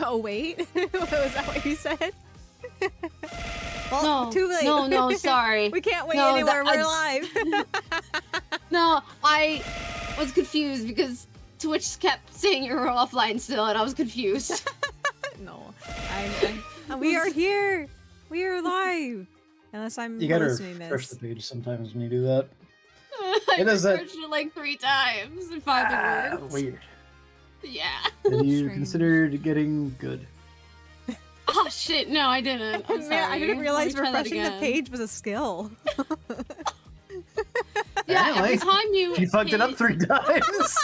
Oh, wait. Was that what you said? Well, No, too late. no, sorry. We can't wait No, anywhere. We're live. No, I was confused because Twitch kept saying you were offline still, and I was confused. No, we are here. We are live. Unless I'm You gotta hallucinating refresh this. the page sometimes when you do that. I It is that- refreshed it like 3 times and finally worked. Weird. Yeah. Have you Strange. considered getting good? Oh shit, no, I didn't. I'm sorry. Man, I didn't realize Let me try that refreshing the again. page was a skill. Yeah, every Apparently. time you She fucked it up 3 times.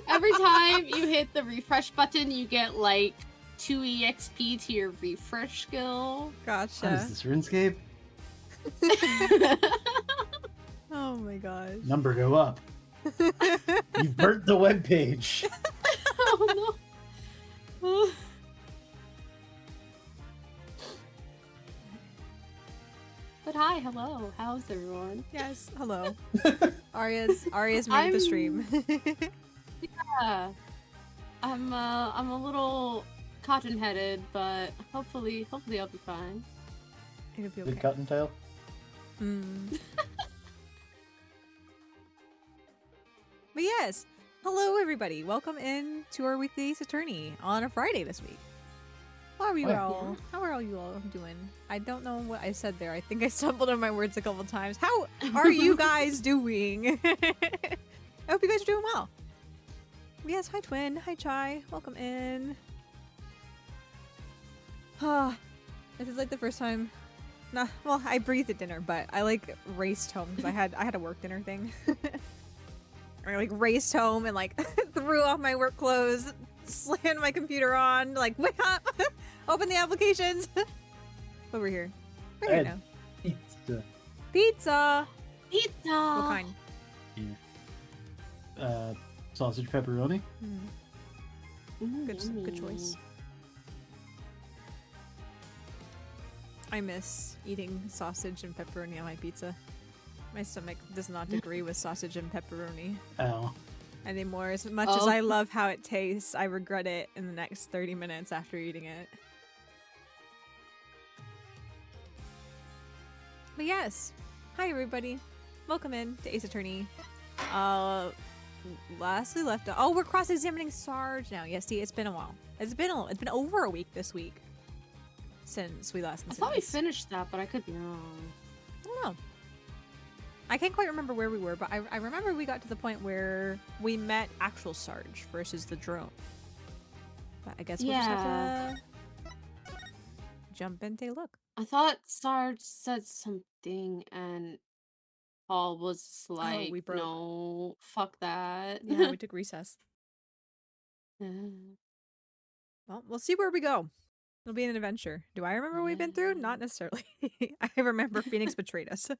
Every time you hit the refresh button, you get like 2 EXP to your refresh skill. What is Gotcha. this, RuneScape? Oh my gosh. Number go up. You've burnt the web page. Oh no. But hi, hello. How's everyone? Yes. Hello. Aria's made the stream. Yeah. I'm a little cotton-headed, but hopefully I'll be fine. It'll be Good okay. cottontail. But yes, hello everybody. Welcome in to our weekly Ace Attorney on a Friday this week. How are you Hi. all? How are all you all doing? I don't know what I said there. I think I stumbled on my words a couple times. How are you guys doing? I hope you guys are doing well. Yes, hi Twin. Hi Chai. Welcome in. This is like the first time. Nah, well, I breathed at dinner, but I like raced home because I had a work dinner thing. I like raced home and like threw off my work clothes, slammed my computer on, like wake up, open the applications. But we're here. We're here now. Pizza. Pizza. Pizza. What kind? Sausage pepperoni. Good choice. I miss eating sausage and pepperoni on my pizza. My stomach does not agree with sausage and pepperoni Ow. anymore. As much as I love how it tastes, I regret it in the next 30 minutes after eating it. But yes, hi everybody. Welcome in to Ace Attorney. Last we left, oh, we're cross-examining Sarge now. Yes, see, it's been a while. It's been over a week this week since we last. I thought we finished that, but I could be wrong. I don't know. I can't quite remember where we were, but I remember we got to the point where we met actual Sarge versus the drone. But I guess we'll just have to jump and take a look. I thought Sarge said something and Paul was like, we broke. no, fuck that. Yeah, we took recess. Well, we'll see where we go. It'll be an adventure. Do I remember what we've been through? Not necessarily. I remember Phoenix betrayed us.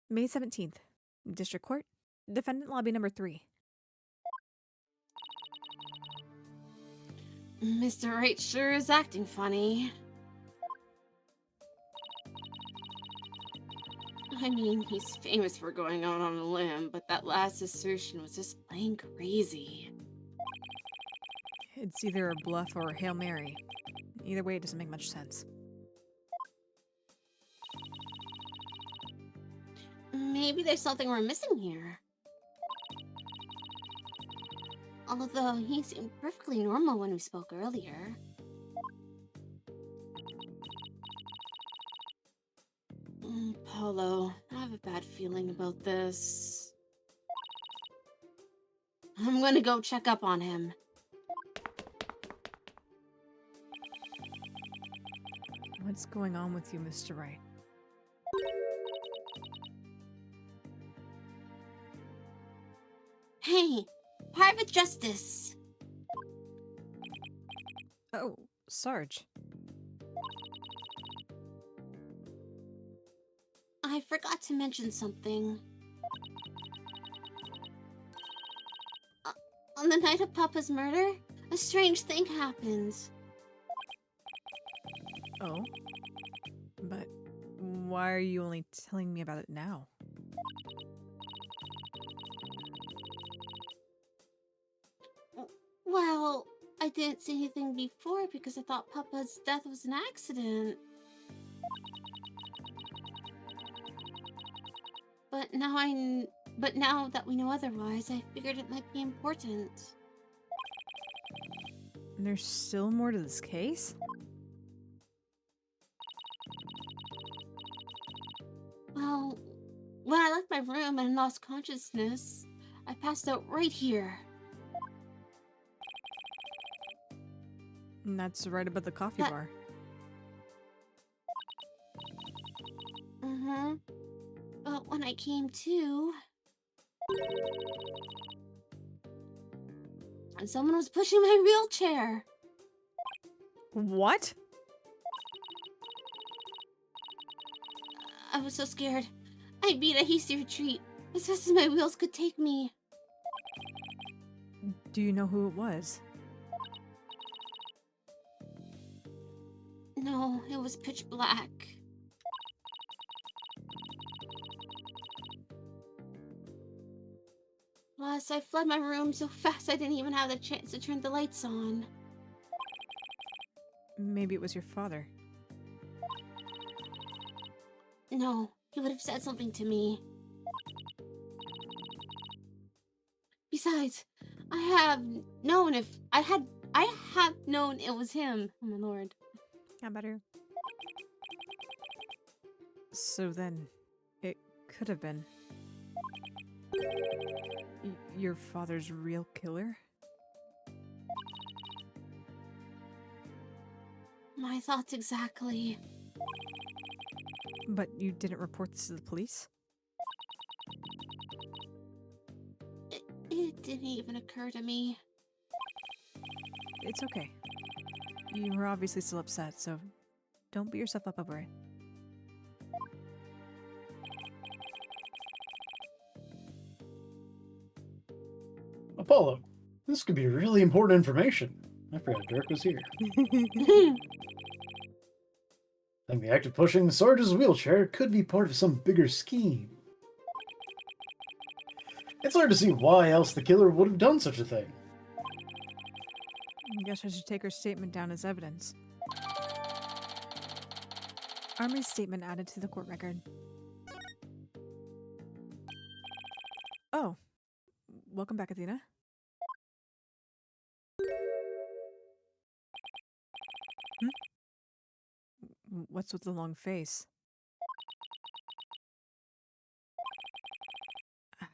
May 17th. District Court. Defendant Lobby number 3. Mr. Wright sure is acting funny. I mean, he's famous for going out on a limb, but that last assertion was just plain crazy. It's either a bluff or a Hail Mary. Either way, it doesn't make much sense. Maybe there's something we're missing here. Although he seemed perfectly normal when we spoke earlier. Paulo, I have a bad feeling about this. I'm gonna go check up on him. What's going on with you, Mr. Wright? Hey, Private Justice. Oh, Sarge. I forgot to mention something. On the night of Papa's murder, a strange thing happened. Oh? But why are you only telling me about it now? Well, I didn't say anything before because I thought Papa's death was an accident. But now that we know otherwise, I figured it might be important. There's still more to this case? Well, when I left my room and lost consciousness, I passed out right here. And that's right above the coffee bar. Mm-hmm. But when I came to... someone was pushing my wheelchair. What? I was so scared. I beat a hasty retreat as fast as my wheels could take me. Do you know who it was? No, it was pitch black. Plus, I fled my room so fast I didn't even have the chance to turn the lights on. Maybe it was your father. No, he would have said something to me. Besides, I have known it was him. Oh my lord. Yeah, better. So then, it could have been your father's real killer? My thoughts exactly. But you didn't report this to the police? It didn't even occur to me. It's okay. You were obviously still upset, so don't beat yourself up over it. Apollo, this could be really important information. I forgot Dirk was here. I think the act of pushing Sarge's wheelchair could be part of some bigger scheme. It's hard to see why else the killer would have done such a thing. I guess I should take her statement down as evidence. Army's statement added to the court record. Oh. Welcome back, Athena. What's with the long face?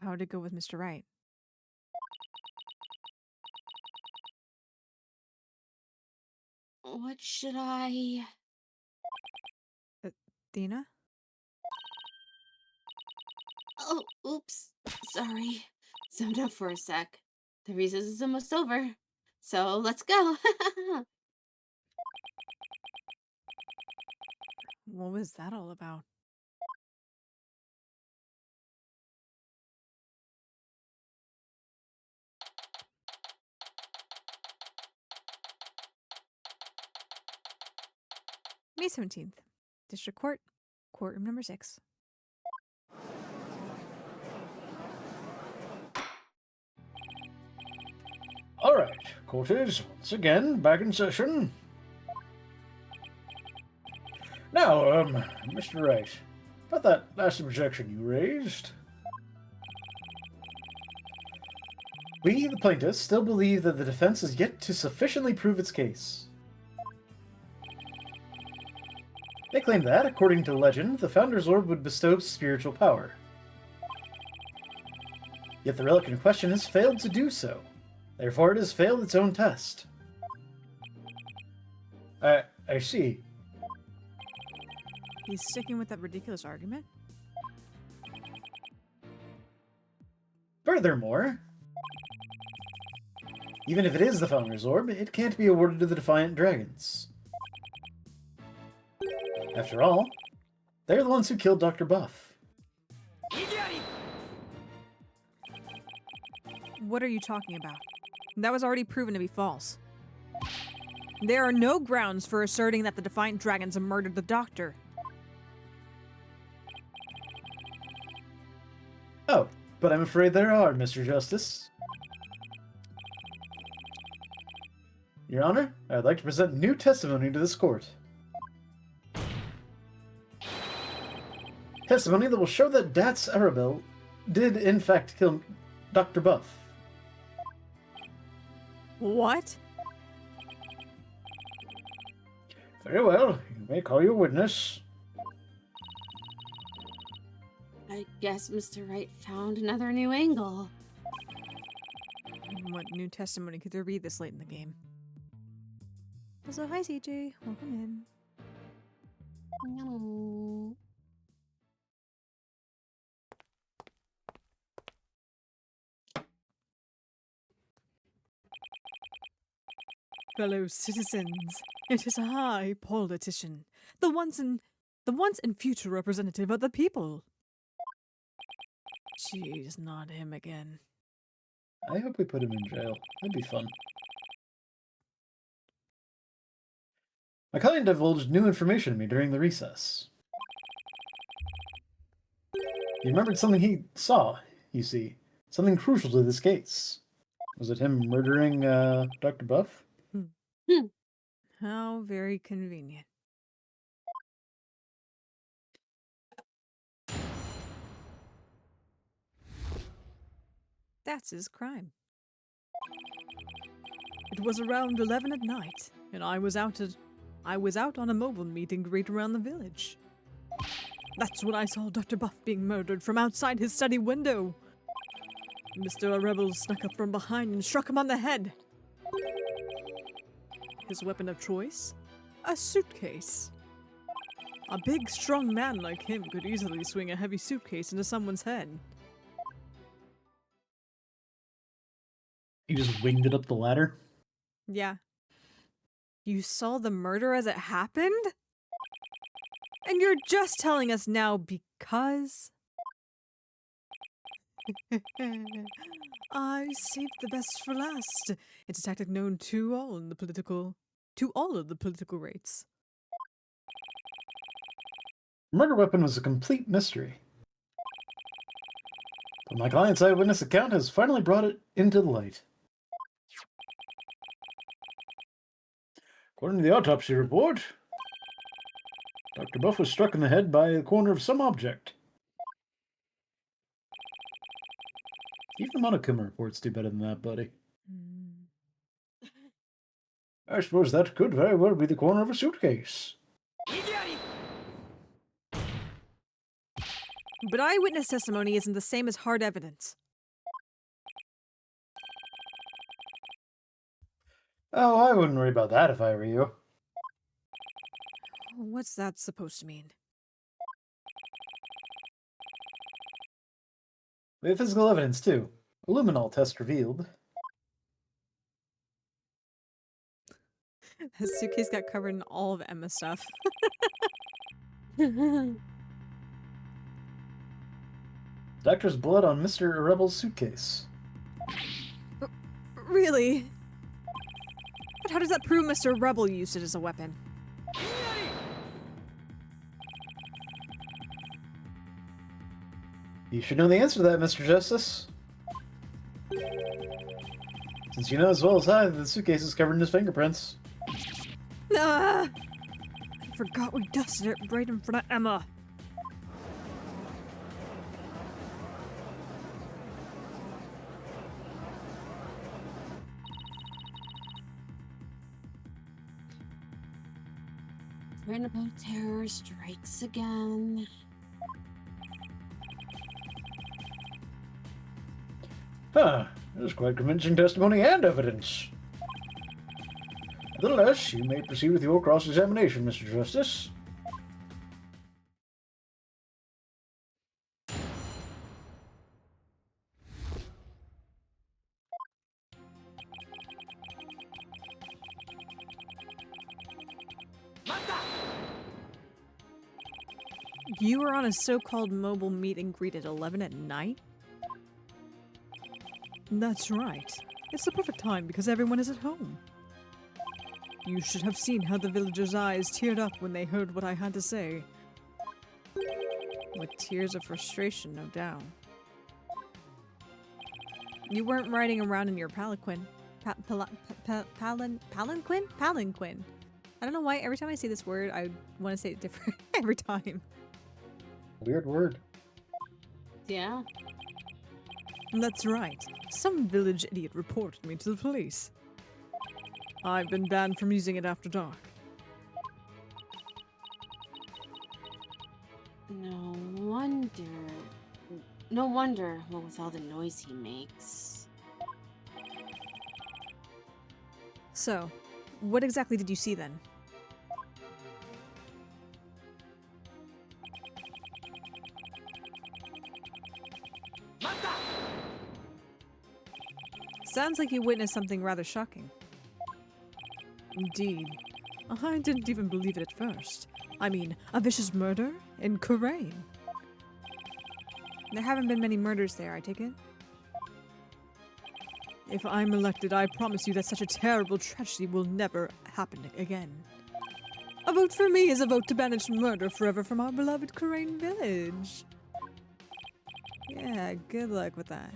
How'd it go with Mr. Wright? What should I... Athena? Oh, oops. Sorry. Zoned out for a sec. The recess is almost over. So, let's go. What was that all about? May 17th. District Court. Courtroom number 6. Alright, court is once again back in session. Now, Mr. Wright, about that last objection you raised. We, the plaintiffs, still believe that the defense has yet to sufficiently prove its case. They claim that, according to legend, the Founder's Orb would bestow spiritual power. Yet the relic in question has failed to do so. Therefore, it has failed its own test. I see. He's sticking with that ridiculous argument? Furthermore, even if it is the Founder's Orb, it can't be awarded to the Defiant Dragons. After all, they're the ones who killed Dr. Buff. What are you talking about? That was already proven to be false. There are no grounds for asserting that the Defiant Dragons murdered the Doctor. Oh, but I'm afraid there are, Mr. Justice. Your Honor, I'd like to present new testimony to this court. Testimony that will show that Dat's Arabelle did in fact kill Dr. Buff. What? Very well, you may call your witness. I guess Mr. Wright found another new angle. What new testimony could there be this late in the game? Also, hi CJ, welcome in. No. Fellow citizens, it is I, politician, the once and future representative of the people. Jeez, not him again. I hope we put him in jail. That'd be fun. My client divulged new information to me during the recess. He remembered something he saw, you see. Something crucial to this case. Was it him murdering, Dr. Buff? How very convenient. That's his crime. It was around 11 at night, and I was out on a mobile meet and greet around the village. That's when I saw Dr. Buff being murdered from outside his study window. Mr. Rebel snuck up from behind and struck him on the head. His weapon of choice? A suitcase. A big, strong man like him could easily swing a heavy suitcase into someone's head. He just winged it up the ladder? Yeah. You saw the murder as it happened? And you're just telling us now because? I saved the best for last. It's a tactic known to all of the political rates. Murder weapon was a complete mystery. But my client's eyewitness account has finally brought it into the light. According to the autopsy report, Dr. Buff was struck in the head by the corner of some object. Even the Monokuma reports do better than that, buddy. I suppose that could very well be the corner of a suitcase. But eyewitness testimony isn't the same as hard evidence. Oh, I wouldn't worry about that if I were you. What's that supposed to mean? We have physical evidence, too. A luminol test revealed. His suitcase got covered in all of Emma's stuff. Doctor's blood on Mr. Rebel's suitcase. Really? But how does that prove Mr. Rebel used it as a weapon? You should know the answer to that, Mr. Justice. Since you know as well as I that the suitcase is covered in his fingerprints. Ah! I forgot we dusted it right in front of Emma. Rainbow terror strikes again. Huh, there's quite convincing testimony and evidence. Nevertheless, you may proceed with your cross-examination, Mr. Justice. You were on a so-called mobile meet and greet at 11 at night? That's right. It's the perfect time because everyone is at home. You should have seen how the villagers' eyes teared up when they heard what I had to say. With tears of frustration, no doubt. You weren't riding around in your palanquin. Palanquin? Palanquin. I don't know why every time I say this word, I want to say it different every time. Weird word. Yeah. That's right. Some village idiot reported me to the police. I've been banned from using it after dark. No wonder. No wonder, what with all the noise he makes. So, what exactly did you see then? Sounds like you witnessed something rather shocking. Indeed. I didn't even believe it at first. I mean, a vicious murder in Karain. There haven't been many murders there, I take it? If I'm elected, I promise you that such a terrible tragedy will never happen again. A vote for me is a vote to banish murder forever from our beloved Karain village. Yeah, good luck with that.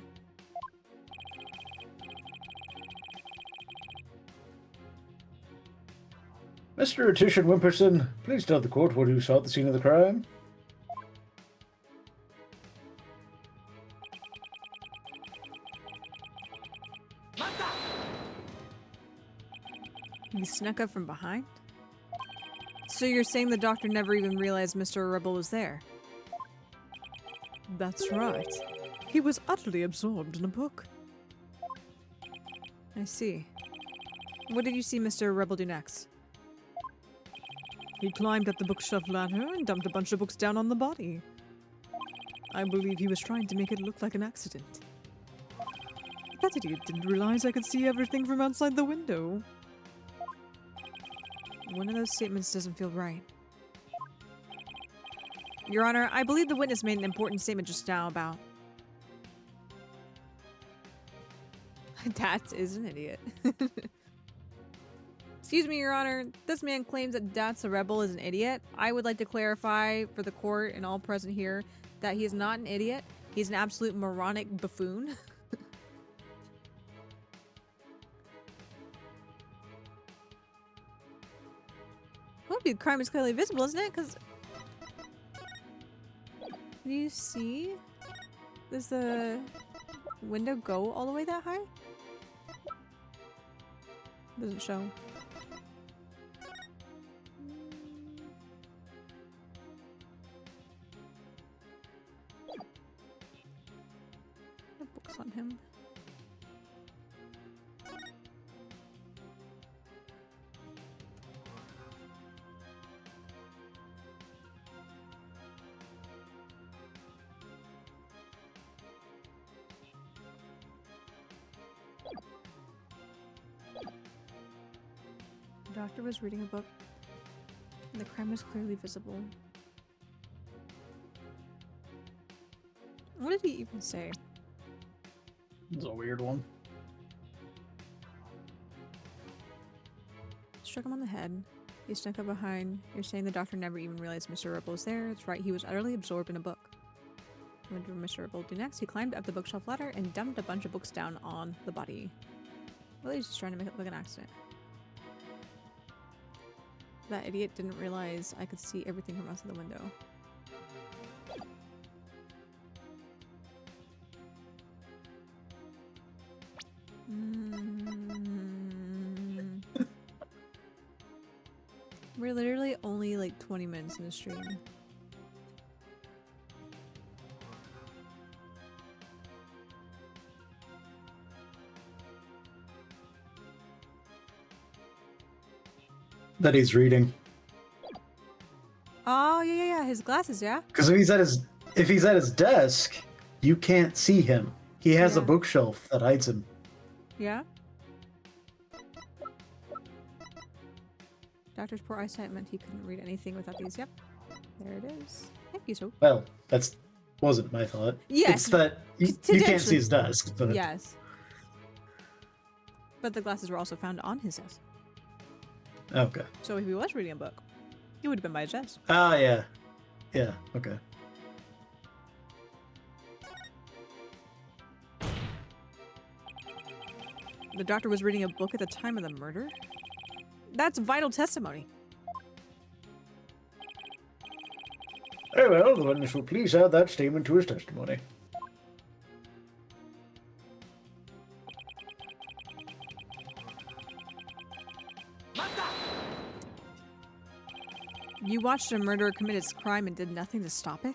Mr. Titian Wimperson, please tell the court what you saw at the scene of the crime. He snuck up from behind? So you're saying the doctor never even realized Mr. Rebel was there? That's right. He was utterly absorbed in a book. I see. What did you see Mr. Rebel do next? He climbed up the bookshelf ladder and dumped a bunch of books down on the body. I believe he was trying to make it look like an accident. That idiot didn't realize I could see everything from outside the window. One of those statements doesn't feel right. Your Honor, I believe the witness made an important statement just now about... Dats is an idiot. Excuse me, Your Honor. This man claims that Dats the Rebel is an idiot. I would like to clarify for the court and all present here that he is not an idiot. He's an absolute moronic buffoon. Well, the crime is clearly visible, isn't it? Because... Do you see? Does the window go all the way that high? Doesn't show. The book's on him. The doctor was reading a book, and the crime was clearly visible. What did he even say? It's a weird one. Struck him on the head. He snuck up behind. You're saying the doctor never even realized Mr. Ripple was there. That's right, he was utterly absorbed in a book. What did Mr. Ripple do next? He climbed up the bookshelf ladder and dumped a bunch of books down on the body. Well, he's just trying to make it look like an accident. That idiot didn't realize I could see everything from outside the window. We're literally only like 20 minutes in the stream. That he's reading. Oh yeah, his glasses, yeah. Because if he's at his desk, you can't see him. He has a bookshelf that hides him. Yeah. Doctor's poor eyesight meant he couldn't read anything without these. Yep. There it is. Thank you, Soph. Well, that's wasn't my thought. Yes. It's that you can't see his desk. But... Yes. But the glasses were also found on his desk. Okay. So if he was reading a book, he would have been by his desk. Ah, yeah. Yeah, okay. The doctor was reading a book at the time of the murder? That's vital testimony. Very well, the witness will please add that statement to his testimony. You watched a murderer commit his crime and did nothing to stop it?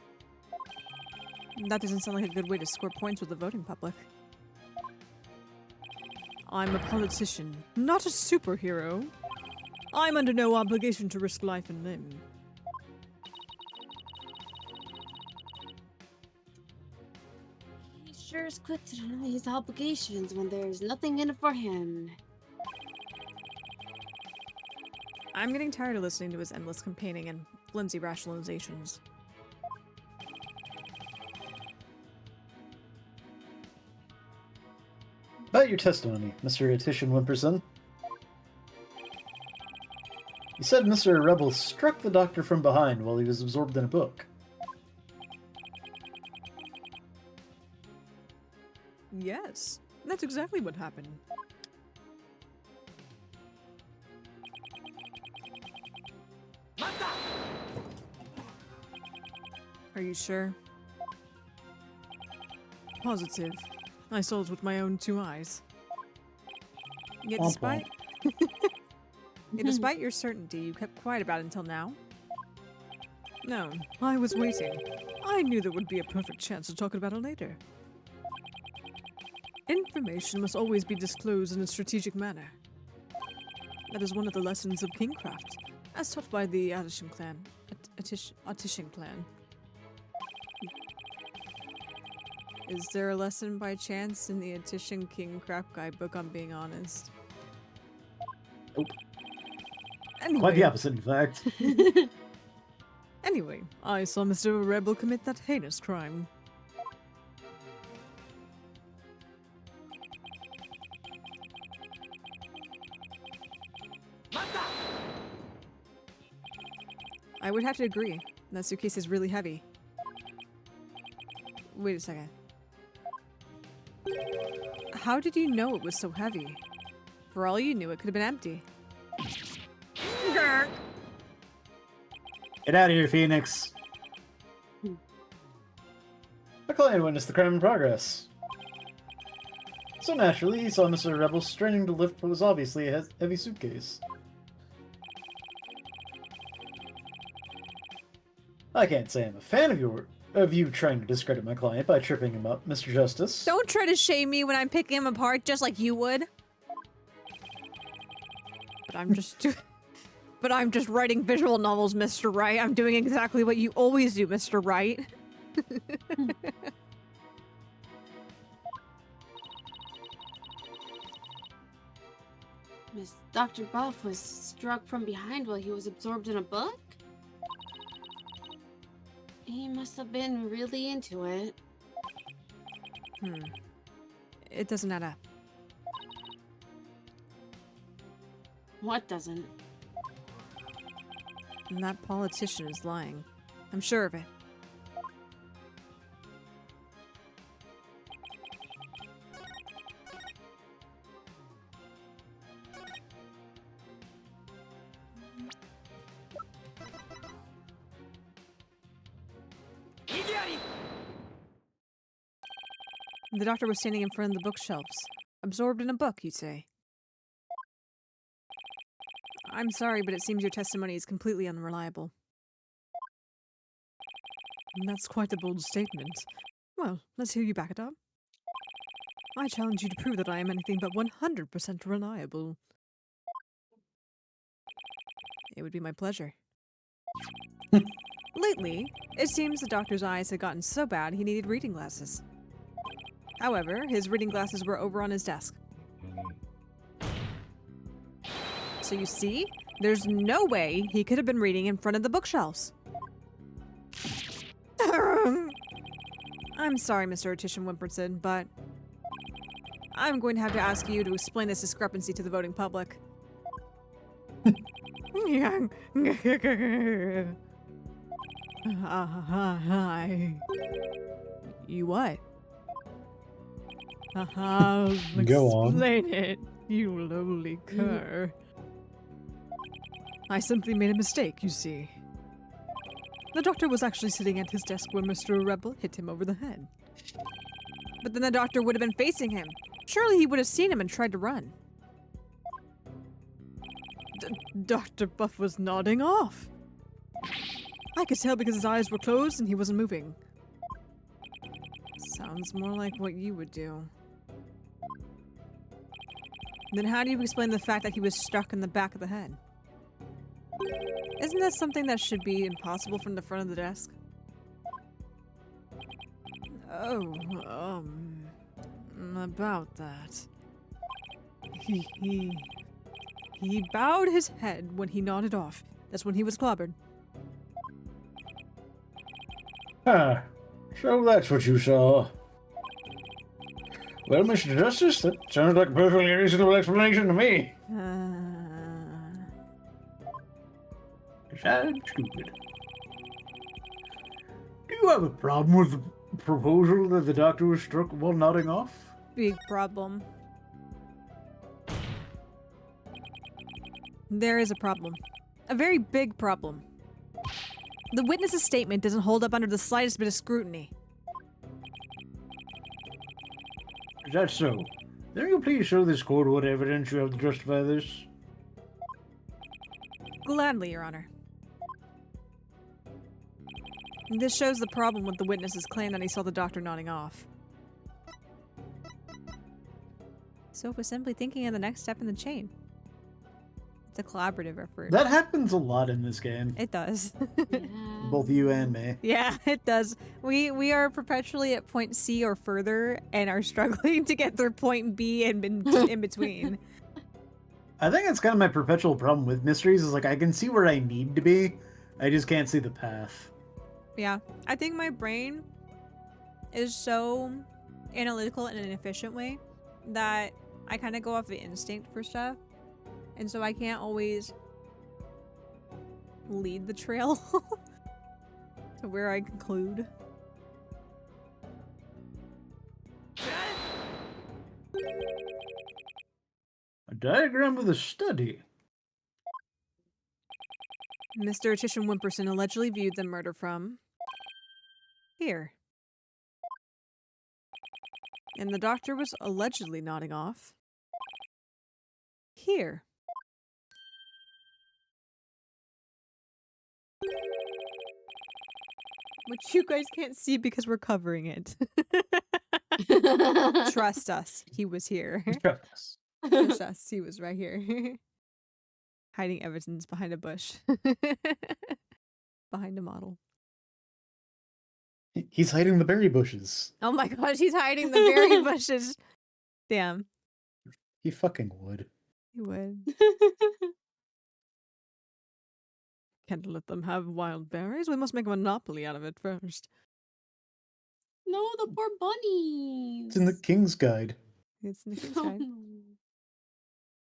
That doesn't sound like a good way to score points with the voting public. I'm a politician, not a superhero. I'm under no obligation to risk life and limb. He sure is quick to deny his obligations when there's nothing in it for him. I'm getting tired of listening to his endless campaigning and flimsy rationalizations. About your testimony, Mr. Titian Wimperson. You said Mr. Rebel struck the doctor from behind while he was absorbed in a book. Yes, that's exactly what happened. Are you sure? Positive. I saw it with my own 2 eyes. Yet Womp despite... Yet despite your certainty, you kept quiet about it until now? No, I was waiting. I knew there would be a perfect chance to talk about it later. Information must always be disclosed in a strategic manner. That is one of the lessons of kingcraft, as taught by the Attition clan. Attition clan. Is there a lesson by chance in the Attition Kingcraft guidebook, I'm being honest? Nope. Anyway, Quite the opposite, in fact. Anyway, I saw Mr. Rebel commit that heinous crime. I would have to agree. That suitcase is really heavy. Wait a second. How did you know it was so heavy? For all you knew, it could have been empty. Grr. Get out of here, Phoenix. The client witnessed the crime in progress. So naturally, he saw Mr. Rebel straining to lift what was obviously a heavy suitcase. I can't say I'm a fan of you trying to discredit my client by tripping him up, Mr. Justice. Don't try to shame me when I'm picking him apart just like you would. But I'm just writing visual novels, Mr. Wright. I'm doing exactly what you always do, Mr. Wright. Miss Dr. Buff was struck from behind while he was absorbed in a book? He must have been really into it. It doesn't add up. What doesn't? And that politician is lying. I'm sure of it. The doctor was standing in front of the bookshelves, absorbed in a book, you say? I'm sorry, but it seems your testimony is completely unreliable. That's quite a bold statement. Well, let's hear you back it up. I challenge you to prove that I am anything but 100% reliable. It would be my pleasure. Lately, it seems the doctor's eyes had gotten so bad he needed reading glasses. However, his reading glasses were over on his desk. So you see, there's no way he could have been reading in front of the bookshelves. I'm sorry, Mr. Titian Wimperson, but I'm going to have to ask you to explain this discrepancy to the voting public. Hi. You what? I'll Go on. explain it, you lowly cur. I simply made a mistake, you see. The doctor was actually sitting at his desk when Mr. Rebel hit him over the head. But then the doctor would have been facing him. Surely he would have seen him and tried to run. Dr. Buff was nodding off. I could tell because his eyes were closed and he wasn't moving. Sounds more like what you would do. Then how do you explain the fact that he was struck in the back of the head? Isn't that something that should be impossible from the front of the desk? Oh, about that. He bowed his head when he nodded off. That's when he was clobbered. Ah, so that's what you saw. Well, Mr. Justice, that sounds like a perfectly reasonable explanation to me. Sad stupid. Do you have a problem with the proposal that the doctor was struck while nodding off? Big problem. There is a problem. A very big problem. The witness's statement doesn't hold up under the slightest bit of scrutiny. Is that so? Then you please show this court what evidence you have to justify this? Gladly, Your Honor. This shows the problem with the witness's claim that he saw the doctor nodding off. Soph was simply thinking of the next step in the chain. It's a collaborative effort. That happens a lot in this game. It does. Both you and me. Yeah, it does. We are perpetually at point C or further and are struggling to get through point B and in between. I think that's kind of my perpetual problem with mysteries is like I can see where I need to be, I just can't see the path. Yeah, I think my brain is so analytical in an efficient way that I kind of go off of instinct for stuff. And so I can't always lead the trail to where I conclude. A diagram of the study. Mr. Titian Wimperson allegedly viewed the murder from here. And the doctor was allegedly nodding off here. Which you guys can't see because we're covering it. Trust us, he was here. Trust. Trust us, he was right here. Hiding evidence behind a bush. Behind a model. He's hiding the berry bushes. Oh my gosh, he's hiding the berry bushes. Damn. He fucking would. He would. Can't let them have wild berries. We must make a monopoly out of it first. No, the poor bunnies. It's in the King's Guide. It's in the king's side.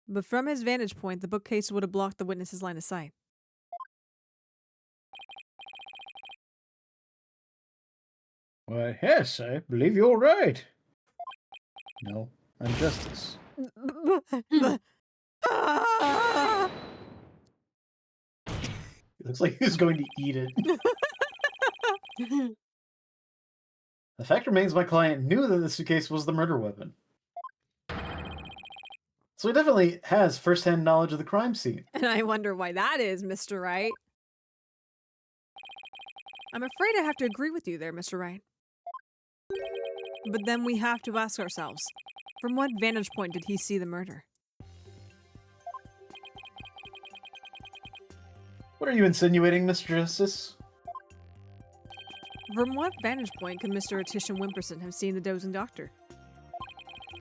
But from his vantage point, the bookcase would have blocked the witness's line of sight. Why, yes, I believe you're right. No, I'm Justice. It looks like he's going to eat it. The fact remains my client knew that the suitcase was the murder weapon. So he definitely has first-hand knowledge of the crime scene. And I wonder why that is, Mr. Wright. I'm afraid I have to agree with you there, Mr. Wright. But then we have to ask ourselves, from what vantage point did he see the murder? What are you insinuating, Mr. Justice? From what vantage point could Mr. Titian Wimperson have seen the dozing doctor?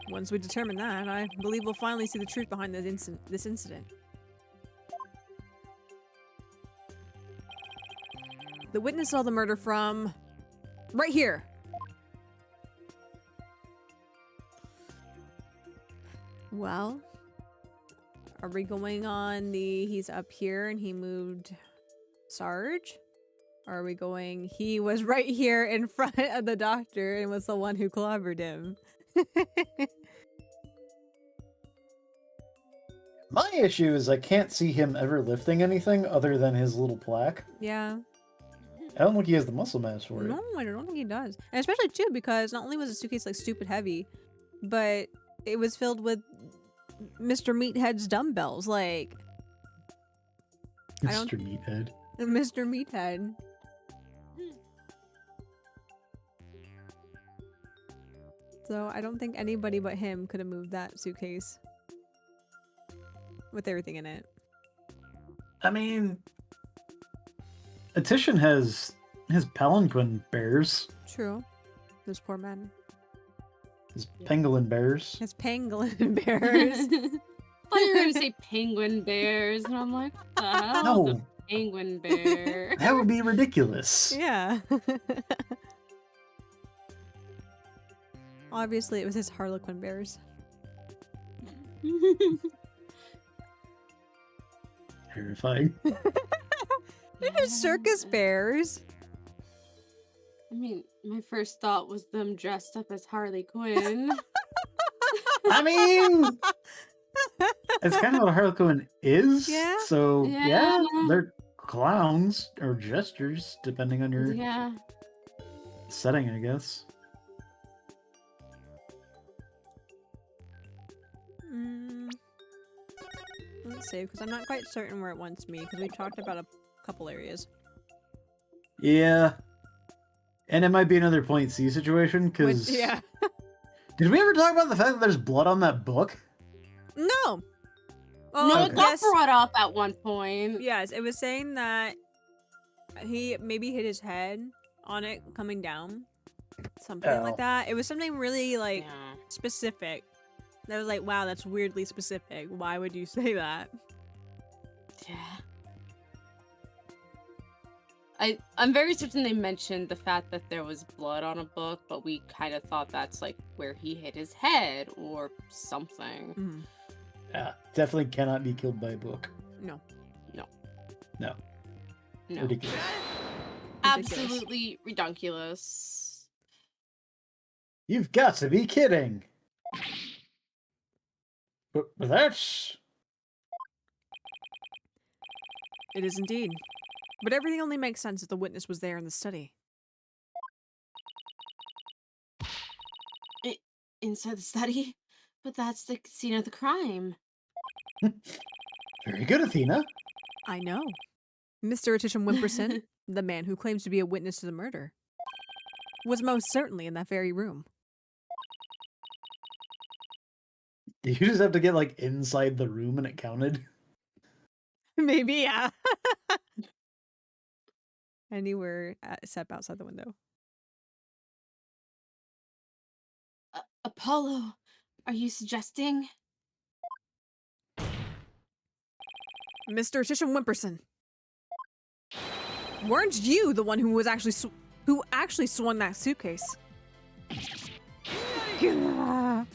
Once we determine that, I believe we'll finally see the truth behind this incident. The witness saw the murder from right here. Well, are we going on the he's up here and he moved Sarge? Or are we going he was right here in front of the doctor and was the one who clobbered him? My issue is I can't see him ever lifting anything other than his little plaque. Yeah. I don't think he has the muscle mass for it. No, I don't think he does. And especially too because not only was the suitcase like stupid heavy, but it was filled with Mr. Meathead's dumbbells. Like I don't- Mr. Meathead. Mr. Meathead. So I don't think anybody but him could have moved that suitcase with everything in it. I mean, Attition has his palanquin bears, True. Those poor men. his pangolin bears. His pangolin bears. I thought you were gonna say penguin bears, and I'm like, what the hell is No, a penguin bear? that would be ridiculous. Yeah. Obviously, it was his Harlequin bears. Terrifying. They're just circus bears. I mean, my first thought was them dressed up as Harley Quinn. I mean, it's kind of what a Harlequin is. Yeah? So, Yeah. yeah, they're clowns or jesters, depending on your Yeah. setting, I guess. Let's see, because I'm not quite certain where it wants me, because we talked about a couple areas. Yeah. And it might be another point C situation, because... Yeah. Did we ever talk about the fact that there's blood on that book? No! No, Oh, it got yes. brought up at one point. Yes, it was saying that he maybe hit his head on it coming down. Something Oh. like that. It was something really, like, Yeah. specific. That was like, wow, that's weirdly specific. Why would you say that? Yeah. I'm very certain they mentioned the fact that there was blood on a book, but we kind of thought that's like where he hit his head or something. Mm, Yeah, definitely cannot be killed by a book. no. No. Ridiculous. Absolutely redunculous. You've got to be kidding! But that's... It is indeed. But everything only makes sense if the witness was there in the study. Inside the study? But that's the scene of the crime. Very good, Athena. I know. Mr. Attition Wimperson, the man who claims to be a witness to the murder, was most certainly in that very room. Did you just have to get, like, inside the room and it counted? Maybe, yeah. Anywhere except outside the window. Apollo, are you suggesting? Mr. Attition Wimperson, weren't you the one who was actually who actually swung that suitcase? Gah.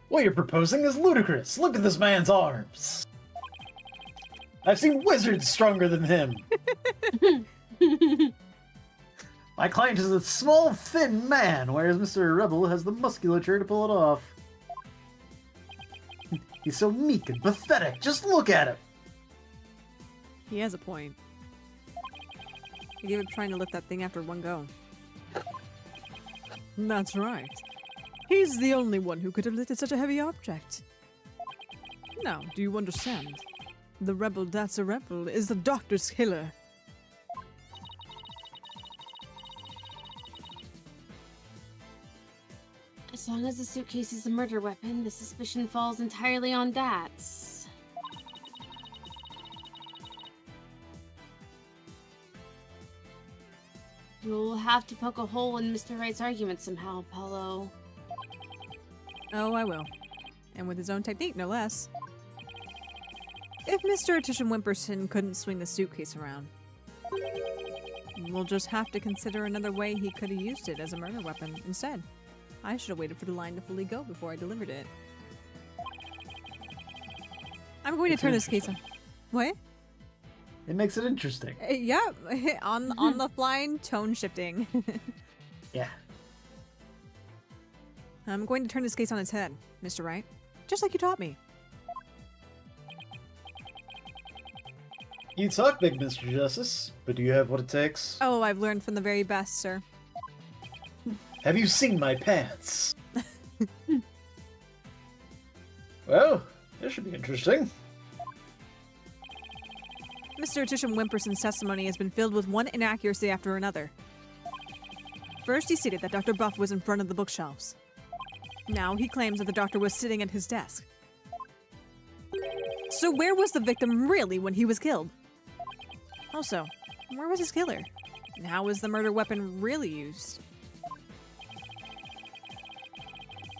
What you're proposing is ludicrous. Look at this man's arms. I've seen wizards stronger than him. My client is a small, thin man, whereas Mr. Rebel has the musculature to pull it off. He's so meek and pathetic. Just look at him. He has a point. I gave up trying to lift that thing after one go. That's right. He's the only one who could have lifted such a heavy object. Now, do you understand? The rebel that's a rebel is the doctor's killer. As long as the suitcase is a murder weapon, the suspicion falls entirely on Dats. You'll have to poke a hole in Mr. Wright's argument somehow, Apollo. Oh, I will. And with his own technique, no less. If Mr. Attition Wimperson couldn't swing the suitcase around, we'll just have to consider another way he could have used it as a murder weapon instead. I should have waited for the line to fully go before I delivered it. I'm going to turn this case on. What? It makes it interesting. Yeah, on the fly and tone shifting. Yeah. I'm going to turn this case on its head, Mr. Wright. Just like you taught me. You talk big, Mr. Justice, but do you have what it takes? Oh, I've learned from the very best, sir. Have you seen my pants? Well, this should be interesting. Mr. Tisham Wimperson's testimony has been filled with one inaccuracy after another. First, he stated that Dr. Buff was in front of the bookshelves. Now, he claims that the doctor was sitting at his desk. So where was the victim really when he was killed? Also, where was his killer? And how was the murder weapon really used?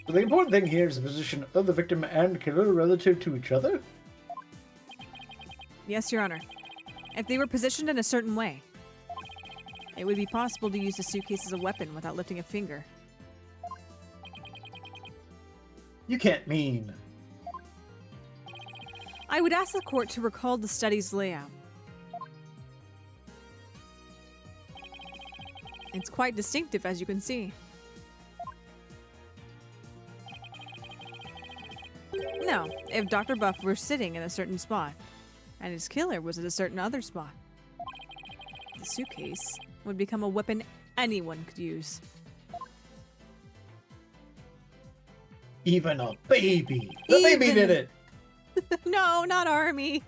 But the important thing here is the position of the victim and killer relative to each other. Yes, Your Honor. If they were positioned in a certain way, it would be possible to use the suitcase as a weapon without lifting a finger. You can't mean. I would ask the court to recall the study's layout. It's quite distinctive, as you can see. No, if Dr. Buff were sitting in a certain spot, and his killer was at a certain other spot, the suitcase would become a weapon anyone could use. Even a baby. The baby did it. No, not Army.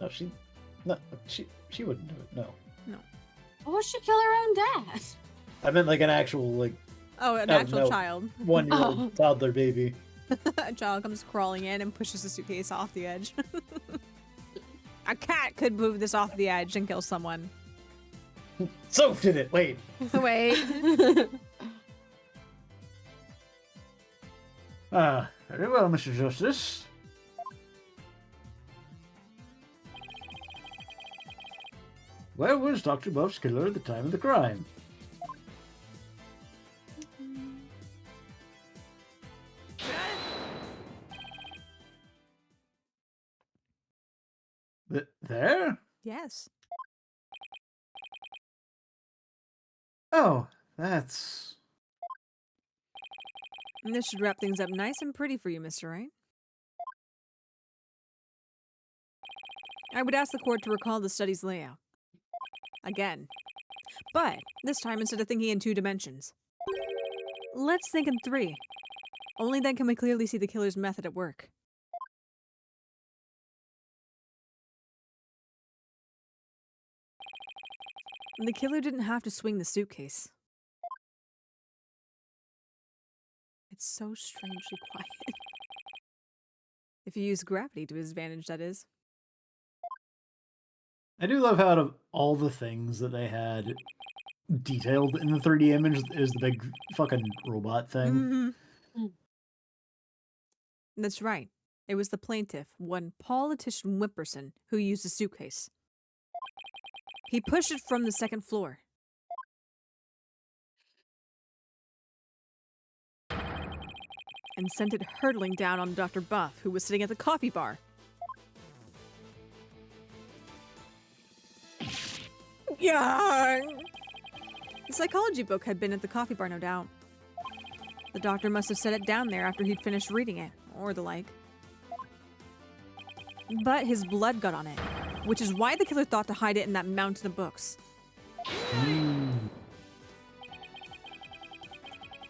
No, she wouldn't do it. No. No. Why would she kill her own dad? I meant like an actual like Oh, an Oh, actual no. child. 1-year-old toddler baby. A child comes crawling in and pushes the suitcase off the edge. A cat could move this off the edge and kill someone. Soph did it. Wait. Wait. Very well, Mr. Justice. Where was Dr. Buff's killer at the time of the crime? There? Yes. Oh, that's... And this should wrap things up nice and pretty for you, Mr. Wright. I would ask the court to recall the study's layout. Again. But this time, instead of thinking in 2 dimensions, let's think in 3. Only then can we clearly see the killer's method at work. The killer didn't have to swing the suitcase. It's so strangely quiet. If you use gravity to his advantage, that is. I do love how out of all the things that they had detailed in the 3D image is the big fucking robot thing. Mm-hmm. That's right. It was the plaintiff, one politician Wimperson, who used the suitcase. He pushed it from the 2nd floor. And sent it hurtling down on Dr. Buff, who was sitting at the coffee bar. Yeah. The psychology book had been at the coffee bar, no doubt. The doctor must have set it down there after he'd finished reading it, or the like. But his blood got on it, which is why the killer thought to hide it in that mountain of books.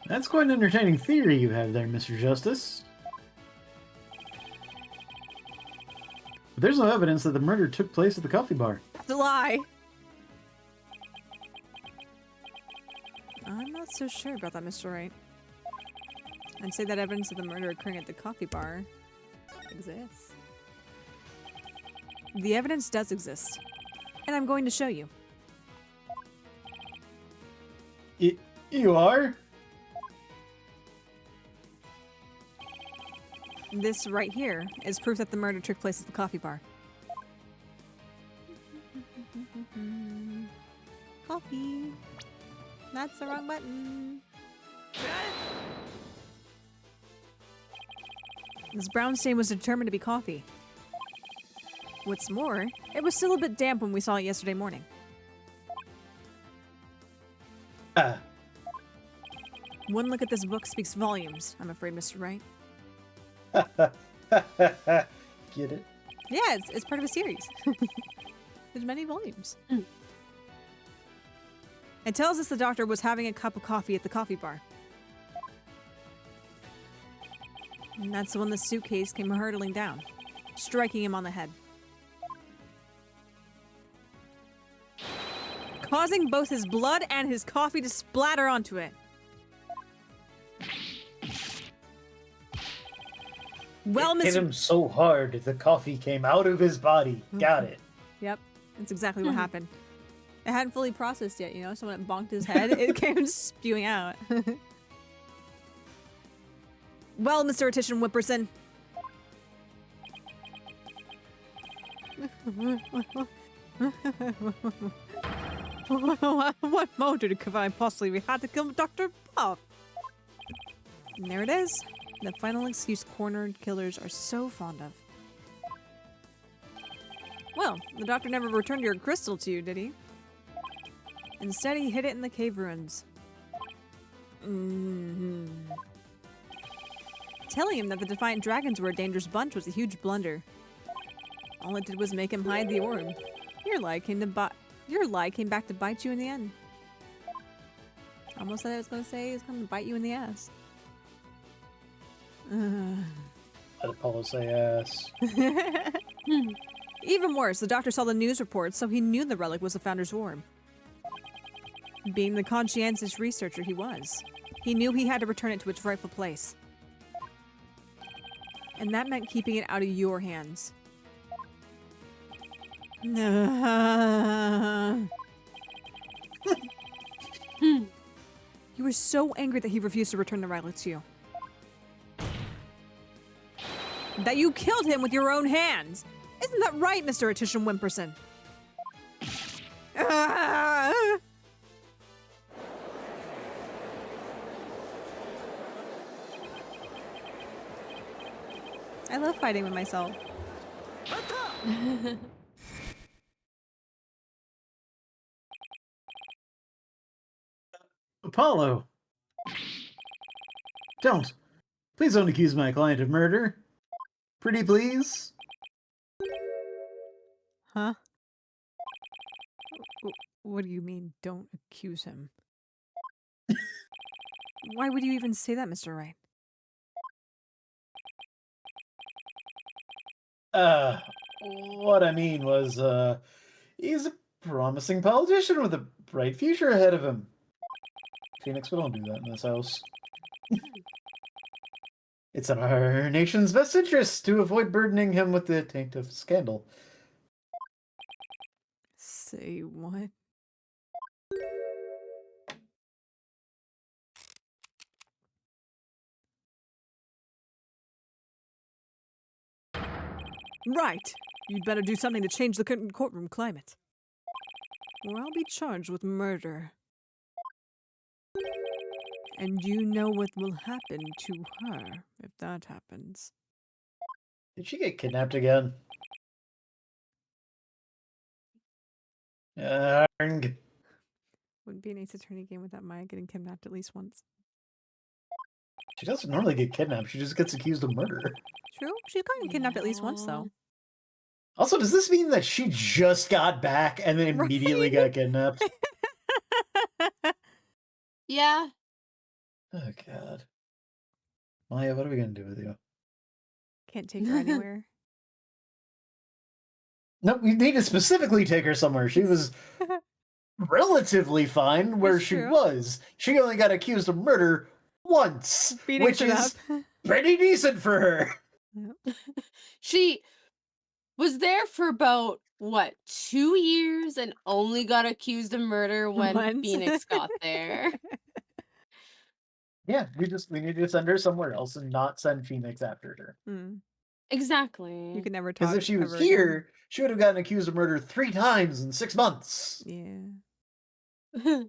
That's quite an entertaining theory you have there, Mr. Justice. But there's no evidence that the murder took place at the coffee bar. That's a lie. I'm not so sure about that, Mr. Wright. I'd say that evidence of the murder occurring at the coffee bar exists. The evidence does exist, and I'm going to show you. You are? This right here is proof that the murder took place at the coffee bar. Coffee. That's the wrong button. This brown stain was determined to be coffee. What's more, it was still a bit damp when we saw it yesterday morning. Ah, One look at this book speaks volumes, I'm afraid, Mr. Wright. get it? Yeah, it's part of a series. There's many volumes. Mm. It tells us the doctor was having a cup of coffee at the coffee bar. And that's when the suitcase came hurtling down, striking him on the head. Causing both his blood and his coffee to splatter onto it. Well, Hit Mr. him so hard the coffee came out of his body. Got it. Yep, that's exactly what happened. It hadn't fully processed yet, you know? So when it bonked his head, it came spewing out. Well, Mr. Artician Whipperson. What motive could I possibly had to kill Dr. Puff? And there it is. The final excuse cornered killers are so fond of. Well, the doctor never returned your crystal to you, did he? Instead, he hid it in the cave ruins. Telling him that the Defiant Dragons were a dangerous bunch was a huge blunder. All it did was make him hide the orb. Your lie came back to bite you in the end. Almost said I was going to say it's going to bite you in the ass. Let Apollo say ass. Even worse, the doctor saw the news reports, so he knew the relic was the Founder's orb. Being the conscientious researcher he was, he knew he had to return it to its rightful place. And that meant keeping it out of your hands. You were so angry that he refused to return the relic to you. That you killed him with your own hands! Isn't that right, Mr. Artician Whimperson? I love fighting with myself. Apollo! Don't. Please don't accuse my client of murder. Pretty please? Huh? What do you mean, don't accuse him? Why would you even say that, Mr. Wright? What I mean was, he's a promising politician with a bright future ahead of him. Phoenix, we don't do that in this house. It's in our nation's best interest to avoid burdening him with the taint of scandal. Say what? Right! You'd better do something to change the courtroom climate. Or I'll be charged with murder. And you know what will happen to her if that happens. Did she get kidnapped again? Arrgh. Wouldn't be an Ace Attorney game without Maya getting kidnapped at least once. She doesn't normally get kidnapped, she just gets accused of murder. True? She's gotten kidnapped at least once, though. Also, does this mean that she just got back and then immediately got kidnapped? Yeah. Oh, God. Maya, what are we going to do with you? Can't take her anywhere. No, we need to specifically take her somewhere. She was relatively fine where That's she true. was. She only got accused of murder once, Beating which it is up. pretty decent for her. She was there for about, what, 2 years and only got accused of murder when Once. Phoenix got there. Yeah, we need to send her somewhere else and not send Phoenix after her. Mm. Exactly. You could never talk. Because if she was ever again. here, she would have gotten accused of murder 3 times in 6 months. Yeah.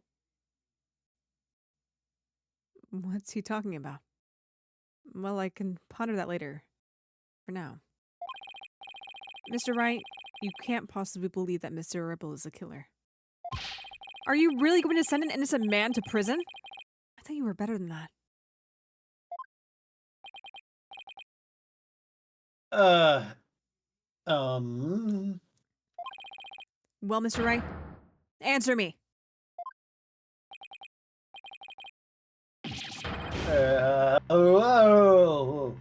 What's he talking about? Well, I can ponder that later. For now. Mr. Wright, you can't possibly believe that Mr. Ripple is a killer. Are you really going to send an innocent man to prison? I thought you were better than that. Um. Well, Mr. Wright, answer me. Oh.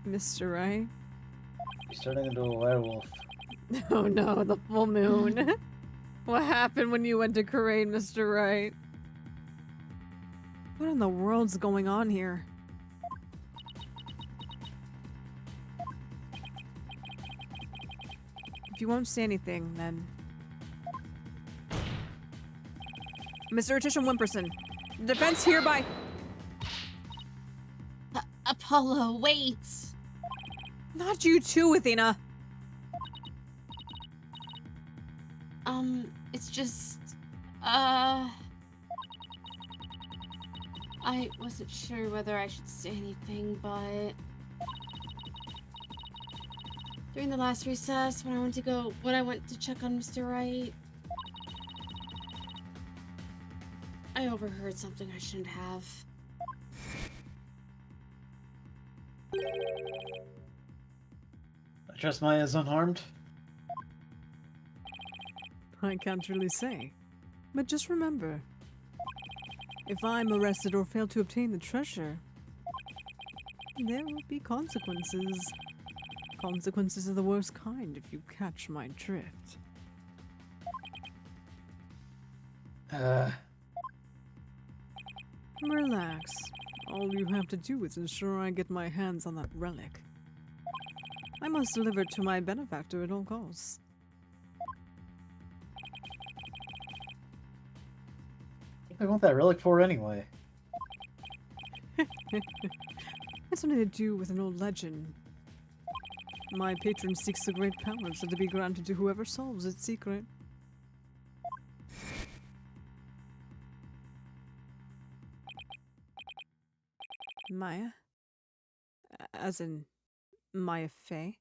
Mr. Wright? He's turning into a werewolf. Oh no, the full moon. What happened when you went to Crane, Mr. Wright? What in the world's going on here? If you won't say anything, then... Mr. Attrition Wimperson, defense hereby... Apollo, wait! Not you too, Athena! It's just... I wasn't sure whether I should say anything, but... During the last recess, when I went to check on Mr. Wright, I overheard something I shouldn't have. I trust Maya is unharmed. I can't really say. But just remember, if I'm arrested or fail to obtain the treasure, there will be consequences. Consequences of the worst kind, if you catch my drift. Relax. All you have to do is ensure I get my hands on that relic. I must deliver it to my benefactor at all costs. I want that relic for anyway. It's something to do with an old legend. My patron seeks the great powers that to be granted to whoever solves its secret. Maya? As in, Maya Fey?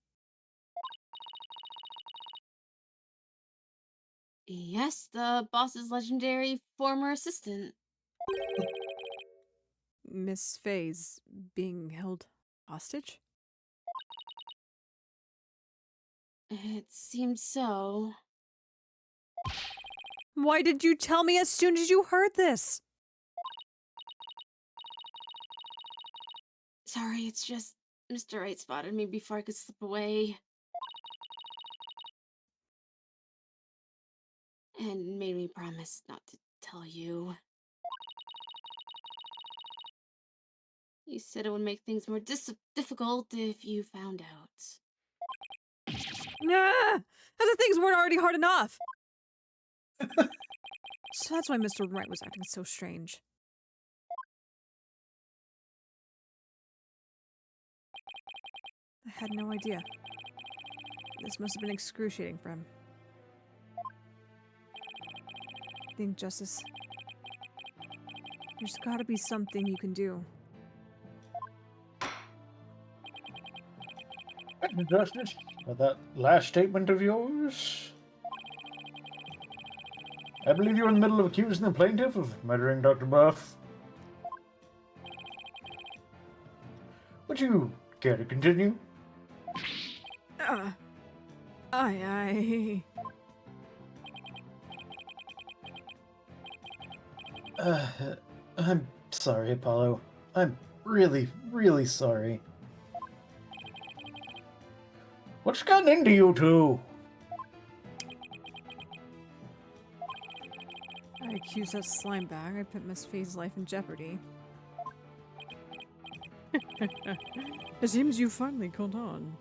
Yes, the boss's legendary former assistant. Miss Fey's being held hostage? It seems so. Why did you tell me as soon as you heard this? Sorry, it's just Mr. Wright spotted me before I could slip away. And made me promise not to tell you. He said it would make things more difficult if you found out. Nah! As if things weren't already hard enough! So that's why Mr. Wright was acting so strange. I had no idea. This must have been excruciating for him. Think, Justice. There's gotta be something you can do. Justice, but that last statement of yours? I believe you're in the middle of accusing the plaintiff of murdering Dr. Buff. Would you care to continue? I'm sorry, Apollo. I'm really, really sorry. What's gotten into you two? I accuse that slime bag. I put Miss Faye's life in jeopardy. It seems you finally caught on.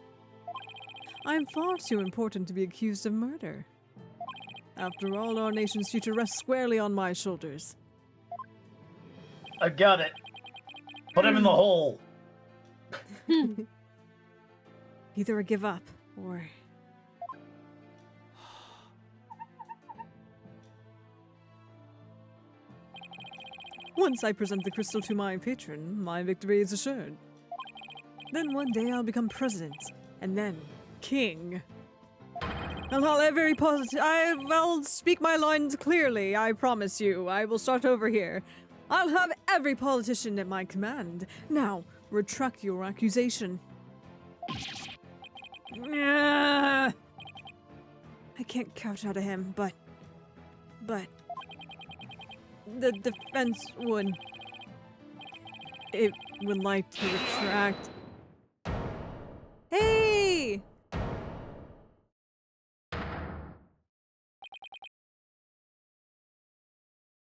I'm far too important to be accused of murder. After all, our nation's future rests squarely on my shoulders. I got it. Put him in the hole. Either I give up, or... Once I present the crystal to my patron, my victory is assured. Then one day I'll become president, and then king. I'll have very positive. I'll speak my lines clearly. I promise you. I will start over here. I'll have every politician at my command. Now, retract your accusation. I can't couch out of him, but the defense would. It would like to retract. Hey!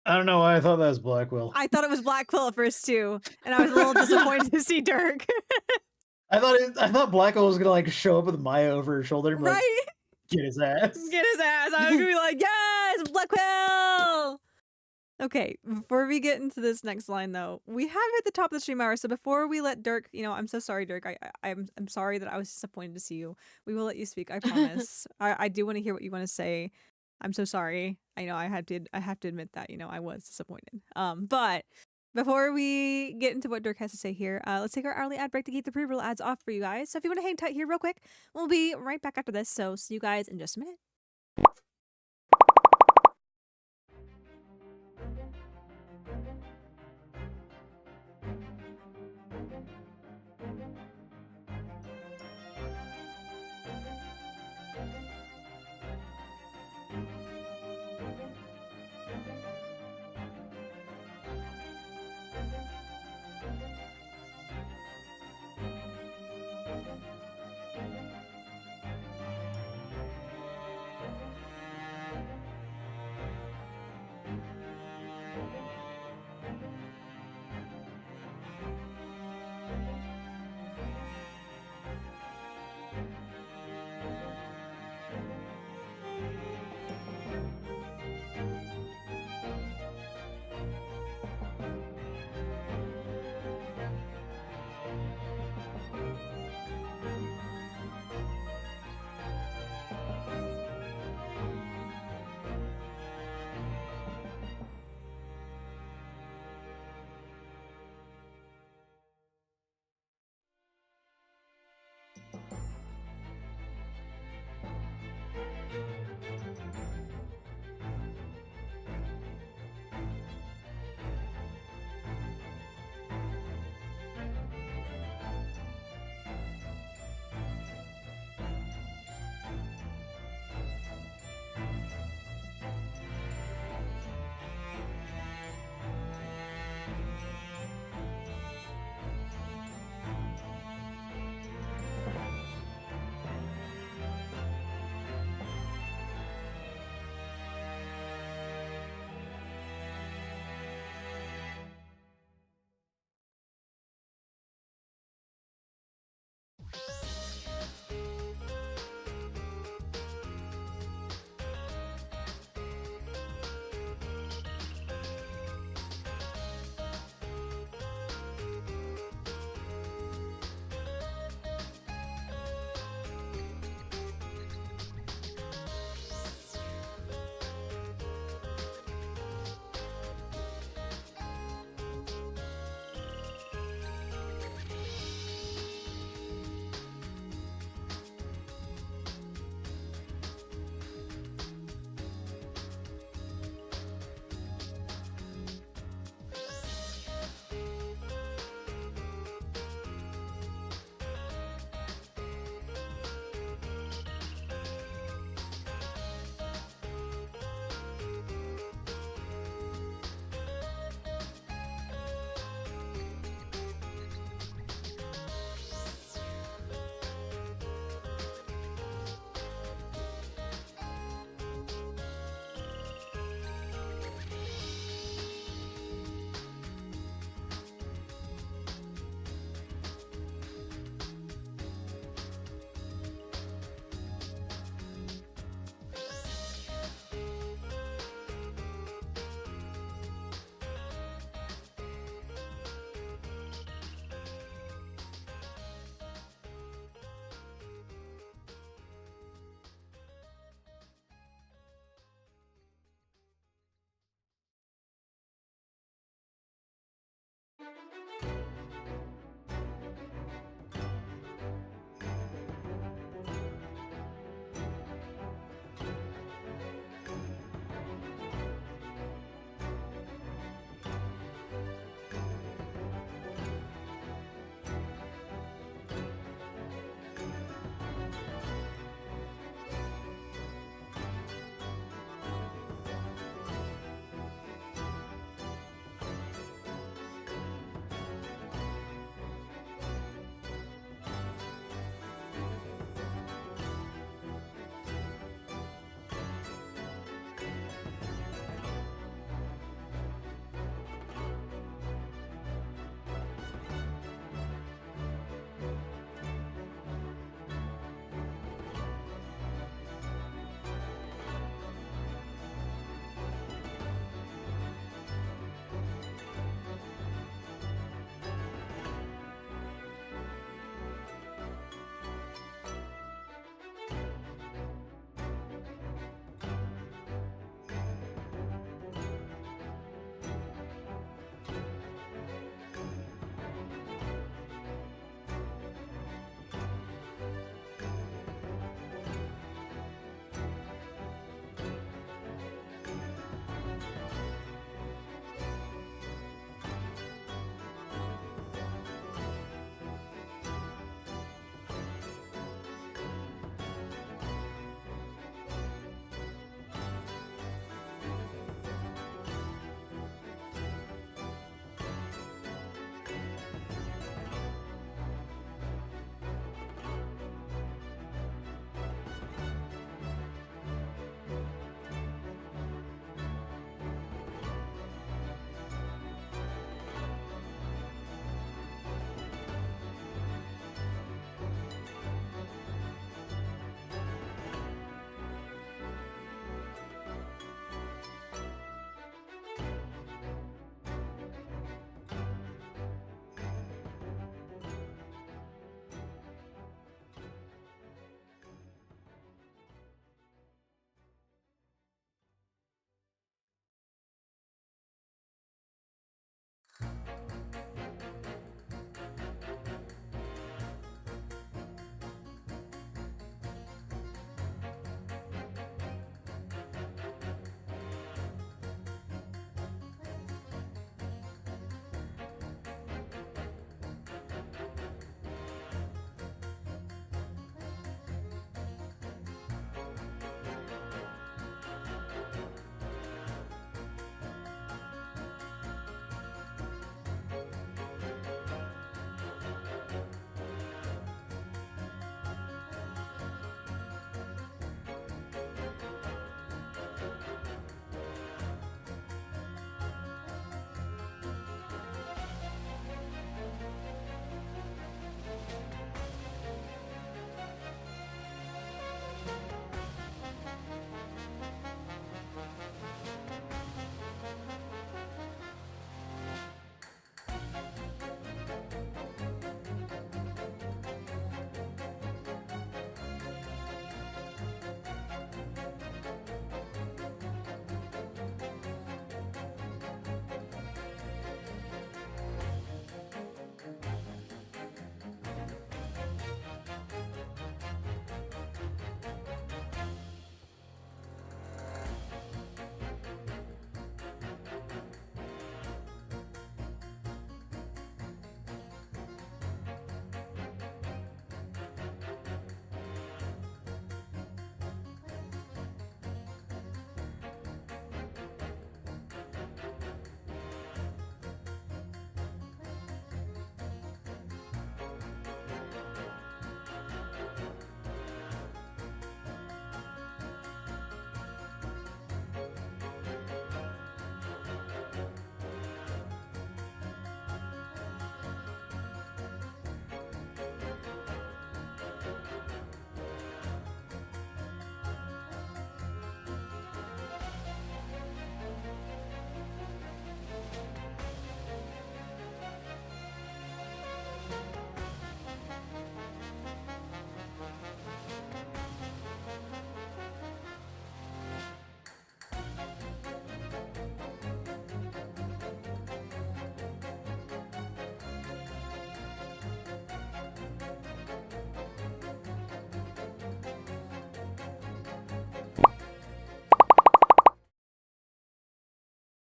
I don't know why I thought that was Blackwell. I thought it was Black Quill at first too, and I was a little disappointed to see Dirk. I thought Blackwell was gonna like show up with Maya over her shoulder and be like, Right? get his ass. Get his ass. I was gonna be like, yes, Black Quill! Okay, before we get into this next line though, we have hit the top of the stream hour, so before we let Dirk, I'm so sorry, Dirk. I'm sorry that I was disappointed to see you. We will let you speak, I promise. I do want to hear what you want to say. I'm so sorry. I know I have to admit that, I was disappointed. But before we get into what Dirk has to say here, let's take our hourly ad break to keep the pre-roll ads off for you guys. So if you want to hang tight here real quick, we'll be right back after this. So see you guys in just a minute.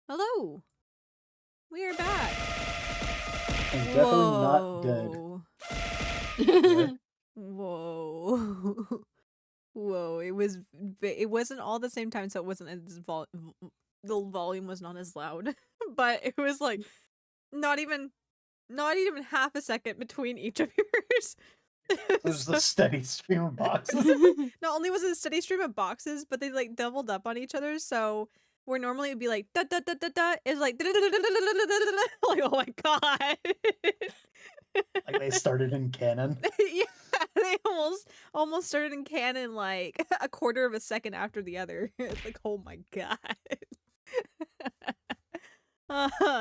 Hello. We are back. I'm definitely not dead. Whoa. Whoa. Whoa. It wasn't all the same time, so it wasn't as the volume was not as loud. But it was like not even half a second between each of yours. There's the steady stream of boxes. Not only was it a steady stream of boxes, but they like doubled up on each other. So where normally it'd be like da da da da da, it's like like oh my god. Like they started in canon. Yeah, they almost started in canon like a quarter of a second after the other. It's like oh my god.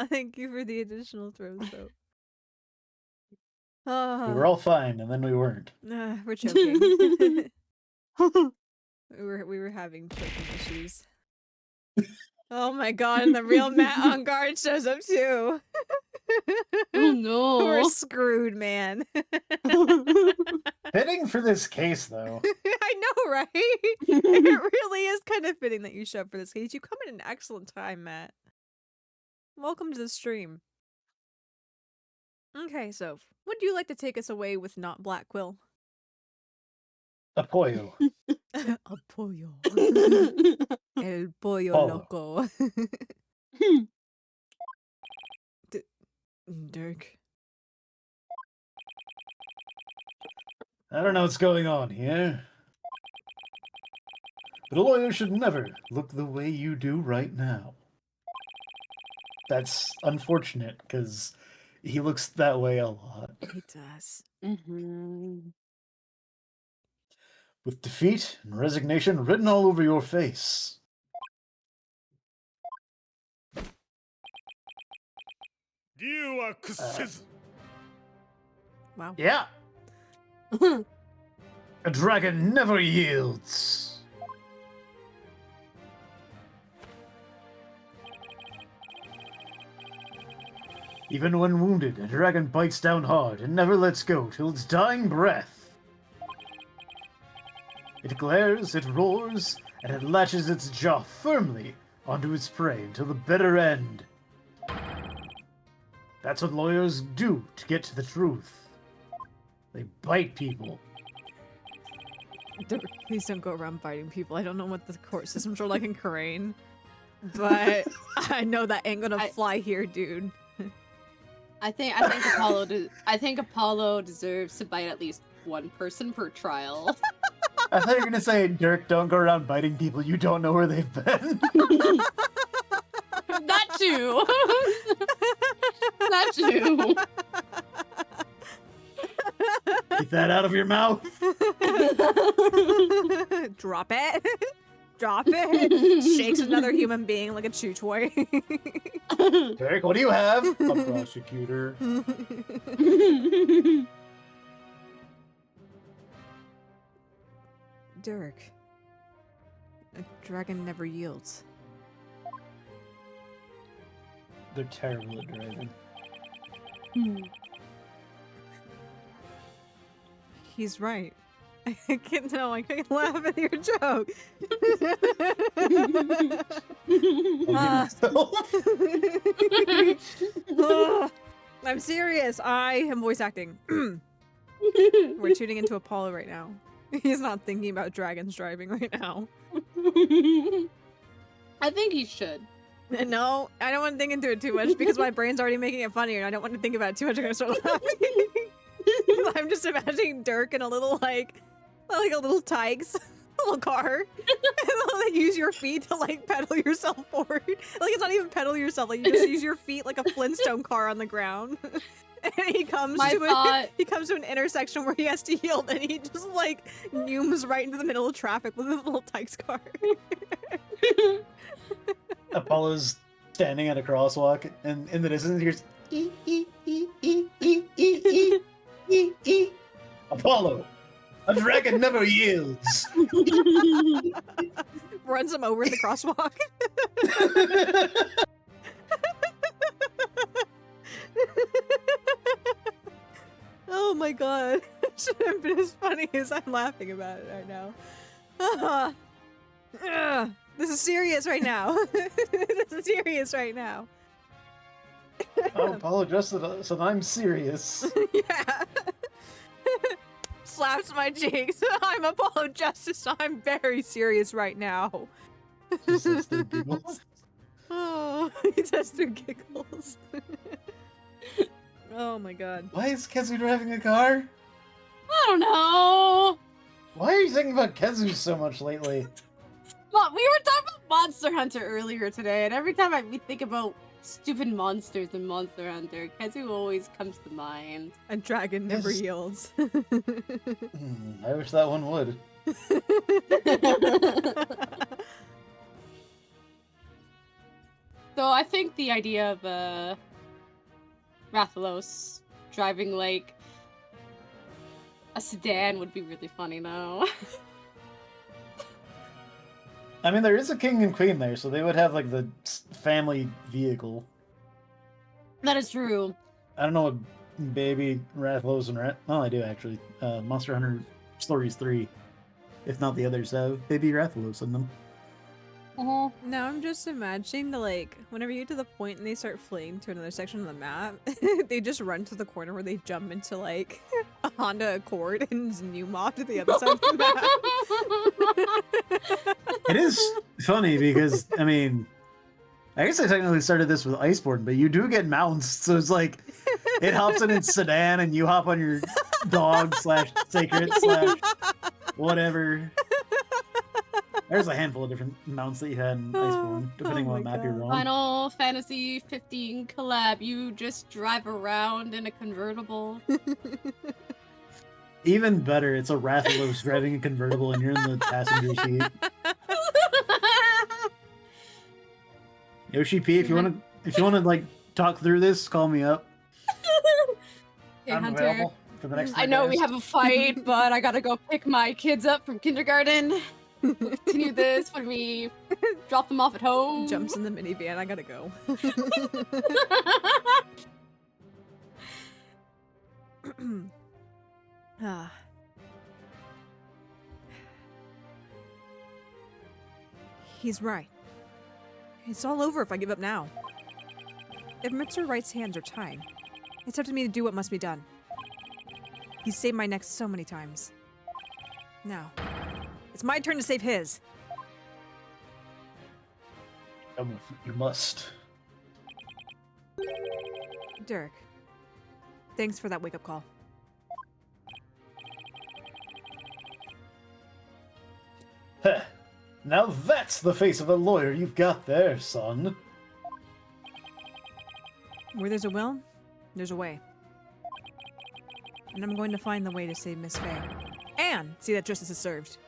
Thank you for the additional throw, Soph. We were all fine, and then we weren't. We're choking. we were having choking issues. Oh my god, and the real Matt on guard shows up too. Oh no. We're screwed, man. Fitting for this case, though. I know, right? It really is kind of fitting that you show up for this case. You come at an excellent time, Matt. Welcome to the stream. Okay, Soph, would you like to take us away with not Black Quill? Apoyo. Apoyo. El pollo Polo. loco. Dirk. I don't know what's going on here. But a lawyer should never look the way you do right now. That's unfortunate, because he looks that way a lot. He does. With defeat and resignation written all over your face. Wow. Yeah. A dragon never yields. Even when wounded, a dragon bites down hard and never lets go till its dying breath. It glares, it roars, and it latches its jaw firmly onto its prey until the bitter end. That's what lawyers do to get to the truth. They bite people. Please don't go around biting people. I don't know what the court systems are like in Korean, but I know that ain't gonna fly here, dude. I think Apollo deserves to bite at least one person per trial. I thought you were gonna say, Dirk, don't go around biting people you don't know where they've been. That too. That too. Get that out of your mouth. Drop it. Drop it. Shakes another human being like a chew toy. Dirk, what do you have? A prosecutor. Dirk. A dragon never yields. They're terrible at driving. He's right. I can't laugh at your joke. I'm serious. I am voice acting. We're tuning into Apollo right now. He's not thinking about dragons driving right now. I think he should. No, I don't want to think into it too much because my brain's already making it funnier and I don't want to think about it too much. I'm gonna start laughing. I'm just imagining Dirk in a little like a little Tykes, little car. And like use your feet to like pedal yourself forward. Like it's not even pedal yourself, like you just use your feet like a Flintstone car on the ground. And he comes to an intersection where he has to yield and he just like nooms right into the middle of traffic with his little Tykes car. Apollo's standing at a crosswalk, and in the distance, he hears Apollo, a dragon never yields. Runs him over in the crosswalk. Oh my god. It shouldn't have been as funny as I'm laughing about it right now. This is serious right now. This is serious right now. Oh, Apollo just said I'm serious. Yeah. Slaps my cheeks. I'm Apollo Justice. I'm very serious right now. He says through giggles. Oh, he says through giggles. Oh my god. Why is Kezu driving a car? I don't know. Why are you thinking about Kezu so much lately? Well, we were talking about Monster Hunter earlier today, and every time we think about stupid monsters in Monster Hunter, Kezu always comes to mind. A dragon never Yes. yields. I wish that one would. So I think the idea of Rathalos driving like a sedan would be really funny, though. I mean, there is a king and queen there, so they would have like the family vehicle. That is true. I don't know what baby Rathalos and well, I do actually. Monster Hunter Stories 3, if not the others, have baby Rathalos in them. Uh-huh. Now I'm just imagining like whenever you get to the point and they start fleeing to another section of the map, they just run to the corner where they jump into like a Honda Accord and zoom off to the other side of the map. It is funny because, I mean, I guess I technically started this with Iceborne, but you do get mounts, so it's like, it hops in its sedan and you hop on your dog / sacred / whatever. There's a handful of different mounts that you had in Iceborne, depending Oh on what my map you're God. on. Final Fantasy 15 collab, you just drive around in a convertible. Even better, it's a Rathalos driving a convertible and you're in the passenger seat. Yoshi P, if you wanna like talk through this, call me up. Okay, I'm Hunter. available for the next I know we podcast. have a fight, but I gotta go pick my kids up from kindergarten. We'll continue this when we drop them off at home. Jumps in the minivan. I gotta go. Ah. He's right. It's all over if I give up now. If Mr. Wright's hands are tied, it's up to me to do what must be done. He's saved my neck so many times. Now, it's my turn to save his. You must. Dirk, thanks for that wake-up call. Heh. Now that's the face of a lawyer you've got there, son. Where there's a will, there's a way. And I'm going to find the way to save Miss Faye. And see that justice is served.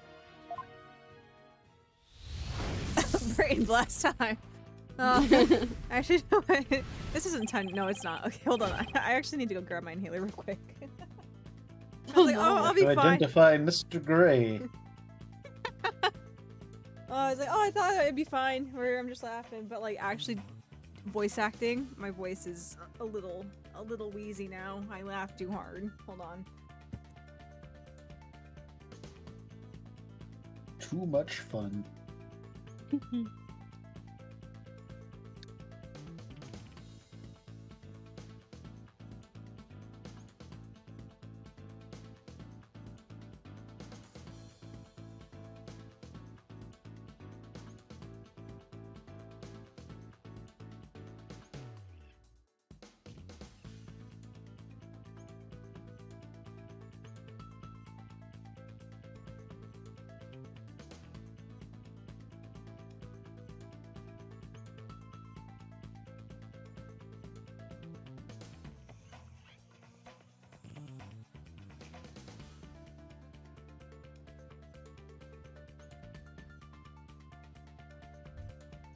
Brain blast time. Actually, no, this isn't time. No, it's not. Okay, hold on. I actually need to go grab my inhaler real quick. I was like, oh, I'll be To fine. identify Mr. Gray. I was like, oh, I thought it'd be fine. Where I'm just laughing, but like actually, voice acting, my voice is a little wheezy now. I laughed too hard. Hold on. Too much fun.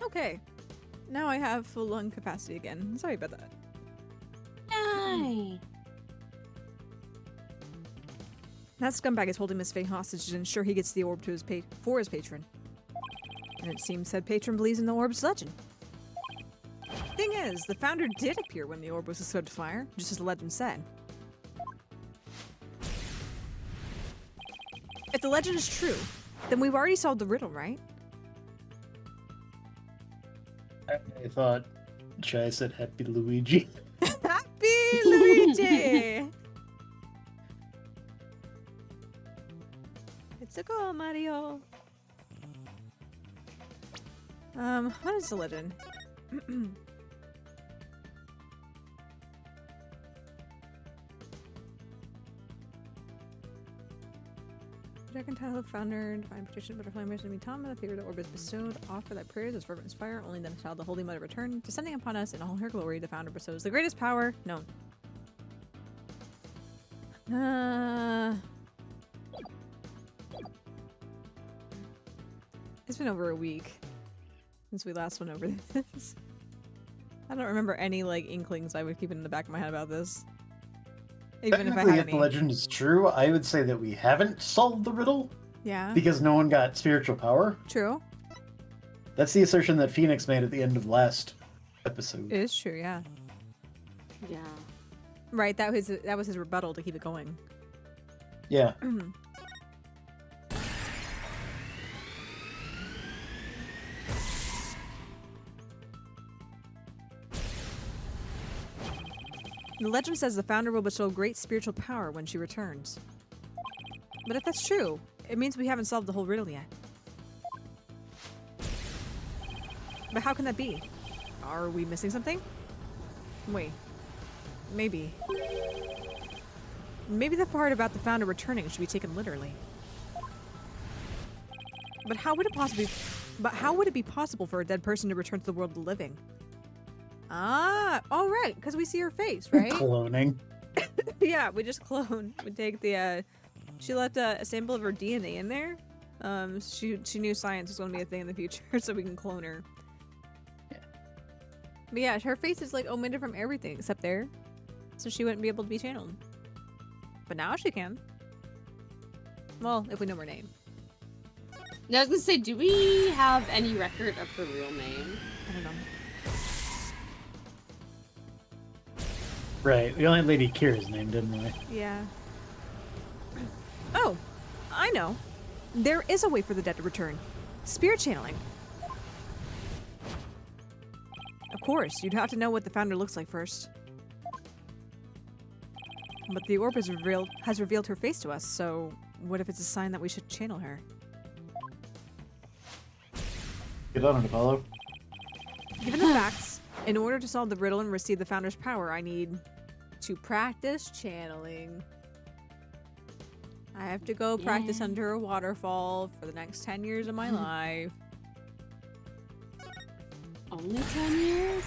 Okay. Now I have full lung capacity again. Sorry about that. Yay! That scumbag is holding Miss Faye hostage to ensure he gets the orb to his for his patron. And it seems said patron believes in the orb's legend. Thing is, the founder did appear when the orb was exploded to fire, just as the legend said. If the legend is true, then we've already solved the riddle, right? I thought Chai said Happy Luigi. Happy Luigi! It's a go, Mario. What is the legend? Dragon title founder, divine petition, butterfly mission to be Tom, the theory of the orb is bestowed. Offer that prayers as fervent as fire, only then shall the Holy Mother return. Descending upon us in all her glory, the founder bestows the greatest power known. It's been over a week since we last went over this. I don't remember any like inklings I would keep in the back of my head about this. Even if I Technically, had if the any. legend is true, I would say that we haven't solved the riddle Yeah. because no one got spiritual power. True. That's the assertion that Phoenix made at the end of last episode. It is true, yeah. Yeah. Right, that was his rebuttal to keep it going. Yeah. The legend says the founder will bestow great spiritual power when she returns. But if that's true, it means we haven't solved the whole riddle yet. But how can that be? Are we missing something? Wait. Maybe. Maybe the part about the founder returning should be taken literally. But how would it be possible for a dead person to return to the world of the living? Ah, all right, because we see her face, right? Cloning. Yeah, we just clone. We take the, she left a sample of her DNA in there. She knew science was going to be a thing in the future, so we can clone her. Yeah. But yeah, her face is like omitted from everything except there, so she wouldn't be able to be channeled. But now she can. Well, if we know her name. Now, I was gonna say, do we have any record of her real name? I don't know. Right. We only had Lady Kira's name, didn't we? Yeah. Oh, I know. There is a way for the dead to return. Spirit channeling. Of course, you'd have to know what the founder looks like first. But the orb has revealed her face to us, so what if it's a sign that we should channel her? Get on it, Apollo. Given the facts, in order to solve the riddle and receive the founder's power, I need to practice channeling. I have to go practice under a waterfall for the next 10 years of my life. Only 10 years?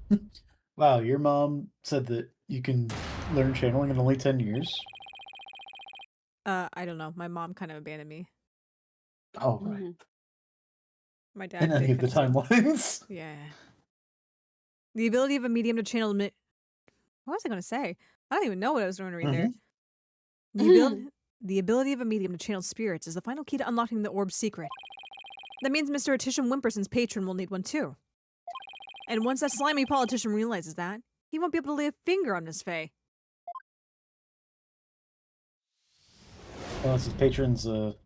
Damn. Wow, your mom said that you can learn channeling in only 10 years? I don't know. My mom kind of abandoned me. Oh, right. Mhm. My dad In any did of the kinda say- timelines. Yeah. The ability of a medium to channel... What was I going to say? I don't even know what I was going to read there. The ability of a medium to channel spirits is the final key to unlocking the orb's secret. That means Mr. Atisham Wimperson's patron will need one too. And once that slimy politician realizes that, he won't be able to lay a finger on Miss Faye. Unless his patron's spirit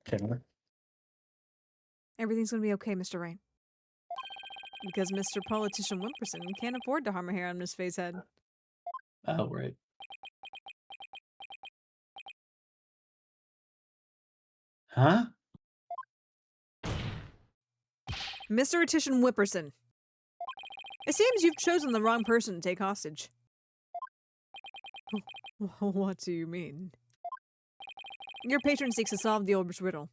channeler. Everything's going to be okay, Mr. Wright. Because Mr. Politician Wimperson can't afford to harm a hair on Miss Faye's head. Oh, right. Huh? Mr. Atisham Wimperson. It seems you've chosen the wrong person to take hostage. What do you mean? Your patron seeks to solve the orb's riddle,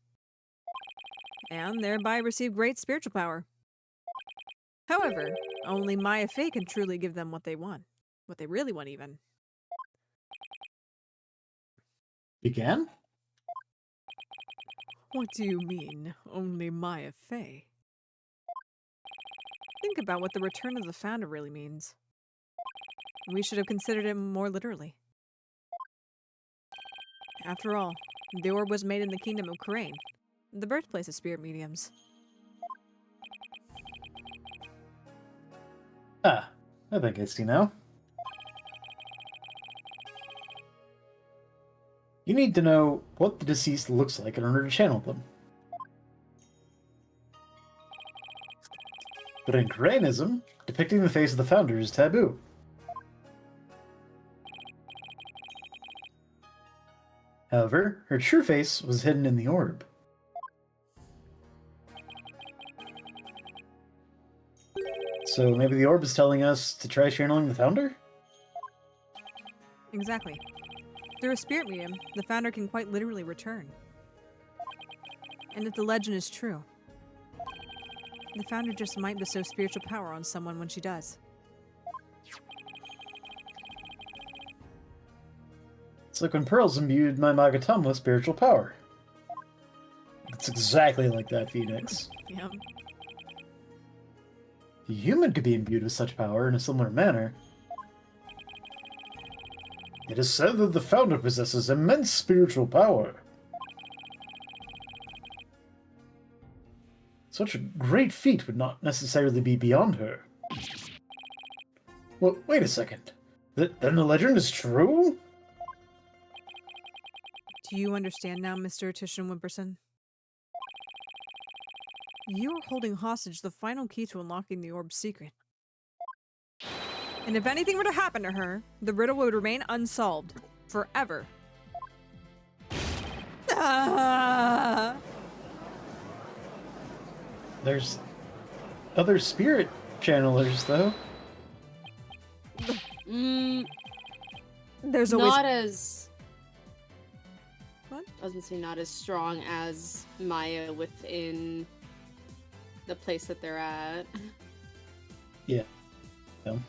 and thereby receive great spiritual power. However, only Maya Fey can truly give them what they want. What they really want, even. Began? What do you mean, only Maya Fey? Think about what the return of the founder really means. We should have considered it more literally. After all, the orb was made in the kingdom of Karain, the birthplace of spirit mediums. Ah, I think I see now. You need to know what the deceased looks like in order to channel them. But in Krainism, depicting the face of the founder is taboo. However, her true face was hidden in the orb. So maybe the orb is telling us to try channeling the founder? Exactly. Through a spirit medium, the founder can quite literally return. And if the legend is true, the founder just might bestow spiritual power on someone when she does. It's like when Pearls imbued my Magatum with spiritual power. It's exactly like that, Phoenix. Yeah. A human could be imbued with such power in a similar manner. It is said that the founder possesses immense spiritual power. Such a great feat would not necessarily be beyond her. Well, wait a second. Then the legend is true? Do you understand now, Mr. Atisham Wimperson? You are holding hostage the final key to unlocking the orb's secret. And if anything were to happen to her, the riddle would remain unsolved. Forever. Ah! There's other spirit channelers, though. There's always... Not as... What? I was gonna say not as strong as Maya within the place that they're at. Yeah. No.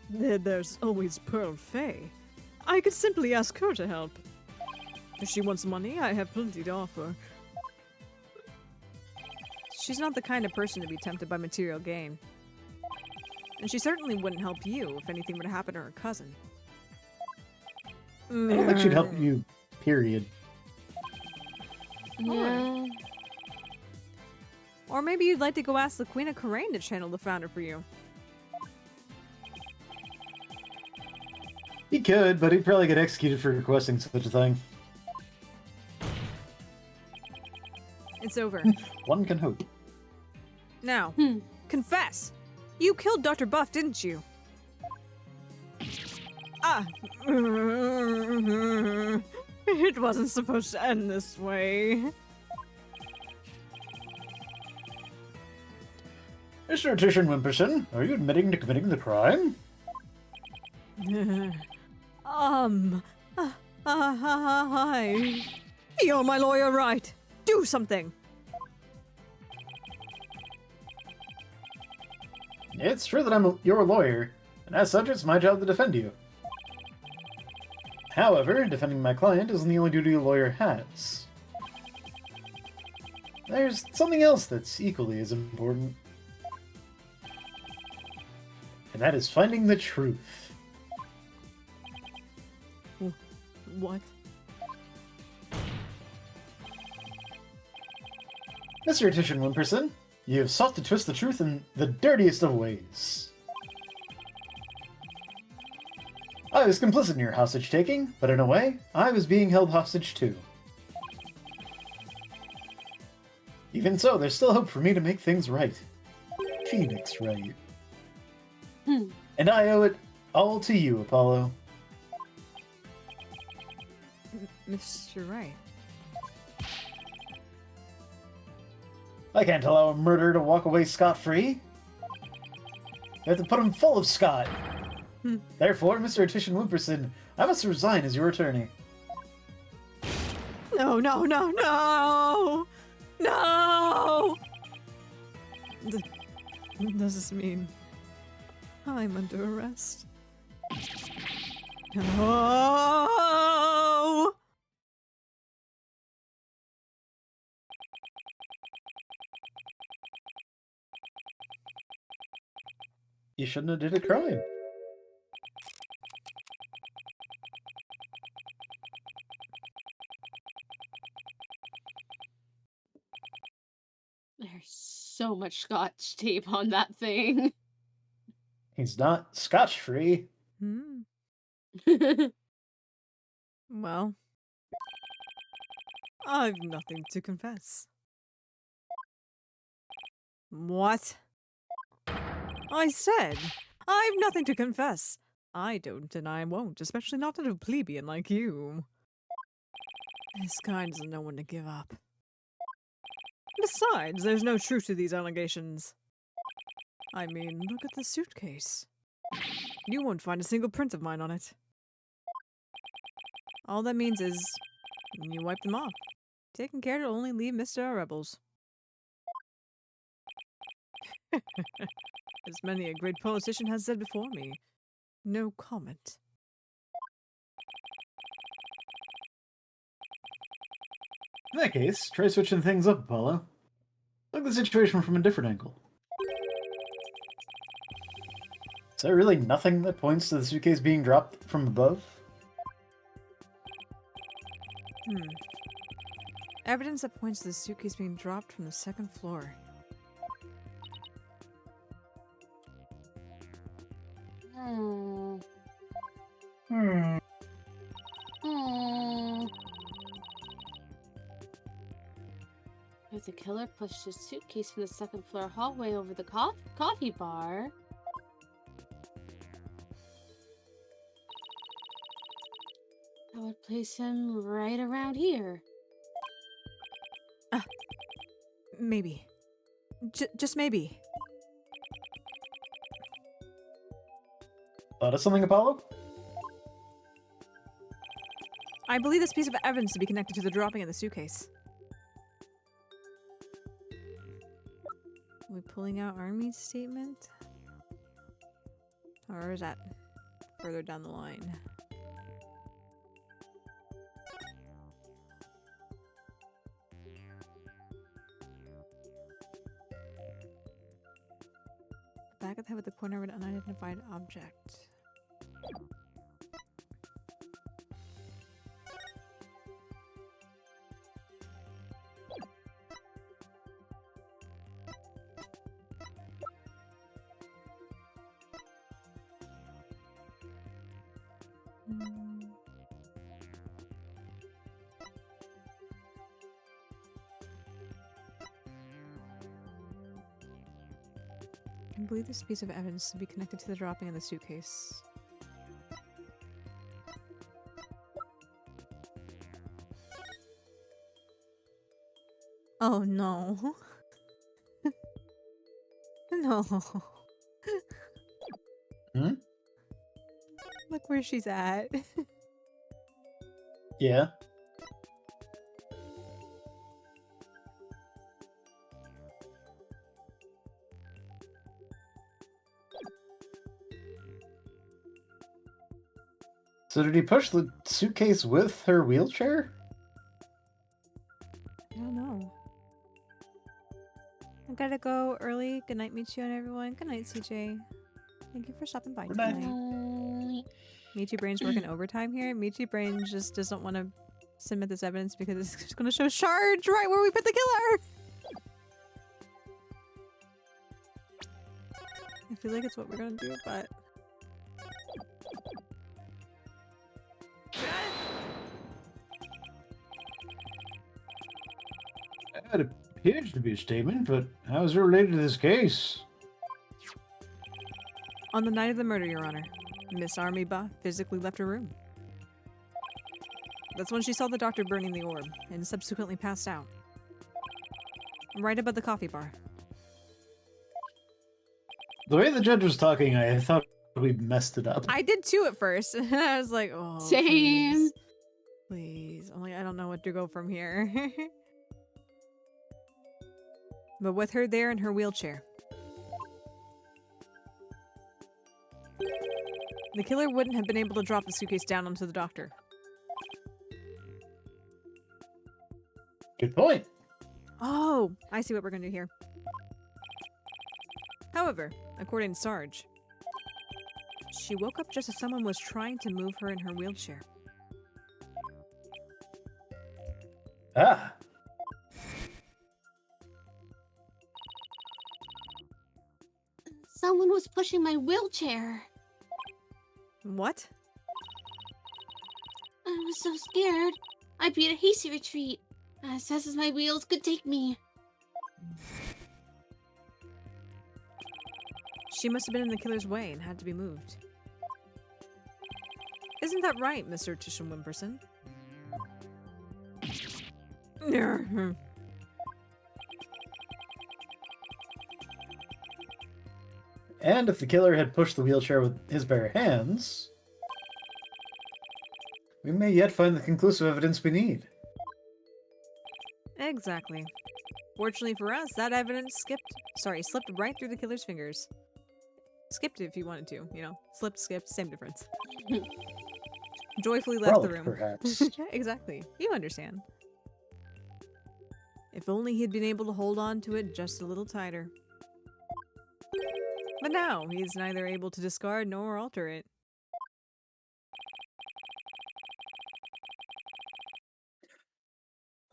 There's always Pearl Faye. I could simply ask her to help. If she wants money, I have plenty to offer. She's not the kind of person to be tempted by material gain. And she certainly wouldn't help you if anything were to happen to her cousin. I don't think she'd help you, period. Yeah. Or maybe you'd like to go ask the Queen of Karain to channel the founder for you. He could, but he'd probably get executed for requesting such a thing. It's over. One can hope. Now, confess! You killed Dr. Buff, didn't you? Ah! It wasn't supposed to end this way. Mr. Titian Wimperson, are you admitting to committing the crime? Hi. You're my lawyer, Wright. Do something. It's true that I'm your lawyer, and as such, it's my job to defend you. However, defending my client isn't the only duty a lawyer has. There's something else that's equally as important. And that is finding the truth. What? Mr. Titian Wimperson, you have sought to twist the truth in the dirtiest of ways. I was complicit in your hostage-taking, but in a way, I was being held hostage too. Even so, there's still hope for me to make things right. Phoenix right. And I owe it all to you, Apollo. Mr. Wright. I can't allow a murderer to walk away scot-free. You have to put him full of Scott. Therefore, Mr. Titian Wimperson, I must resign as your attorney. No, no, no, no! No! Does this mean I'm under arrest? No! You shouldn't have did a crime. There's so much scotch tape on that thing. He's not scotch-free. Well, I've nothing to confess. What? I said, I've nothing to confess. I don't and I won't, especially not to a plebeian like you. This guy doesn't know when to give up. Besides, there's no truth to these allegations. I mean, look at the suitcase. You won't find a single print of mine on it. All that means is you wipe them off, taking care to only leave Mr. Rebels. As many a great politician has said before me, no comment. In that case, try switching things up, Apollo. Look at the situation from a different angle. Is there really nothing that points to the suitcase being dropped from above? Evidence that points to the suitcase being dropped from the second floor. If the killer pushed his suitcase from the second floor hallway over the coffee bar. That would place him right around here. Maybe. Just maybe. Thought of something, Apollo? I believe this piece of evidence to be connected to the dropping of the suitcase. Are we pulling out Army's statement? Or is that further down the line? Back of the head with the corner of an unidentified object. I believe this piece of evidence to be connected to the dropping of the suitcase. Oh no. No. Hmm? Look where she's at. Yeah. So did he push the suitcase with her wheelchair? I don't know. I gotta go early. Good night, Michi and everyone. Good night, CJ. Thank you for stopping by Good night. tonight. Michi Brain's working overtime here. Michi Brain just doesn't want to submit this evidence because it's just going to show Charge right where we put the killer. I feel like it's what we're going to do, but... That appears to be a statement, but how is it related to this case? On the night of the murder, Your Honor, Miss Armiba physically left her room. That's when she saw the doctor burning the orb, and subsequently passed out. Right above the coffee bar. The way the judge was talking, I thought we messed it up. I did too at first. I was like, oh, Same. please. Please. I'm like, I don't know what to go from here. But with her there in her wheelchair. The killer wouldn't have been able to drop the suitcase down onto the doctor. Good point. Oh, I see what we're going to do here. However, according to Sarge, she woke up just as someone was trying to move her in her wheelchair. Ah. Someone was pushing my wheelchair. What? I was so scared. I beat a hasty retreat as fast as my wheels could take me. She must have been in the killer's way and had to be moved. Isn't that right, Mr. Tisham Wimperson? And if the killer had pushed the wheelchair with his bare hands, we may yet find the conclusive evidence we need. Exactly. Fortunately for us, that evidence slipped right through the killer's fingers. Skipped it if you wanted to, you know. Slipped, skipped, same difference. Joyfully left the Relic, room. perhaps. Exactly. You understand. If only he'd been able to hold on to it just a little tighter. But now, he's neither able to discard nor alter it.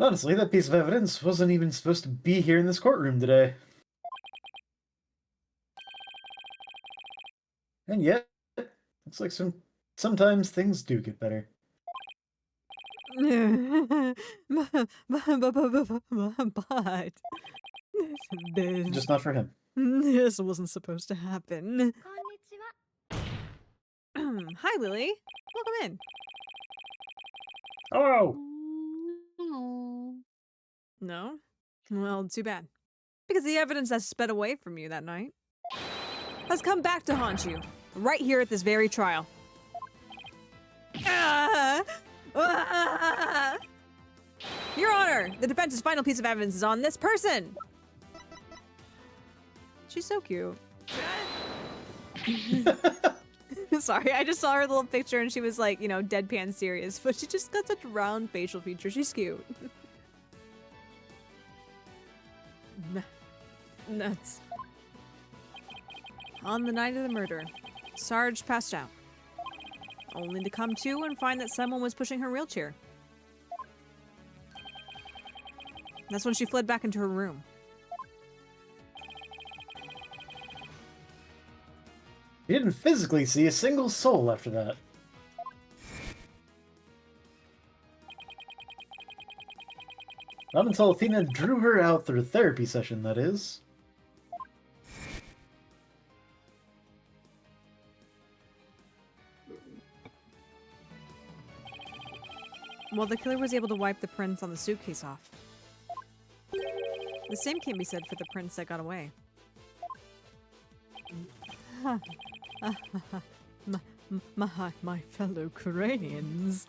Honestly, that piece of evidence wasn't even supposed to be here in this courtroom today. And yet, looks like sometimes things do get better. But this, Just not for him. this wasn't supposed to happen. Hi, Lily. Welcome in. Oh! No. No? Well, too bad. Because the evidence that sped away from you that night has come back to haunt you, right here at this very trial. Ah! Ah! Your Honor, the defense's final piece of evidence is on this person. She's so cute. Sorry, I just saw her little picture and she was like, you know, deadpan serious, but she just got such round facial features. She's cute. Nuts. On the night of the murder, Sarge passed out, only to come to and find that someone was pushing her wheelchair. That's when she fled back into her room. He didn't physically see a single soul after that. Not until Athena drew her out through therapy session, that is. Well, the killer was able to wipe the prints on the suitcase off. The same can be said for the prints that got away. My fellow Kuranians.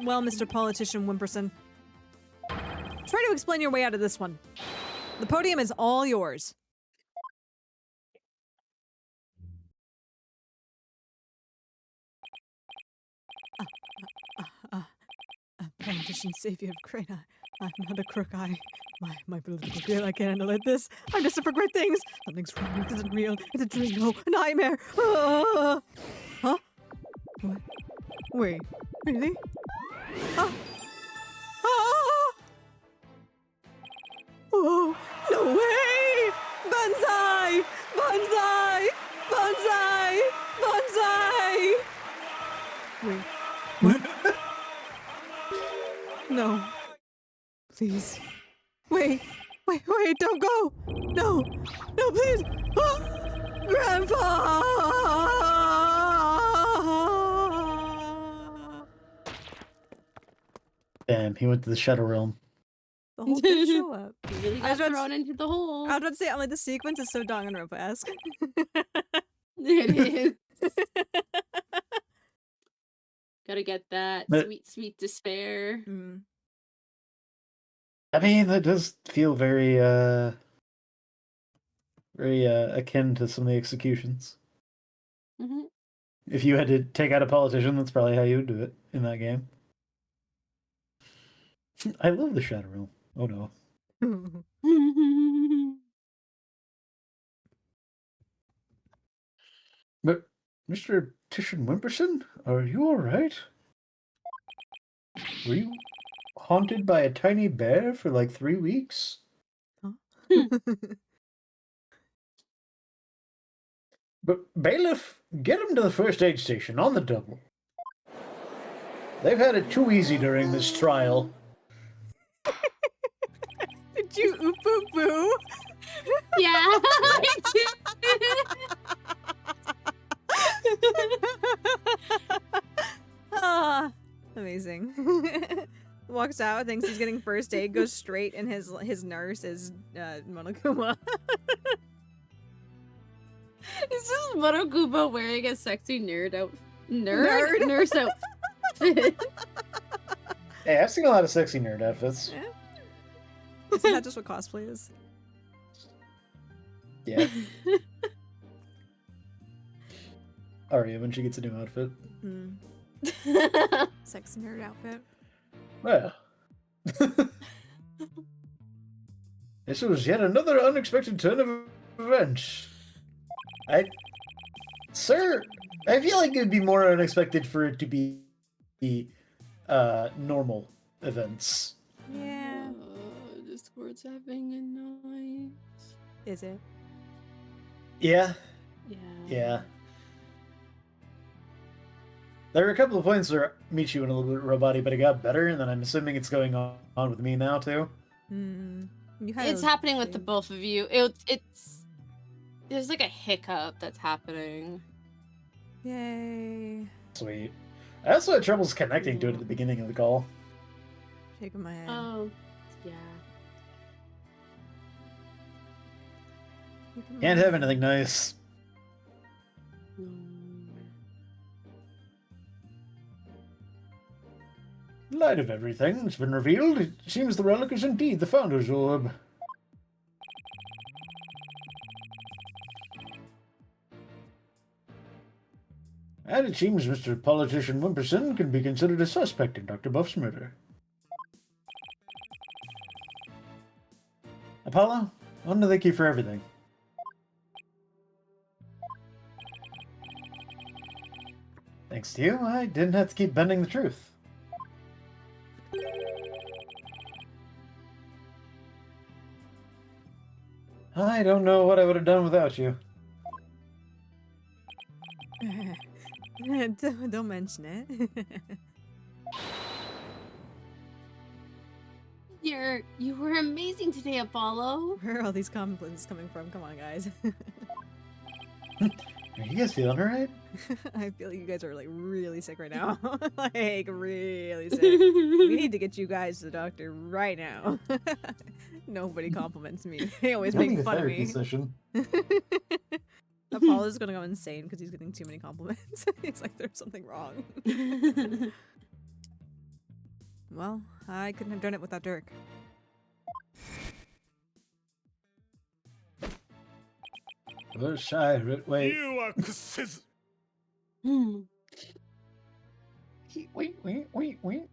Well, Mr. Politician Wimperson, try to explain your way out of this one. The podium is all yours. Politician savior of Crane, I'm not a crook. My political feel, I can't handle it. I'm destined for great things. Something's wrong. It isn't real. It's a dream. No, a nightmare. Ah! Huh? What? Wait, really? Ah! Ah! Oh, no way! Banzai! Banzai! Banzai! Banzai! Wait. What? No. Please. Wait, don't go! No! No, please! Ah! Grandpa! Damn, he went to the Shadow Realm. The whole thing show up. You really I was got about thrown into the hole. I was about to say, I'm like, the sequence is so Danganronpa-esque. It is. Gotta get that But- sweet, sweet despair. Mm. I mean, that does feel very, akin to some of the executions. Hmm If you had to take out a politician, that's probably how you would do it in that game. I love the Shadow Realm. Oh no. But, Mr. Titian Wimperson, are you alright? Were you haunted by a tiny bear for like 3 weeks? But, Bailiff, get him to the first aid station on the double. They've had it too easy during this trial. Did you oop boo? Yeah, I Ah, amazing. Walks out, thinks he's getting first aid, goes straight, and his nurse is Monokuma. Is this Monokuma wearing a sexy nerd Nerd? nurse outfit? Hey, I've seen a lot of sexy nerd outfits. Yeah. Isn't that just what cosplay is? Yeah. Aria, when she gets a new outfit. Mm. Sexy nerd outfit. Well. This was yet another unexpected turn of events. Sir, I feel like it would be more unexpected for it to be normal events. Yeah. Discord's having a night. Is it? Yeah, Yeah. yeah. There were a couple of points where Michi went a little bit roboty, but it got better, and then I'm assuming it's going on with me now, too. Hmm. It's happening with the both of you. There's like a hiccup that's happening. Yay. Sweet. I also had troubles connecting to it at the beginning of the call. Shaking my head. Oh, yeah. Shaking my Can't head. have anything nice. In light of everything that's been revealed, it seems the relic is indeed the Founder's Orb. And it seems Mr. Politician Wimperson can be considered a suspect in Dr. Buff's murder. Apollo, I want to thank you for everything. Thanks to you, I didn't have to keep bending the truth. I don't know what I would have done without you. Don't mention it. You were amazing today, Apollo. Where are all these compliments coming from? Come on, guys. Are you guys feeling alright? I feel like you guys are like really sick right now. Like really sick. We need to get you guys to the doctor right now. Nobody compliments me. They always Having make a fun of therapy me. session. Apollo's gonna go insane because he's getting too many compliments. It's like there's something wrong. Well, I couldn't have done it without Dirk. Where's Shy? Wait. You are scissor. Hmm. Wait. What?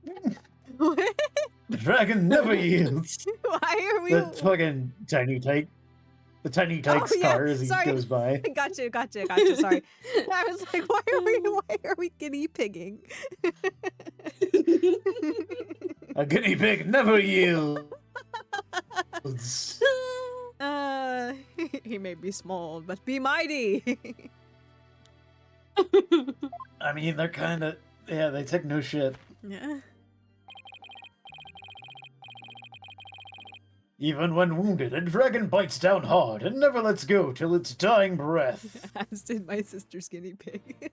The dragon never yields. Why are we? The fucking tiny tyke. The tiny tyke's Oh, yeah, car as he sorry. goes by. Gotcha. Sorry. I was like, why are we guinea pigging? A guinea pig never yields. He may be small, but be mighty. I mean, they're kind of... Yeah, they take no shit. Yeah. Even when wounded, a dragon bites down hard and never lets go till its dying breath. As did my sister's guinea pig.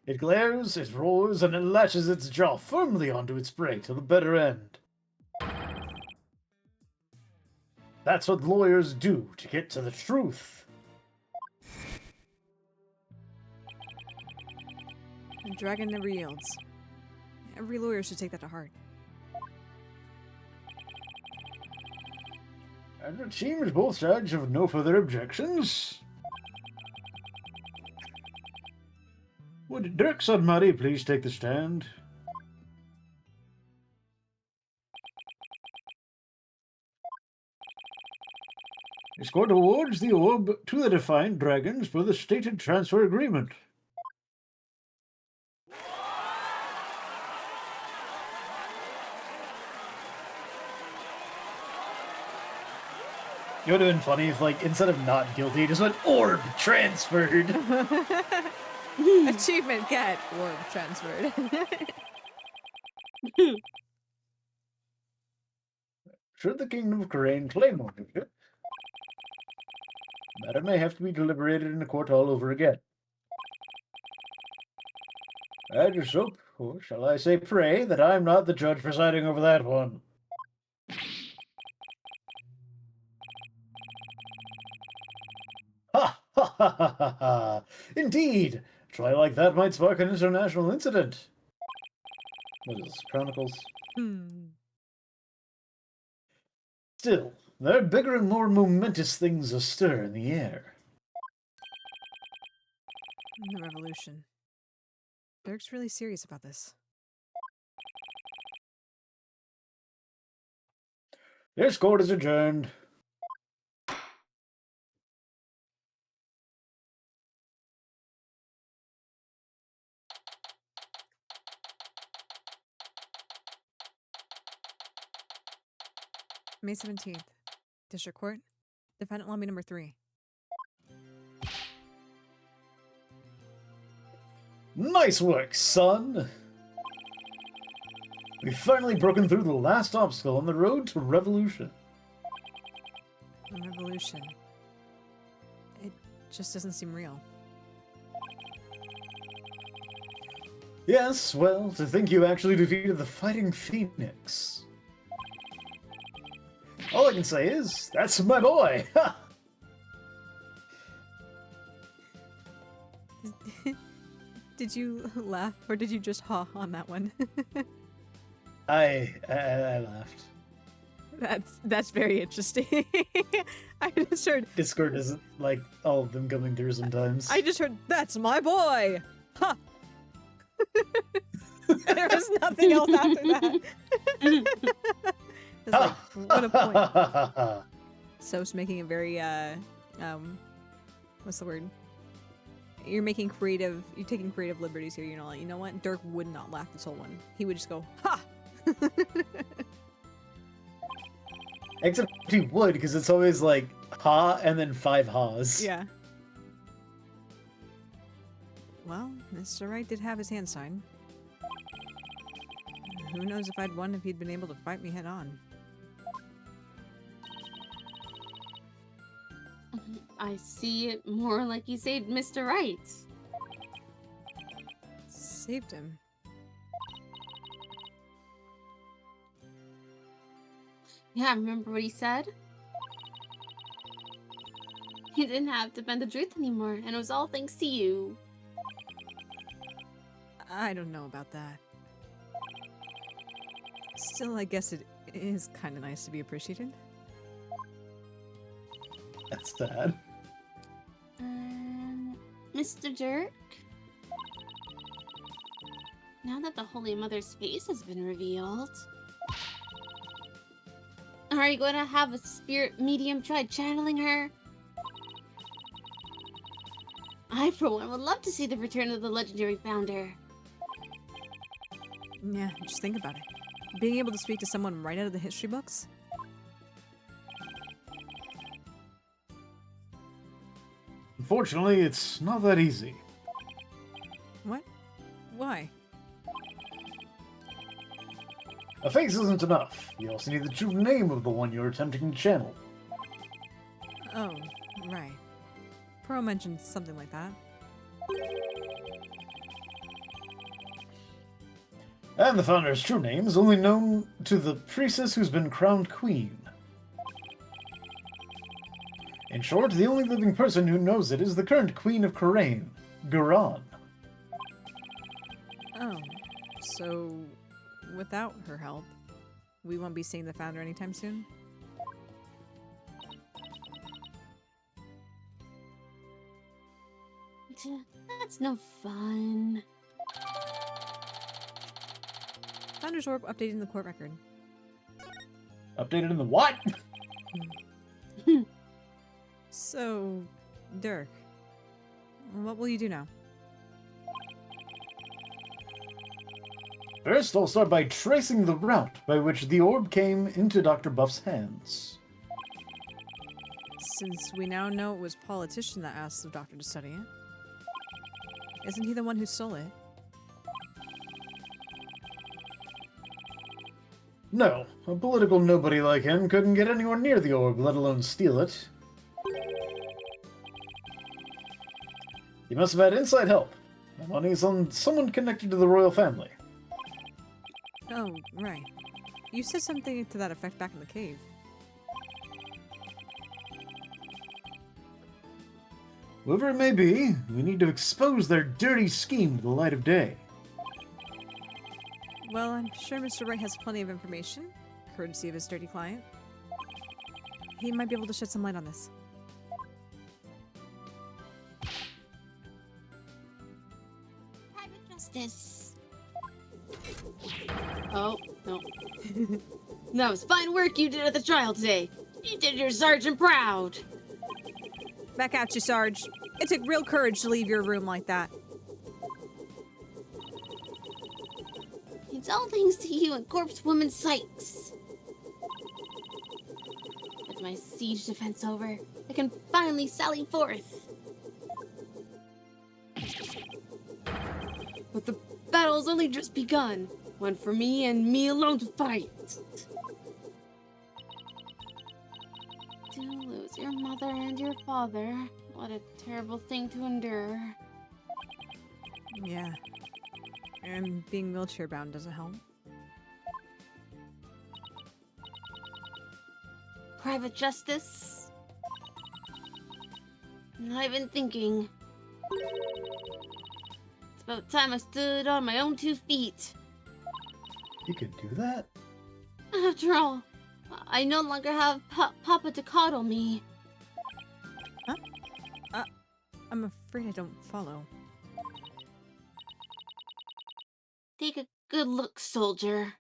It glares, it roars, and it lashes its jaw firmly onto its prey to the bitter end. That's what lawyers do to get to the truth. The dragon never yields. Every lawyer should take that to heart. And it seems both sides have no further objections. Would Dirk Sudmuddy please take the stand? Escort awards the orb to the defined dragons for the stated transfer agreement. It would have been funny if, like, instead of not guilty, he just went orb transferred. Achievement get orb transferred. Should the Kingdom of Kharain claim ownership, the matter may have to be deliberated in a court all over again. I just hope, or shall I say pray, that I'm not the judge presiding over that one. Ha ha ha ha ha ha! Indeed! A try like that might spark an international incident. What is this, Chronicles? Still, there are bigger and more momentous things astir in the air. The revolution. Dirk's really serious about this. This court is adjourned. May 17th. District Court. Defendant lobby number 3. Nice work, son! We've finally broken through the last obstacle on the road to revolution. The revolution. It just doesn't seem real. Yes, well, to think you actually defeated the Fighting Phoenix. All I can say is, that's my boy! Ha! Did you laugh or did you just ha on that one? I laughed. That's very interesting. I just heard Discord isn't like all of them coming through sometimes. I just heard that's my boy. Ha. There was nothing else after that. It's like, what a point. Soph's making a very what's the word? You're taking creative liberties here. You're not like, you know what? Dirk would not laugh this whole one. He would just go, ha! Except he would, because it's always like, ha, and then 5 ha's. Yeah. Well, Mr. Wright did have his hand signed. Who knows if I'd won if he'd been able to fight me head on. I see it more like you saved Mr. Wright. Saved him. Yeah, remember what he said? He didn't have to bend the truth anymore, and it was all thanks to you. I don't know about that. Still, I guess it is kind of nice to be appreciated. That's sad. Mr. Dirk? Now that the Holy Mother's face has been revealed, are you going to have a spirit medium try channeling her? I, for one, would love to see the return of the legendary founder. Yeah, just think about it. Being able to speak to someone right out of the history books? Unfortunately, it's not that easy. What? Why? A face isn't enough. You also need the true name of the one you're attempting to channel. Oh, right. Pro mentioned something like that. And the founder's true name is only known to the priestess who's been crowned queen. In short, the only living person who knows it is the current queen of Khura'in, Guran. Oh, so without her help, we won't be seeing the founder anytime soon? That's no fun. Founder's orb updated in the court record. Updated in the what? So, Dirk, what will you do now? First, I'll start by tracing the route by which the orb came into Dr. Buff's hands. Since we now know it was politician that asked the doctor to study it, isn't he the one who stole it? No, a political nobody like him couldn't get anywhere near the orb, let alone steal it. He must have had inside help. The money's on someone connected to the royal family. Oh, right. You said something to that effect back in the cave. Whoever it may be, we need to expose their dirty scheme to the light of day. Well, I'm sure Mr. Wright has plenty of information, courtesy of his dirty client. He might be able to shed some light on this. Private justice. Oh, no. That was fine work you did at the trial today. You did your sergeant proud. Back at you, Sarge. It took real courage to leave your room like that. It's all thanks to you and Corpse Woman Sykes. With my siege defense over, I can finally sally forth. But the battle's only just begun. One for me and me alone to fight. To lose your mother and your father. What a terrible thing to endure. Yeah. And being wheelchair bound doesn't help. Private justice? I've been thinking. It's about time I stood on my own 2 feet. You could do that? After all, I no longer have Papa to coddle me. I'm afraid I don't follow. Take a good look, soldier.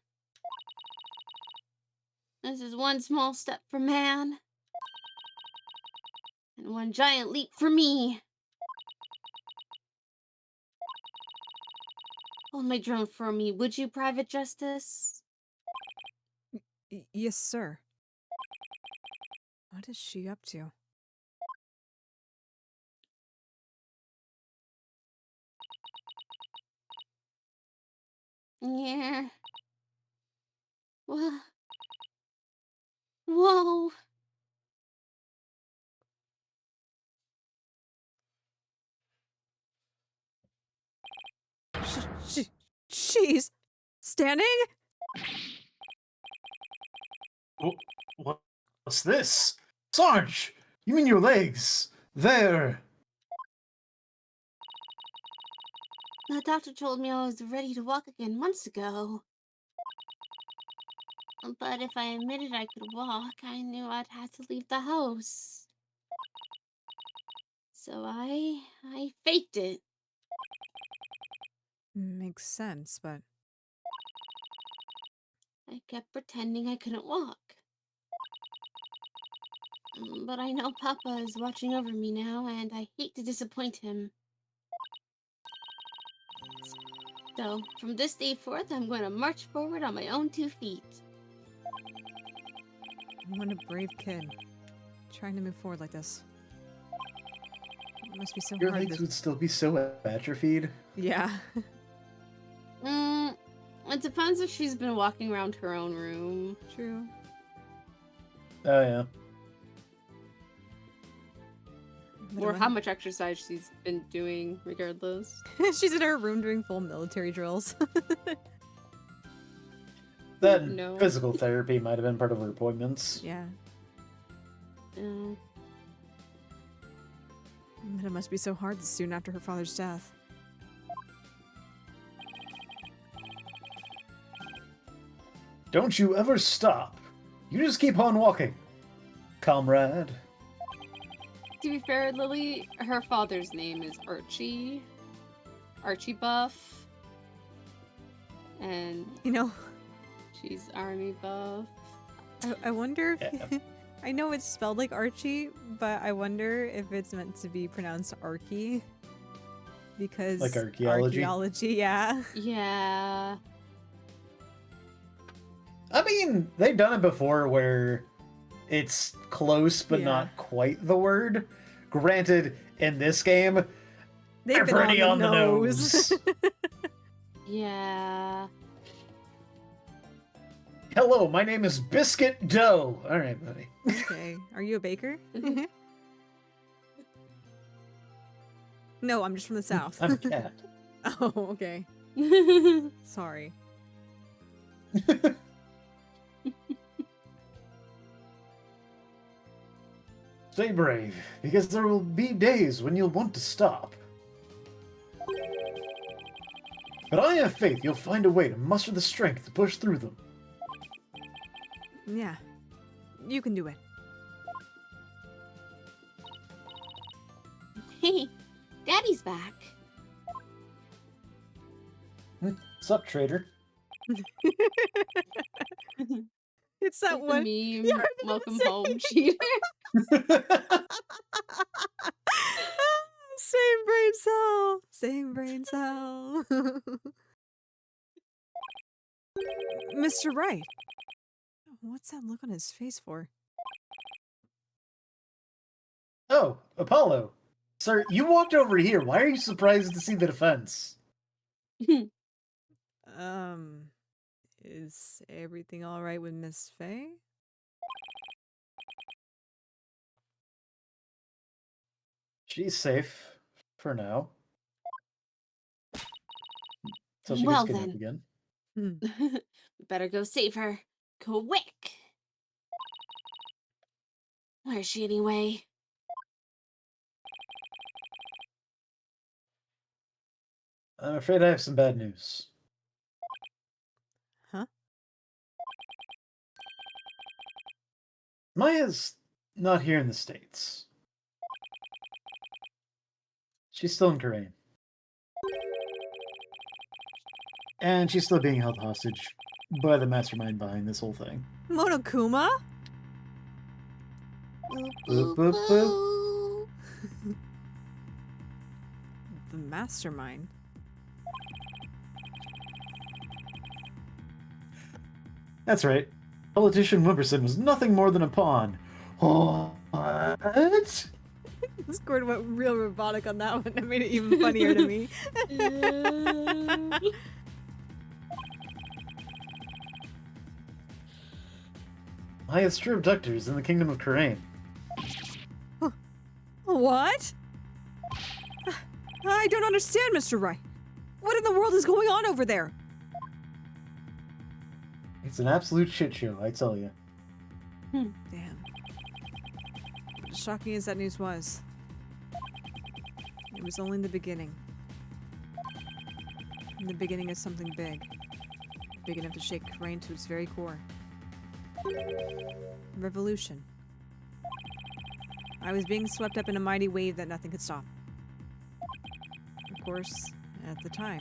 This is one small step for man, and one giant leap for me. Hold my drone for me, would you, Private Justice? Yes, sir. What is she up to? Yeah. Whoa. She's standing? What's this? Sarge! You mean your legs? There! The doctor told me I was ready to walk again months ago. But if I admitted I could walk, I knew I'd have to leave the house. So I faked it. Makes sense, but I kept pretending I couldn't walk. But I know Papa is watching over me now, and I hate to disappoint him. So, from this day forth, I'm going to march forward on my own 2 feet. what a brave kid. Trying to move forward like this. It must be so Your hard legs to... would still be so atrophied. Yeah. It depends if she's been walking around her own room. True. Oh, yeah. But Or how much exercise she's been doing, regardless. She's in her room doing full military drills. That No. physical therapy might have been part of her appointments. Yeah. No. But it must be so hard soon after her father's death. Don't you ever stop. You just keep on walking, comrade. To be fair, Lily, her father's name is Archie. Archie Buff. And You know, she's Army Buff. I wonder if... Yeah. I know it's spelled like Archie, but I wonder if it's meant to be pronounced Archie. Because... Like archaeology? Archaeology, yeah. Yeah. I mean, they've done it before where it's close but Yeah. not quite the word. Granted, in this game, They've they're been pretty on the nose. Yeah. Hello, my name is Biscuit Dough. All right, buddy. Okay. Are you a baker? No, I'm just from the south. I'm a cat. Oh, okay. Sorry. Stay brave, because there will be days when you'll want to stop. But I have faith you'll find a way to muster the strength to push through them. Yeah. You can do it. Hey, Daddy's back. Sup, trader? It's that Like one. the meme, Yeah, I was gonna welcome say. home, cheater. Same brain cell. Same brain cell. Mr. Wright. What's that look on his face for? Oh, Apollo. Sir, you walked over here. Why are you surprised to see the defense? Is everything all right with Miss Faye? She's safe. For now. So she Well gets kidnapped then. again. We better go save her. Quick! Where is she anyway? I'm afraid I have some bad news. Huh? Maya's not here in the States. She's still in Korea. And she's still being held hostage by the mastermind behind this whole thing. Monokuma? Boop, boop, boop. The mastermind. That's right. Politician Wimperson was nothing more than a pawn. What? Scored went real robotic on that one. That made it even funnier to me. highest true abductors in the kingdom of Karain. What? I don't understand, Mr. Wright. What in the world is going on over there? It's an absolute shit show, I tell you. Damn. As shocking as that news was, it was only the beginning. And the beginning of something big. Big enough to shake Karain to its very core. Revolution. I was being swept up in a mighty wave that nothing could stop. Of course, at the time,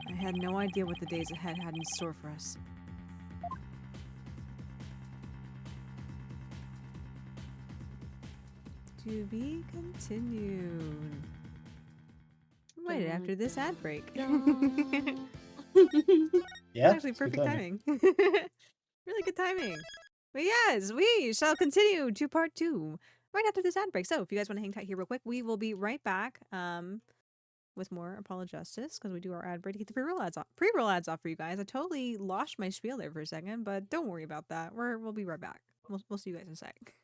I had no idea what the days ahead had in store for us. To be continued. Right after this ad break. Yeah, Actually, it's good perfect timing. Really good timing. But yes, we shall continue to part 2 right after this ad break. So if you guys want to hang tight here real quick, we will be right back with more Apologistice because we do our ad break to get the pre-roll ads off for you guys. I totally lost my spiel there for a second, but don't worry about that. We'll be right back. We'll see you guys in a sec.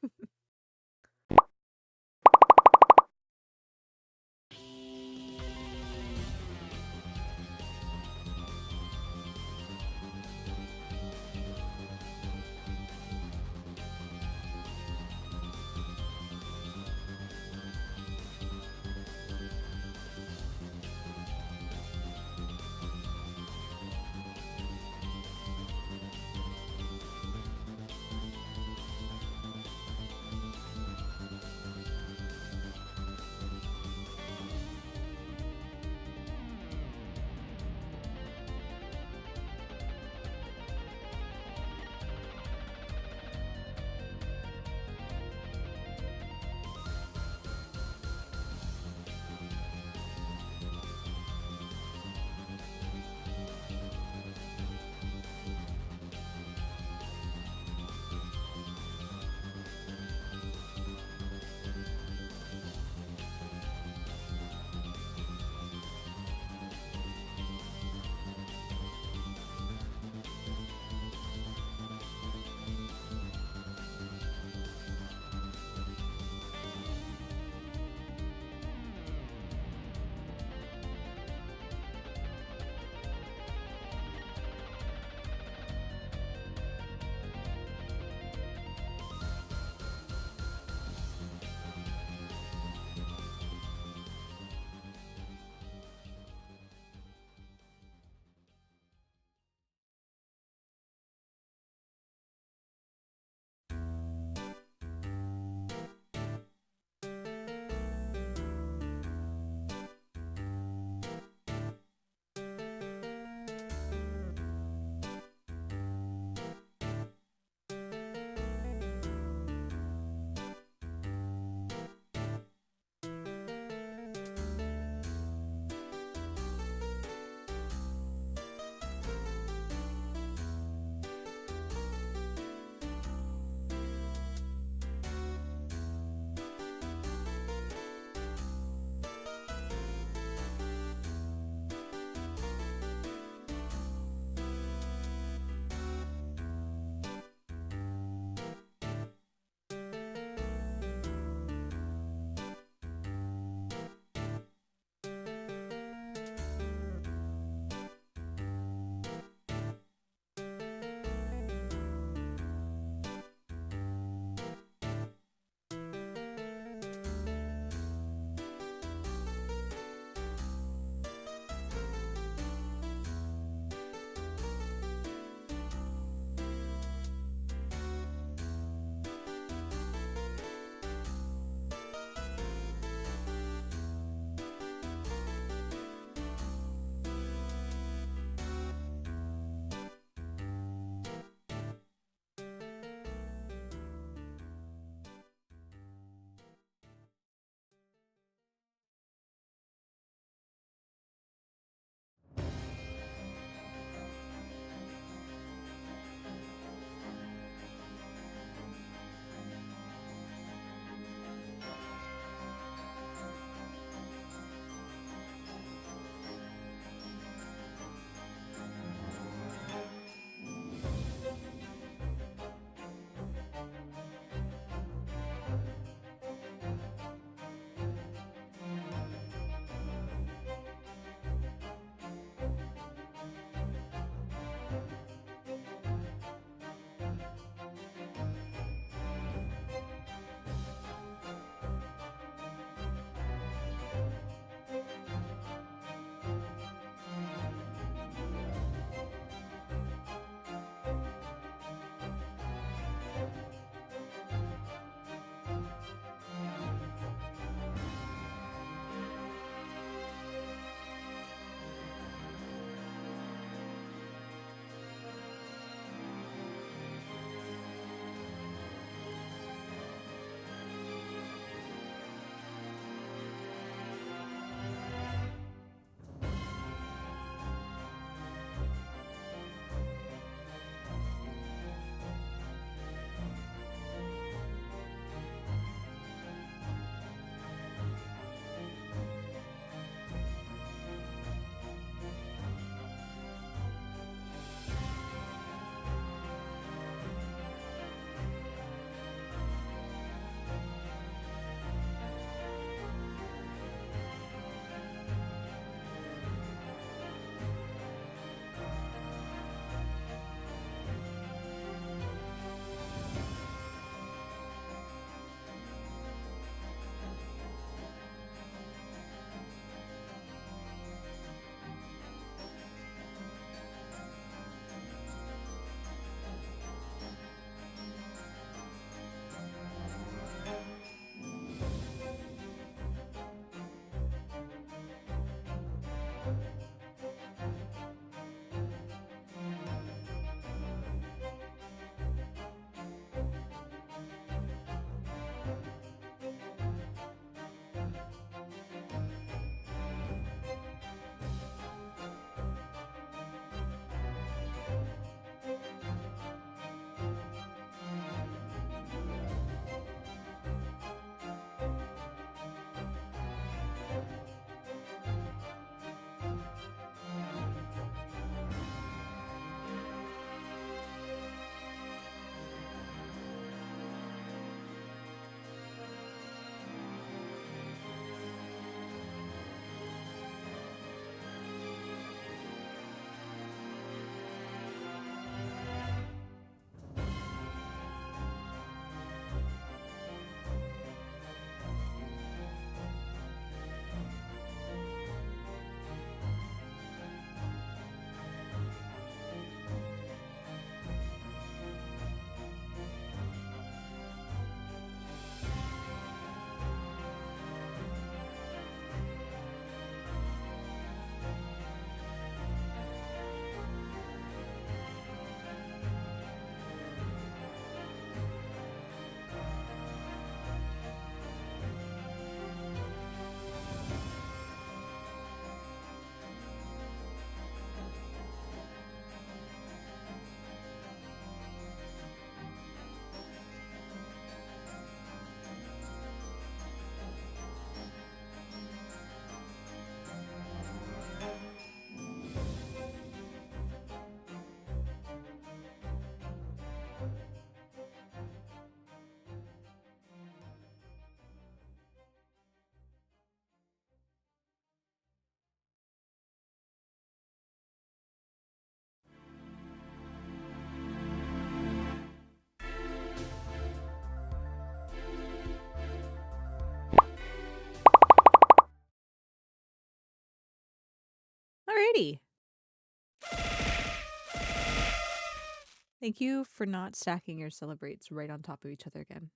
Thank you for not stacking your celebrates right on top of each other again.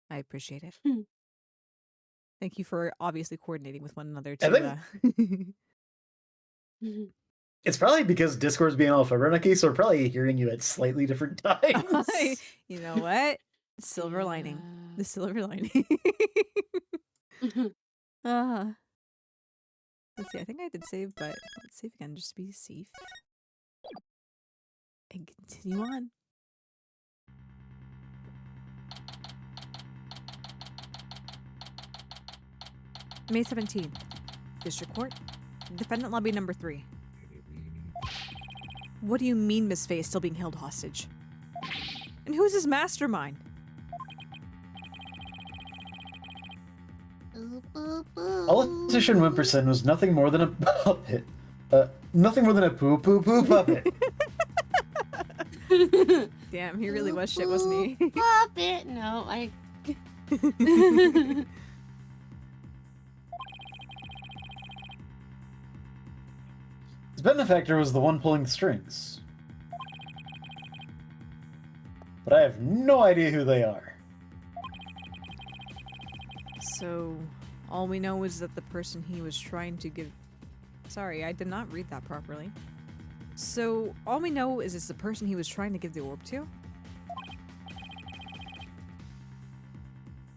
I appreciate it. Hmm. Thank you for obviously coordinating with one another I to. It's probably because Discord's being alphabetical, so we're probably hearing you at slightly different times. You know what? Silver lining. Yeah. The silver lining. uh, let's see. I think I did save, but let's save again just to be safe. And continue on. May 17th. District Court. Defendant lobby number 3. What do you mean Miss Faye is still being held hostage? And who's his mastermind? Politician Wimperson was nothing more than a puppet. Nothing more than a poo-poo-poo puppet. Damn, he really was shit, wasn't he? Puppet. No, I. His benefactor was the one pulling the strings. But I have no idea who they are. So, all we know is that the person he was trying to give... Sorry, I did not read that properly. So, all we know is it's the person he was trying to give the orb to?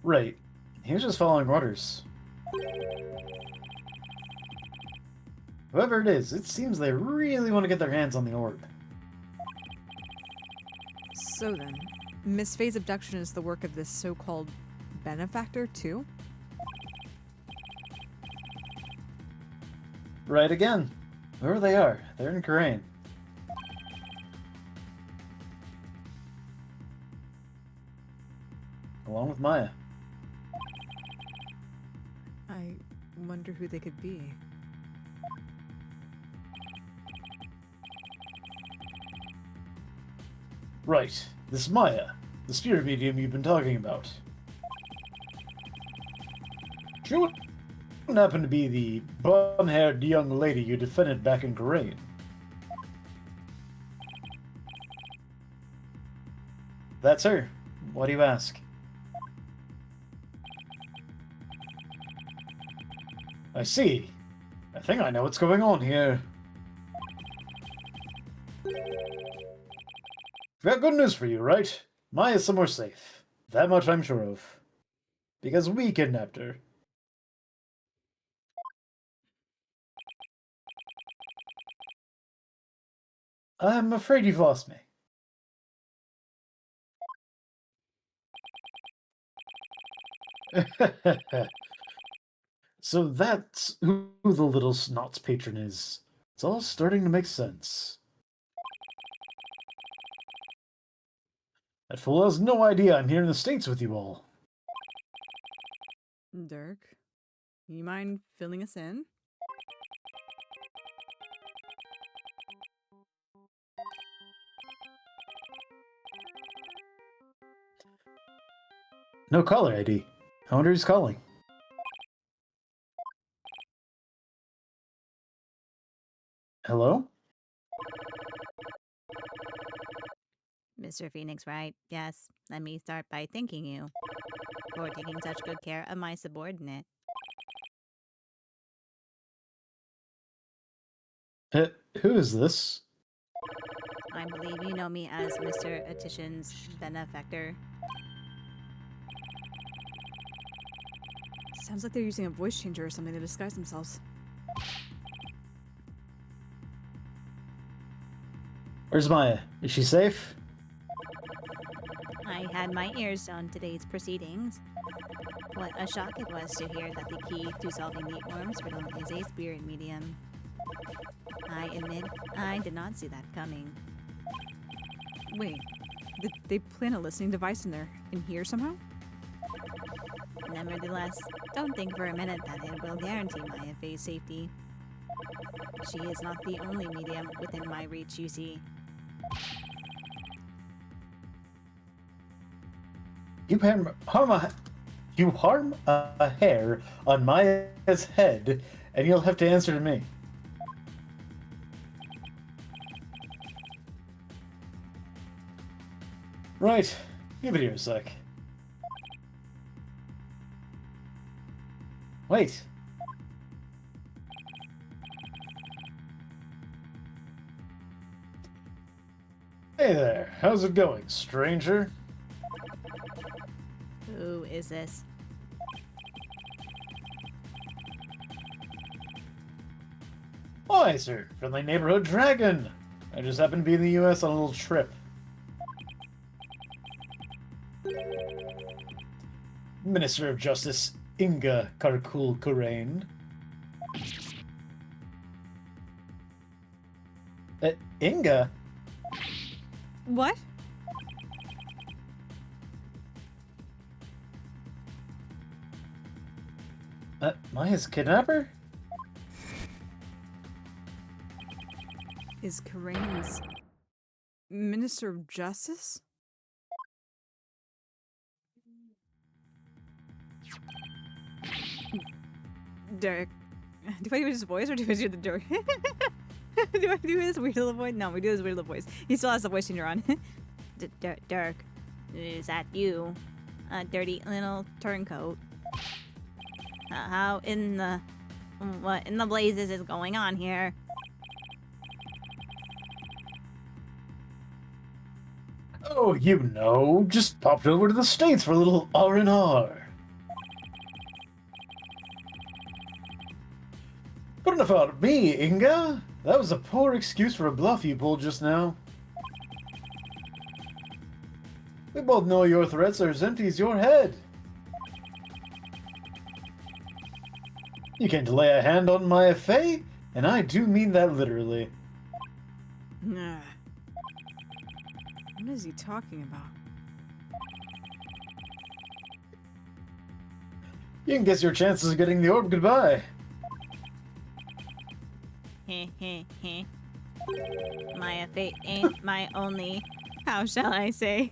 Right. He was just following orders. Whoever it is, it seems they really want to get their hands on the orb. So then, Miss Faye's abduction is the work of this so-called benefactor, too? Right again. Whoever they are, they're in Korean. Along with Maya. I wonder who they could be. Right. This Maya, the spirit medium you've been talking about. She wouldn't happen to be the bun-haired young lady you defended back in Korea. That's her. Why do you ask? I see. I think I know what's going on here. I've got good news for you, right? Maya's somewhere safe. That much I'm sure of. Because we kidnapped her. I'm afraid you've lost me. So that's who the little snot's patron is. It's all starting to make sense. That fool has no idea I'm here in the States with you all. Dirk, you mind filling us in? No caller ID. I wonder who's calling. Hello? Mr. Phoenix Wright, yes, let me start by thanking you for taking such good care of my subordinate. Who is this? I believe you know me as Mr. Attition's benefactor. Sounds like they're using a voice changer or something to disguise themselves. Where's Maya? Is she safe? I had my ears on today's proceedings. What a shock it was to hear that the key to solving the Orm's riddle is a spirit medium. I admit, I did not see that coming. Wait, did they plant a listening device in here somehow? Nevertheless, don't think for a minute that it will guarantee Maya Faye's safety. She is not the only medium within my reach, you see. You harm a hair on Maya's head, and you'll have to answer to me. Right. Give it here a sec. Wait. Hey there. How's it going, stranger? Who is this? Why, sir. Friendly neighborhood dragon. I just happened to be in the U.S. on a little trip. Minister of Justice Inga Karkul Kurain. Inga? What? Maya's kidnapper? Is Karain's Minister of Justice? Derek, do I do his voice or do I do the Derek? Do I do his weird little voice? No, we do his weird little voice. He still has the voice changer on. Dirk, is that you? A dirty little turncoat. How in the... What in the blazes is going on here? Oh, you know, just popped over to the States for a little R&R. Put enough out of me, Inga. That was a poor excuse for a bluff you pulled just now. We both know your threats are as empty as your head. You can't lay a hand on my Faye, and I do mean that literally. Nah. What is he talking about? You can guess your chances of getting the orb goodbye. Heh heh heh. My fate ain't my only, how shall I say,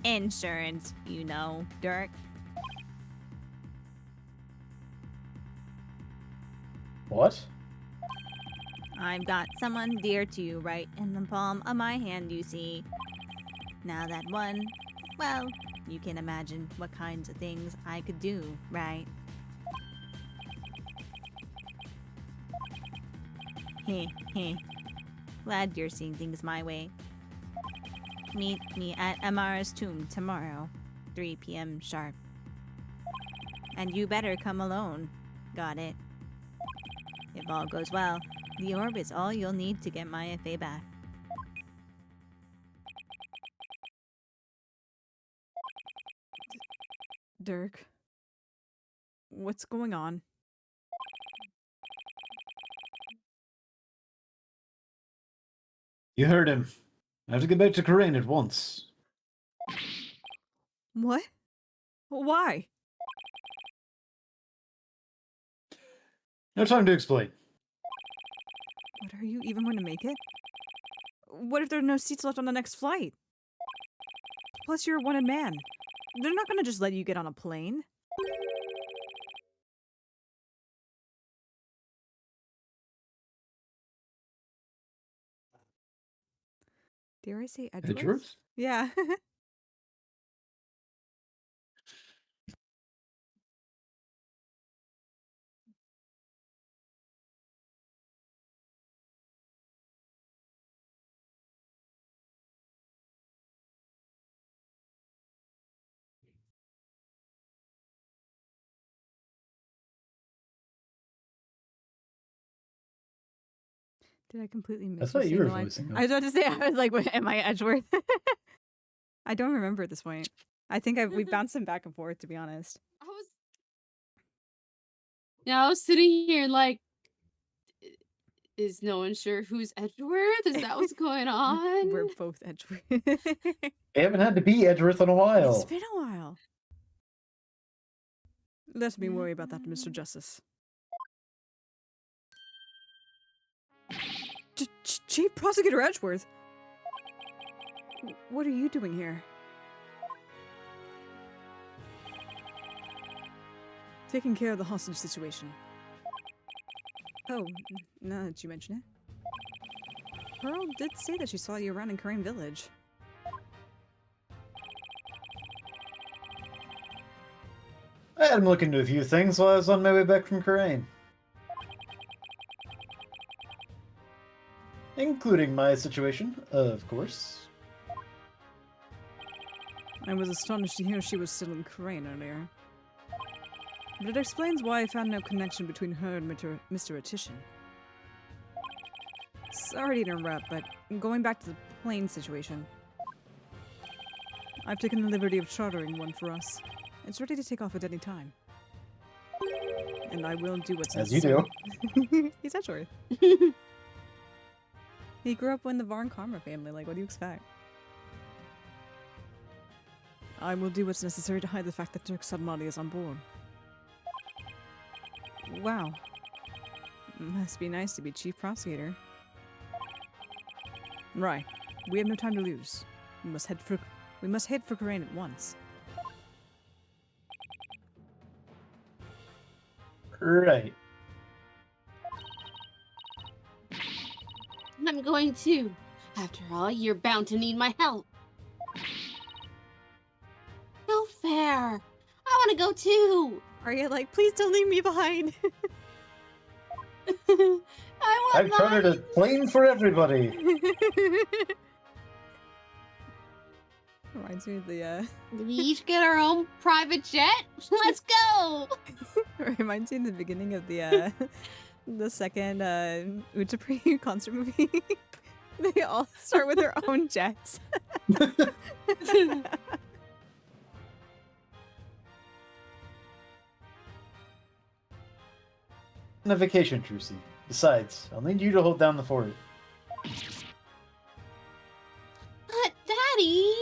insurance, you know, Dirk. What? I've got someone dear to you right in the palm of my hand, you see. Now that one, well, you can imagine what kinds of things I could do, right? Heh heh. Glad you're seeing things my way. Meet me at Amara's tomb tomorrow, 3 p.m. sharp. And you better come alone. Got it? If all goes well, the orb is all you'll need to get my FA back. Dirk, what's going on? You heard him. I have to get back to Karain at once. What? Why? No time to explain. But are you even going to make it? What if there are no seats left on the next flight? Plus, you're a wanted man. They're not going to just let you get on a plane. Dare I say Edgeworth? Edgeworth? Yeah. Did I completely miss I thought you saying were the line? voicing him. I was about to say, I was like, am I Edgeworth? I don't remember at this point. I think we bounced him back and forth, to be honest. I was sitting here like, is no one sure who's Edgeworth? Is that what's going on? We're both Edgeworth. I haven't had to be Edgeworth in a while. It's been a while. Let me worry about that, Mr. Justice. Chief Prosecutor Edgeworth? What are you doing here? Taking care of the hostage situation. Oh, now that you mention it. Pearl did say that she saw you around in Karain Village. I had him look into a few things while I was on my way back from Karain. Including my situation, of course. I was astonished to hear she was still in Crane earlier. But it explains why I found no connection between her and Mr. Attition. Sorry to interrupt, but going back to the plane situation. I've taken the liberty of chartering one for us. It's ready to take off at any time. And I will do what's As you necessary. do. He's not short. He grew up in the Varn Karma family. Like, what do you expect? I will do what's necessary to hide the fact that Dirk Sudmani is on board. Wow. Must be nice to be chief prosecutor. Right. We have no time to lose. We must head for Karain at once. Right. I'm going too. After all, you're bound to need my help. No fair. I want to go too. Aria, like, please don't leave me behind. I I've want chartered a plane for everybody. Reminds me of the, Do we each get our own private jet? Let's go! reminds me of the beginning of the, the second, Utapri concert movie. They all start with their own jets. On a vacation, Trucy. Besides, I'll need you to hold down the fort. But, Daddy...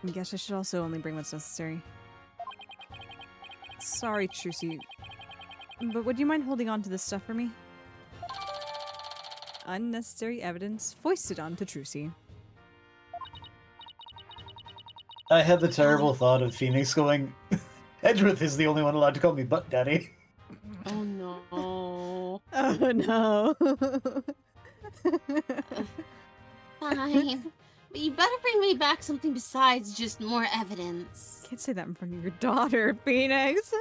I guess I should also only bring what's necessary. Sorry, Trucy, but would you mind holding on to this stuff for me? Unnecessary evidence foisted onto Trucy. I had the terrible thought of Phoenix going, Edgeworth is the only one allowed to call me Butt Daddy. Oh no. Oh no. Fine. But you better bring me back something besides just more evidence. Can't say that in front of your daughter, Phoenix.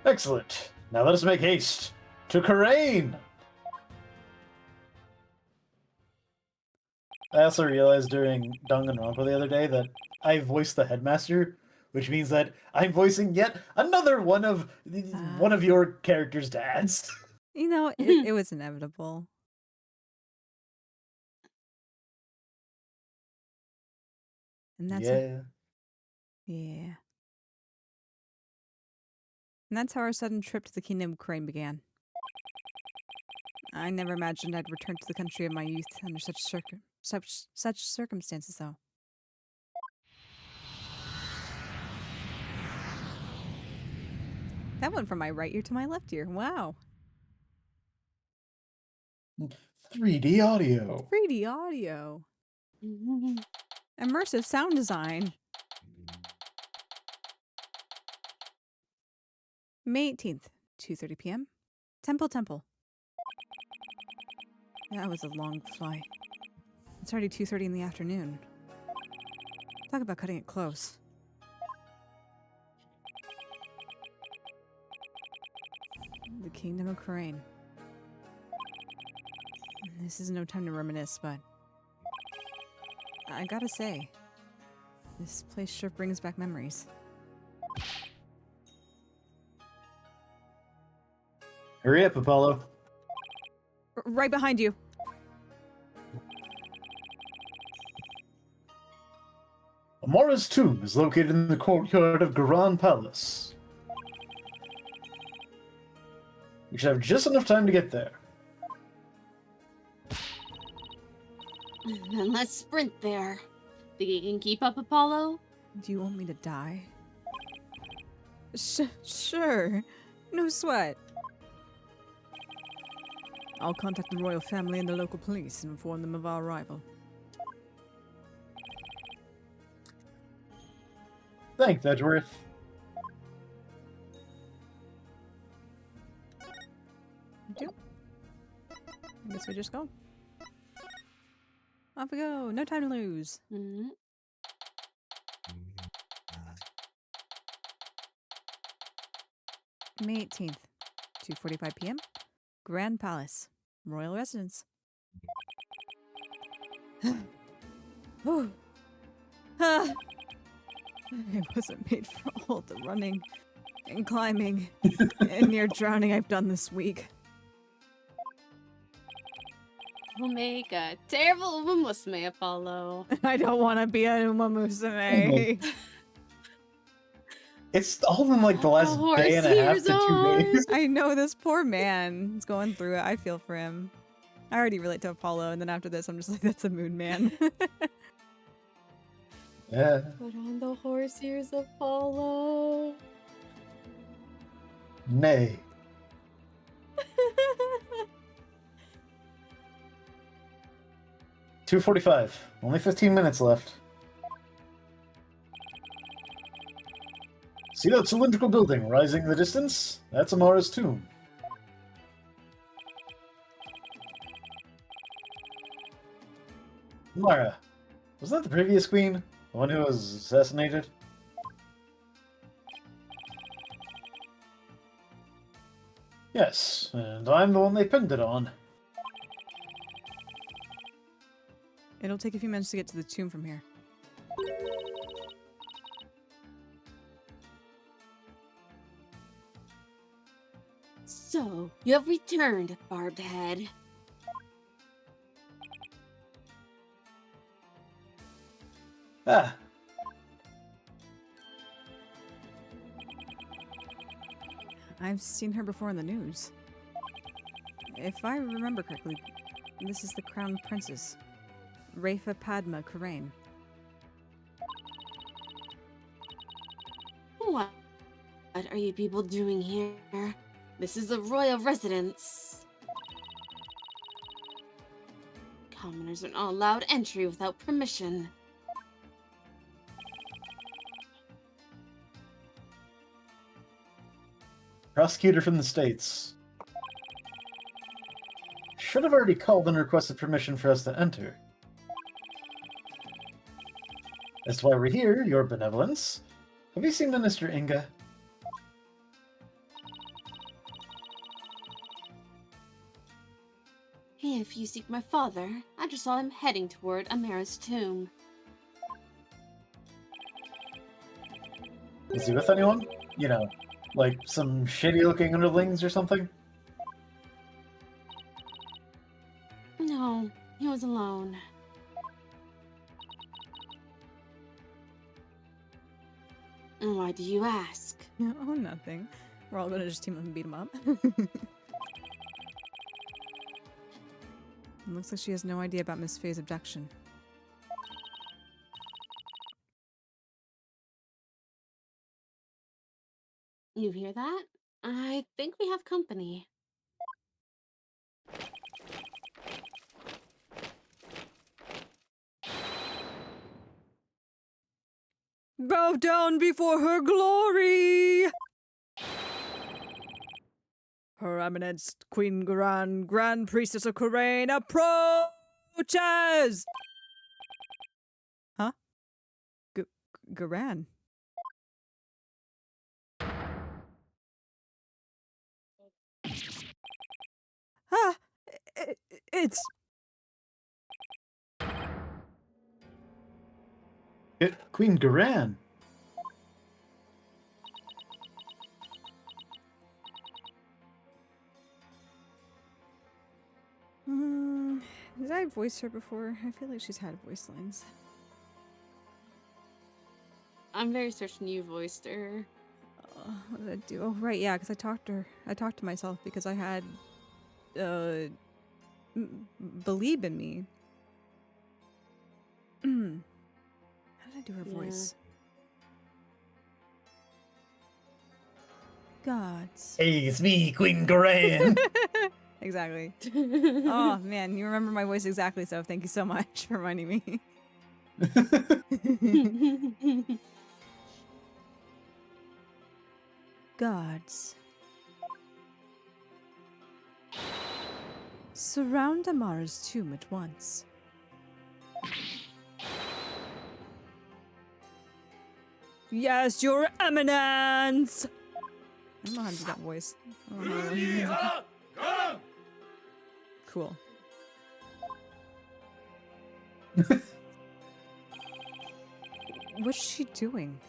Excellent. Now let us make haste to Karain! I also realized during Danganronpa the other day that I voiced the headmaster, which means that I'm voicing yet another one of your characters' dads. You know, it was inevitable. And that's Yeah. yeah. And that's how our sudden trip to the Kingdom of Crane began. I never imagined I'd return to the country of my youth under such circumstances, though. That went from my right ear to my left ear. Wow. 3D audio. 3D audio. Immersive sound design. May 18th, 2:30 p.m. Temple. That was a long flight. It's already 2:30 in the afternoon. Talk about cutting it close. The Kingdom of Crane. This is no time to reminisce, but I gotta say, this place sure brings back memories. Hurry up, Apollo. Right behind you. Amora's tomb is located in the courtyard of Garan Palace. We should have just enough time to get there. Then let's sprint there. Think you can keep up, Apollo? Do you want me to die? Sure. No sweat. I'll contact the royal family and the local police and inform them of our arrival. Thanks, Edgeworth. I guess we just go. Off we go. No time to lose. Mhm. May 18th, 2:45 p.m. Grand Palace, Royal Residence. Whew. Ah. I wasn't made for all the running and climbing and near drowning I've done this week. We'll make a terrible Umamusume Apollo. I don't want to be a Uma Musume. It's all in like the last horse day and a half ears to 2 on. days. I know this poor man is going through it. I feel for him. I already relate to Apollo, and then after this, I'm just like, that's a moon man. Yeah. Put on the horse ears, Apollo. Nay. $2:45. Only 15 minutes left. See that cylindrical building rising in the distance? That's Amara's tomb. Amara, wasn't that the previous queen? The one who was assassinated? Yes, and I'm the one they pinned it on. It'll take a few minutes to get to the tomb from here. So, you have returned, Barbed Head. Ah, I've seen her before in the news. If I remember correctly, this is the Crown Princess, Rafa Padma Karain. What are you people doing here? This is a royal residence. Commoners are not allowed entry without permission. prosecutor from the States. Should have already called and requested permission for us to enter. As to why we're here, your benevolence. Have you seen Minister Inga? If you seek my father, I just saw him heading toward Amara's tomb. Is he with anyone? You know, like some shitty-looking underlings or something? No, he was alone. And why do you ask? Oh, nothing. We're all gonna just team up and beat him up. It looks like she has no idea about Miss Faye's abduction. You hear that? I think we have company. Bow down before her glory! Her Eminence, Queen Garan, Grand Priestess of Karain, approaches! Huh? Garan? Ah! It's... Queen Garan. Did I voice her before? I feel like she's had voice lines. I'm very certain you voiced her. What did I do? Oh, right, yeah, because I talked to her. I talked to myself because I had, believe in me. How did I do her voice? Gods. Hey, it's me, Queen Garan. Exactly. Oh, man, you remember my voice exactly, so thank you so much for reminding me. Guards. Surround Amara's tomb at once. Yes, Your Eminence! I don't know how to do that voice. Cool. What's she doing?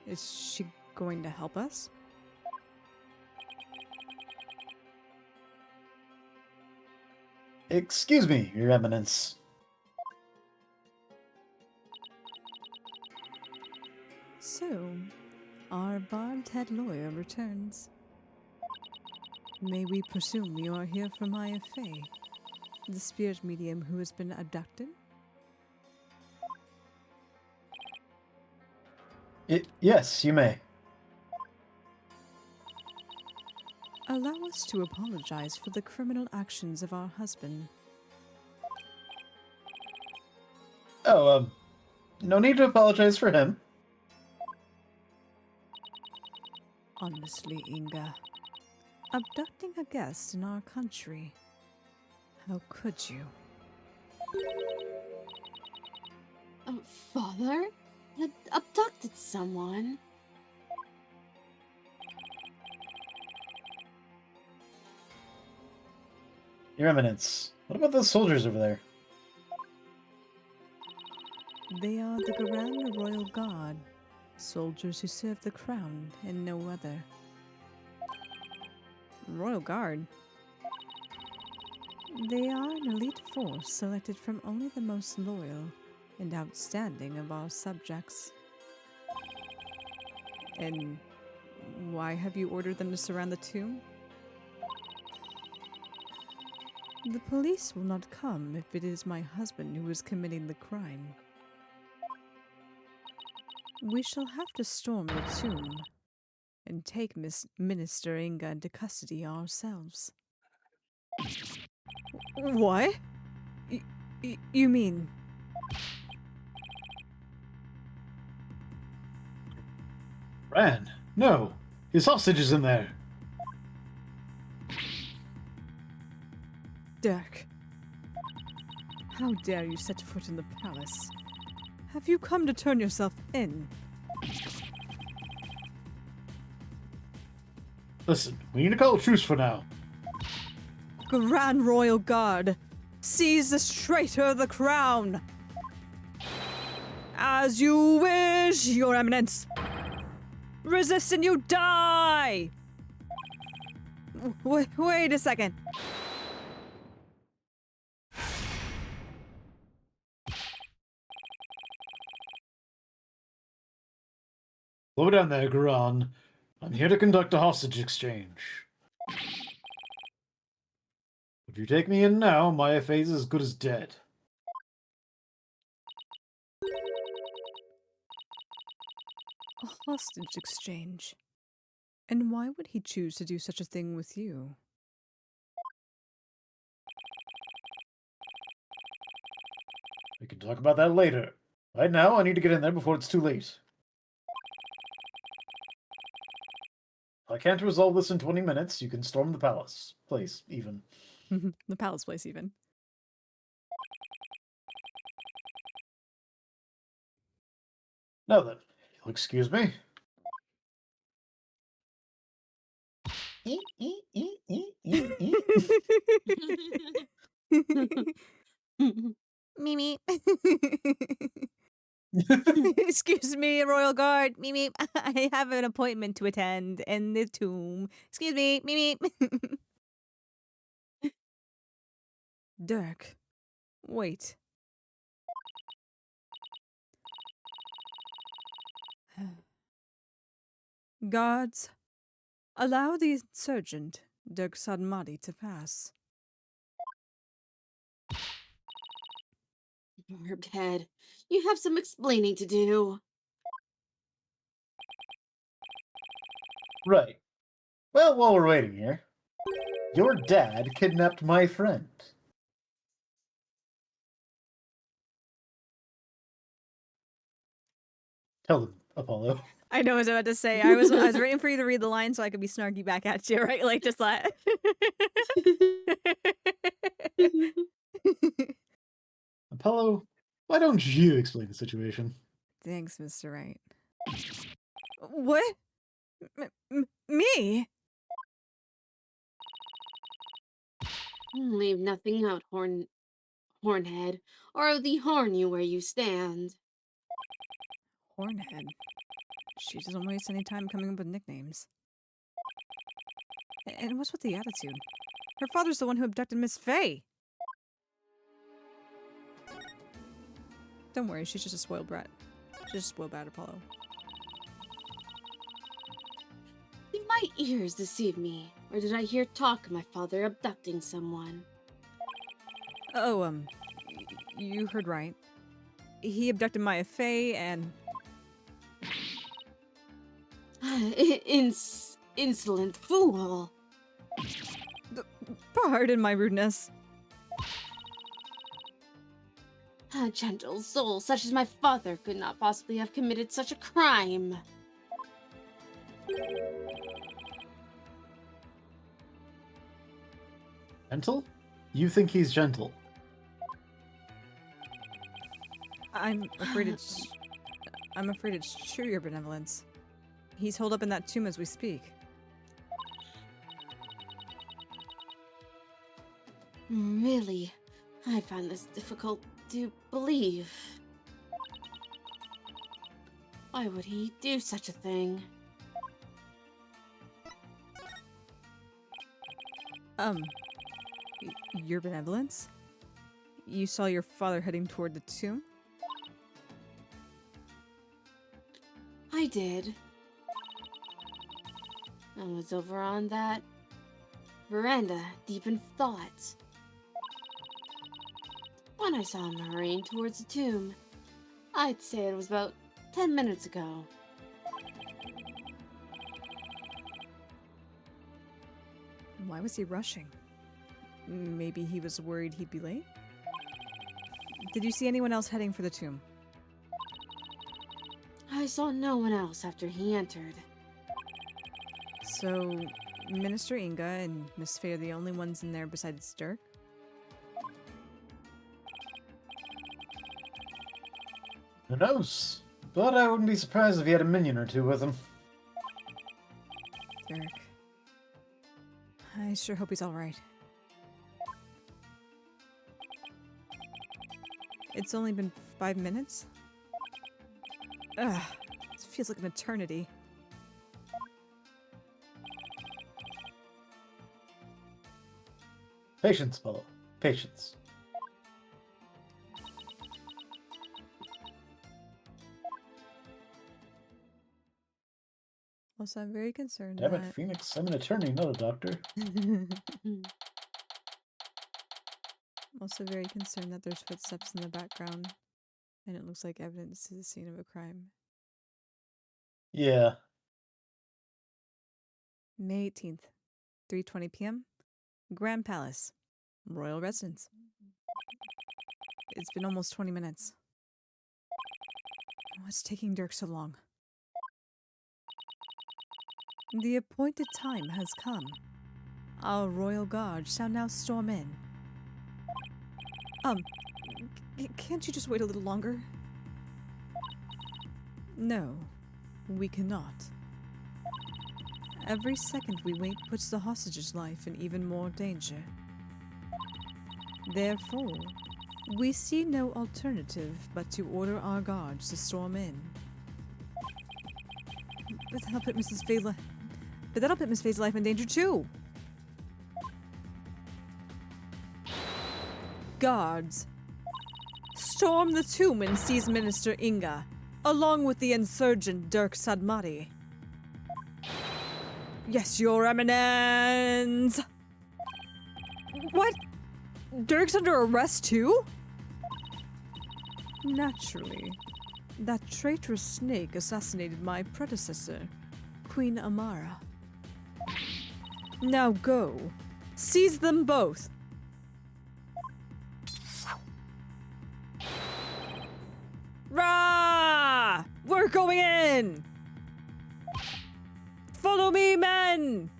Is she going to help us? Excuse me, Your Eminence. So, our barbed head lawyer returns. May we presume you are here for Maya Fey, the spirit medium who has been abducted? Yes, you may. Allow us to apologize for the criminal actions of our husband. Oh, no need to apologize for him. Honestly, Inga, abducting a guest in our country, how could you? Father? Had abducted someone? Your Eminence, what about those soldiers over there? They are the Grand Royal Guard, soldiers who serve the crown and no other. Royal Guard? They are an elite force selected from only the most loyal and outstanding of our subjects. And why have you ordered them to surround the tomb? The police will not come if it is my husband who is committing the crime. We shall have to storm the tomb and take Minister Inga into custody ourselves. What? You mean? Ran, no. His hostage is in there. Dirk. How dare you set foot in the palace? Have you come to turn yourself in? Listen, we need to call a truce for now. Grand Royal Guard, seize this traitor of the crown! As you wish, Your Eminence! Resist and you die! Wait a second. Slow down there, Guran. I'm here to conduct a hostage exchange. If you take me in now, Maya Fey's as good as dead. A hostage exchange? And why would he choose to do such a thing with you? We can talk about that later. Right now, I need to get in there before it's too late. If I can't resolve this in 20 minutes, you can storm the palace. Place, even. The palace place, even. Now then, you'll excuse me. Mimi. Excuse me, Royal Guard. Mimi, I have an appointment to attend in the tomb. Excuse me, Mimi. Dirk, wait. Guards, allow the insurgent, Dirk Sadmadi, to pass. Barbed head, you have some explaining to do. Right. Well, while we're waiting here, your dad kidnapped my friend. Tell them, Apollo. I know what I was about to say. I was waiting for you to read the line so I could be snarky back at you, right? Like just like Apollo, why don't you explain the situation? Thanks, Mr. Wright. What? Me? Leave nothing out, Hornhead, or I'll horn you where you stand. Hornhead. She doesn't waste any time coming up with nicknames. And what's with the attitude? Her father's the one who abducted Miss Faye. Don't worry, she's just a spoiled brat. She's just a spoiled brat, Apollo. Did my ears deceive me, or did I hear talk of my father abducting someone? Oh, you heard right. He abducted Maya Faye and... Insolent fool! Pardon my rudeness. A gentle soul such as my father could not possibly have committed such a crime. Gentle? You think he's gentle? I'm afraid it's true, your benevolence. He's holed up in that tomb as we speak. Really? I find this difficult to believe. Why would he do such a thing? Your benevolence? You saw your father heading toward the tomb? I did. I was over on that veranda, deep in thought, when I saw him hurrying towards the tomb. I'd say it was about 10 minutes ago. Why was he rushing? Maybe he was worried he'd be late? Did you see anyone else heading for the tomb? I saw no one else after he entered. So, Minister Inga and Miss Faye are the only ones in there besides Dirk? Who knows? But I wouldn't be surprised if he had a minion or two with him. Dirk. I sure hope he's alright. It's only been 5 minutes? Ugh, it feels like an eternity. Patience, Apollo. Patience. Also, I'm very concerned Damn it, that... Phoenix. I'm an attorney, not a doctor. I'm also very concerned that there's footsteps in the background, and it looks like evidence to the scene of a crime. Yeah. May 18th, 3:20 p.m. Grand Palace, Royal Residence. It's been almost 20 minutes. What's taking Dirk so long? The appointed time has come. Our royal guard shall now storm in. Can't you just wait a little longer? No, we cannot. Every second we wait puts the hostage's life in even more danger. Therefore, we see no alternative but to order our guards to storm in. But that'll put Miss Faye's life in danger too. Guards, storm the tomb and seize Minister Inga, along with the insurgent Dirk Sadmati. Yes, Your Eminence! What? Dirk's under arrest too? Naturally. That traitorous snake assassinated my predecessor, Queen Amara. Now go. Seize them both. Rah! We're going in! Follow me, men!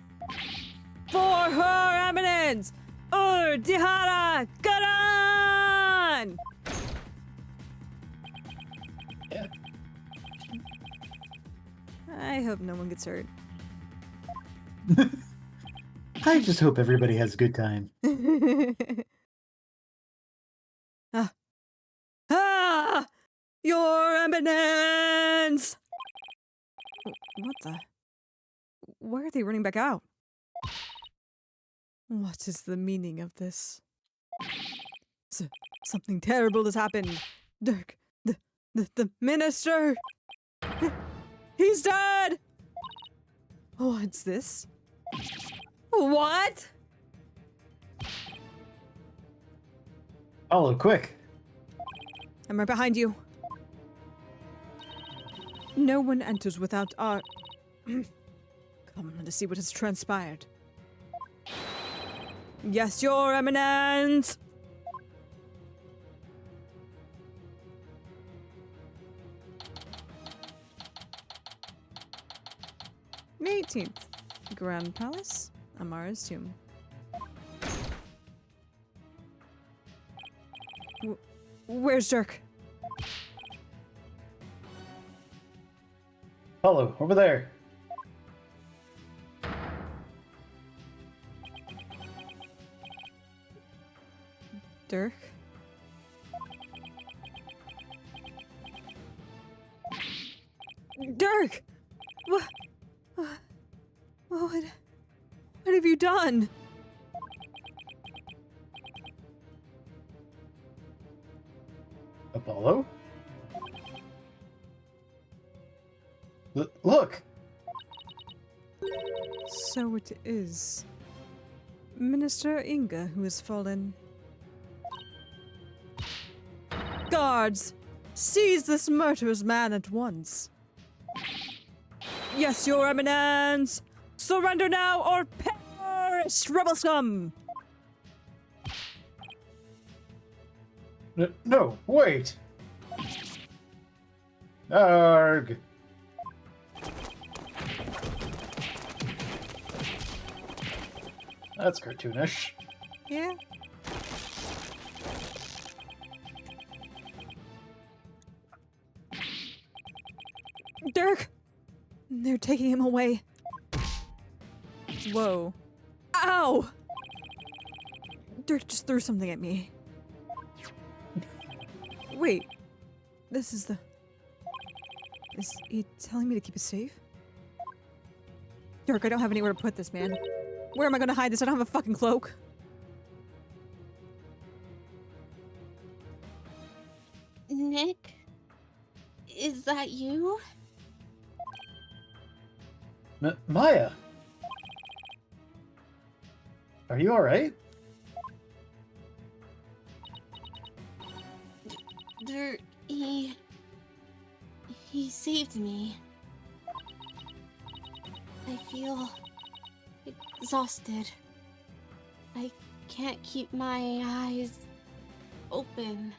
For Her Eminence! Dihara Karan! Yeah. I hope no one gets hurt. I just hope everybody has a good time. ah. Ah! Your Eminence! What the? Why are they running back out? What is the meaning of this? Something terrible has happened. Dirk, the minister! He's dead! What's this? What? Follow, quick. I'm right behind you. No one enters without our... Come to see what has transpired. Yes, Your Eminence! May 18th. Grand Palace, Amara's tomb. Where's Dirk? Follow, over there. Dirk? Dirk! What have you done? Apollo? Look! So it is Minister Inga who has fallen. Guards! Seize this murderous man at once. Yes, Your Eminence! Surrender now or perish, rebel scum! No, wait! Arg! That's cartoonish. Yeah? Dirk! They're taking him away. Whoa. Ow! Dirk just threw something at me. Wait. This is the... Is he telling me to keep it safe? Dirk, I don't have anywhere to put this, man. Where am I gonna hide this? I don't have a fucking cloak. Nick? Is that you? Maya? Are you alright? He saved me. I feel exhausted. I can't keep my eyes open.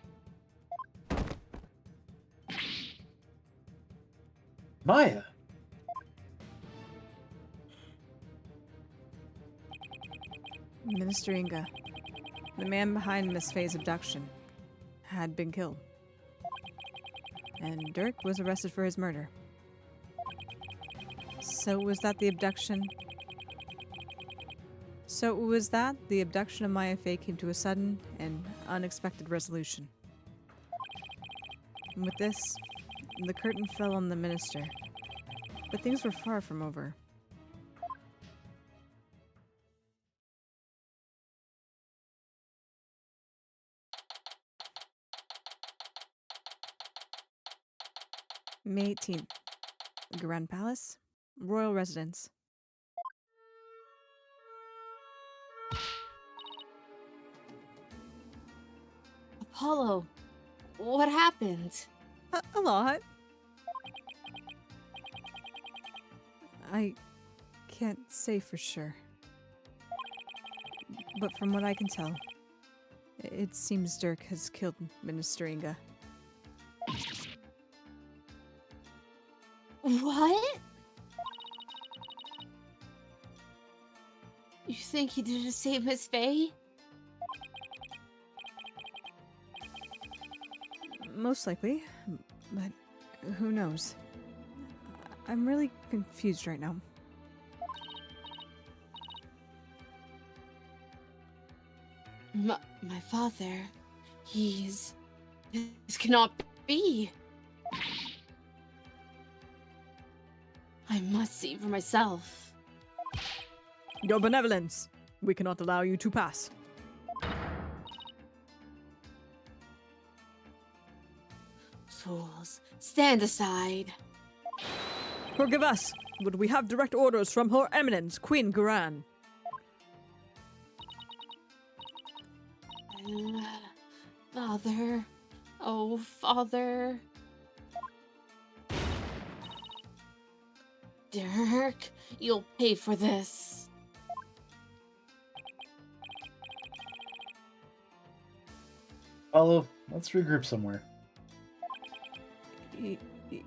Maya? Minister Inga, the man behind Miss Faye's abduction, had been killed. And Dirk was arrested for his murder. So was that the abduction? So was that the abduction of Maya Faye came to a sudden and unexpected resolution. And with this, the curtain fell on the minister. But things were far from over. May 18th. Grand Palace, Royal Residence. Apollo, what happened? A lot. I can't say for sure. But from what I can tell, it seems Dirk has killed Minister Inga. What? You think he did it to save Miss Faye? Most likely, but who knows? I'm really confused right now. My father, this cannot be. I must see for myself. Your benevolence! We cannot allow you to pass. Fools, stand aside. Forgive us, but we have direct orders from Her Eminence, Queen Guran. Father, oh father. Dirk, you'll pay for this. Apollo, let's regroup somewhere.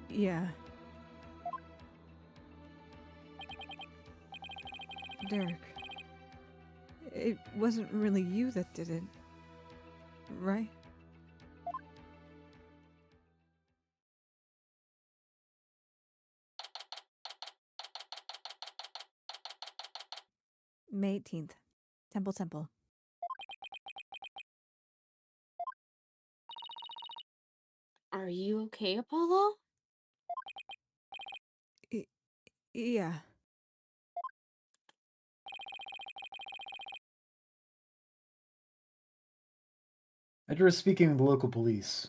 Yeah. Dirk. It wasn't really you that did it, right? May 18th. Temple. Are you okay, Apollo? Yeah. Edgar is speaking with the local police.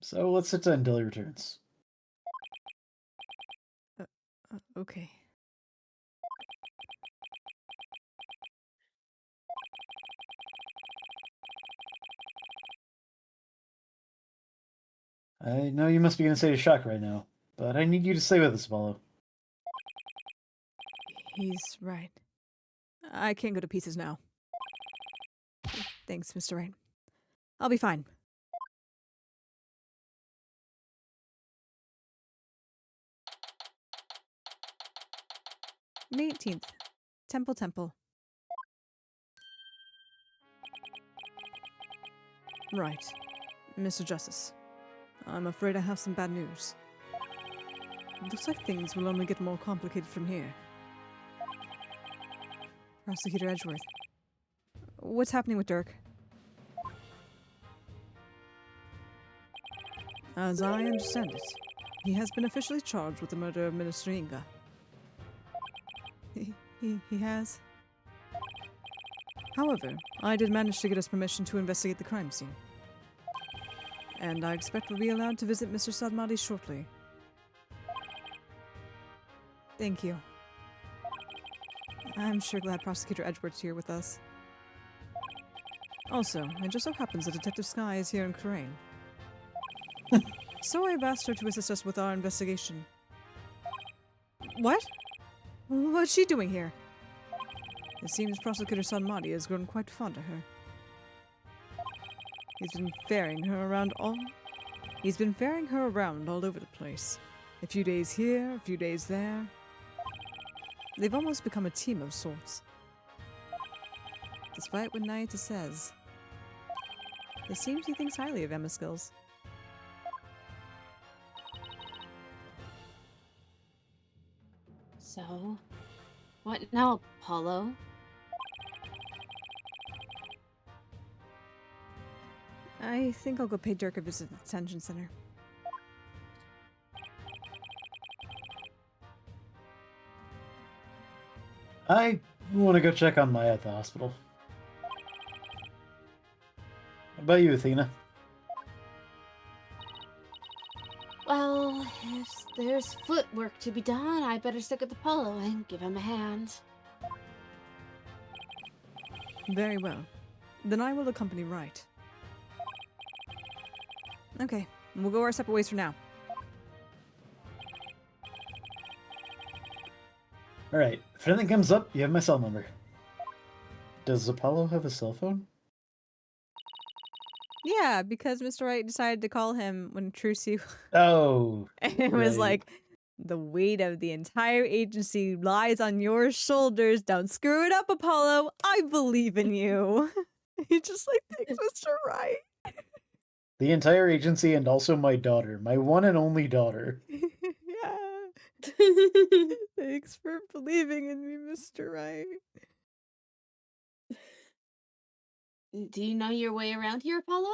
So let's sit down until he returns. Okay. I know you must be in a state of shock right now, but I need you to stay with us, Apollo. He's right. I can't go to pieces now. Thanks, Mr. Wright. I'll be fine. May 18th. Temple. Right. Mr. Justice. I'm afraid I have some bad news. Looks like things will only get more complicated from here. Prosecutor Edgeworth. What's happening with Dirk? As I understand it, he has been officially charged with the murder of Minister Inga. He has? However, I did manage to get his permission to investigate the crime scene. And I expect we'll be allowed to visit Mr. Sadmadi shortly. Thank you. I'm sure glad Prosecutor Edgeworth's here with us. Also, it just so happens that Detective Skye is here in Crane. So I've asked her to assist us with our investigation. What? What's she doing here? It seems Prosecutor Sadmadi has grown quite fond of her. He's been ferrying her around all over the place. A few days here, a few days there. They've almost become a team of sorts. Despite what Naita says, it seems he thinks highly of Emma's skills. So, what now, Apollo? I think I'll go pay Dirk a visit at the detention center. I want to go check on Maya at the hospital. How about you, Athena? Well, if there's footwork to be done, I better stick with Apollo and give him a hand. Very well. Then I will accompany Wright. Okay, we'll go our separate ways for now. Alright, if anything comes up, you have my cell number. Does Apollo have a cell phone? Yeah, because Mr. Wright decided to call him when Trucy Oh. and it was right. like, the weight of the entire agency lies on your shoulders. Don't screw it up, Apollo. I believe in you. He just like thanks Mr. Wright. the entire agency, and also my daughter, my one and only daughter. Yeah. Thanks for believing in me, Mr. Wright. Do you know your way around here, Apollo?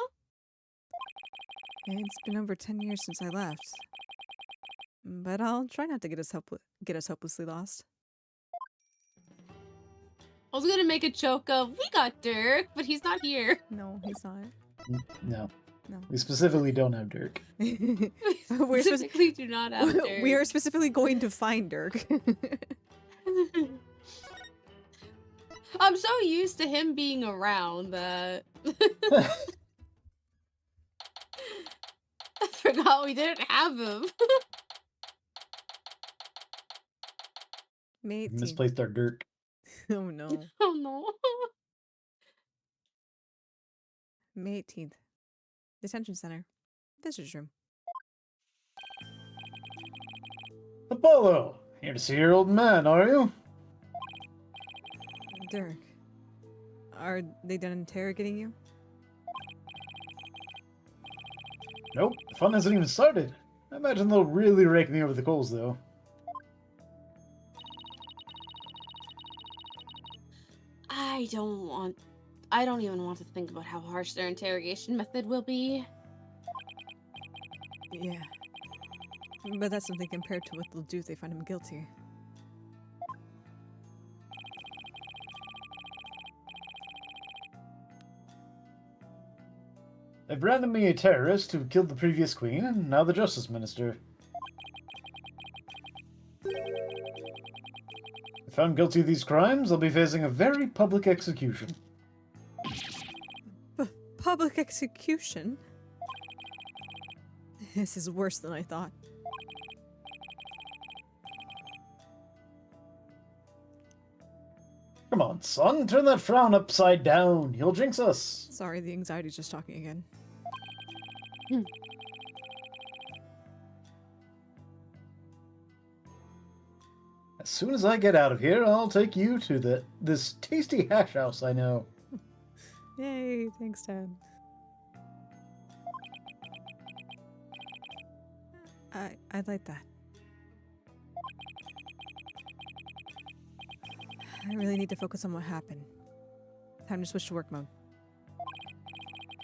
It's been over 10 years since I left. But I'll try not to get us hopelessly lost. I was gonna make a joke of, we got Dirk, but he's not here. No, he's not. No. No. We specifically don't have Dirk. We We're specifically do not have Dirk. we are specifically going to find Dirk. I'm so used to him being around that I forgot we didn't have him. May 18th. Misplaced our Dirk. Oh no. Oh no. May 18th. Detention center. Visitor's room. Apollo! Here to see your old man, are you? Dirk. Are they done interrogating you? Nope, the fun hasn't even started. I imagine they'll really rake me over the coals, though. I don't even want to think about how harsh their interrogation method will be. Yeah. But that's something compared to what they'll do if they find him guilty. They've branded me a terrorist who killed the previous queen, and now the justice minister. If found guilty of these crimes, they'll be facing a very public execution. Public execution? This is worse than I thought. Come on, son, turn that frown upside down. You'll jinx us. Sorry, the anxiety's just talking again. As soon as I get out of here, I'll take you to this tasty hash house I know. Yay, thanks, Dad. I'd like that. I really need to focus on what happened. Time to switch to work mode.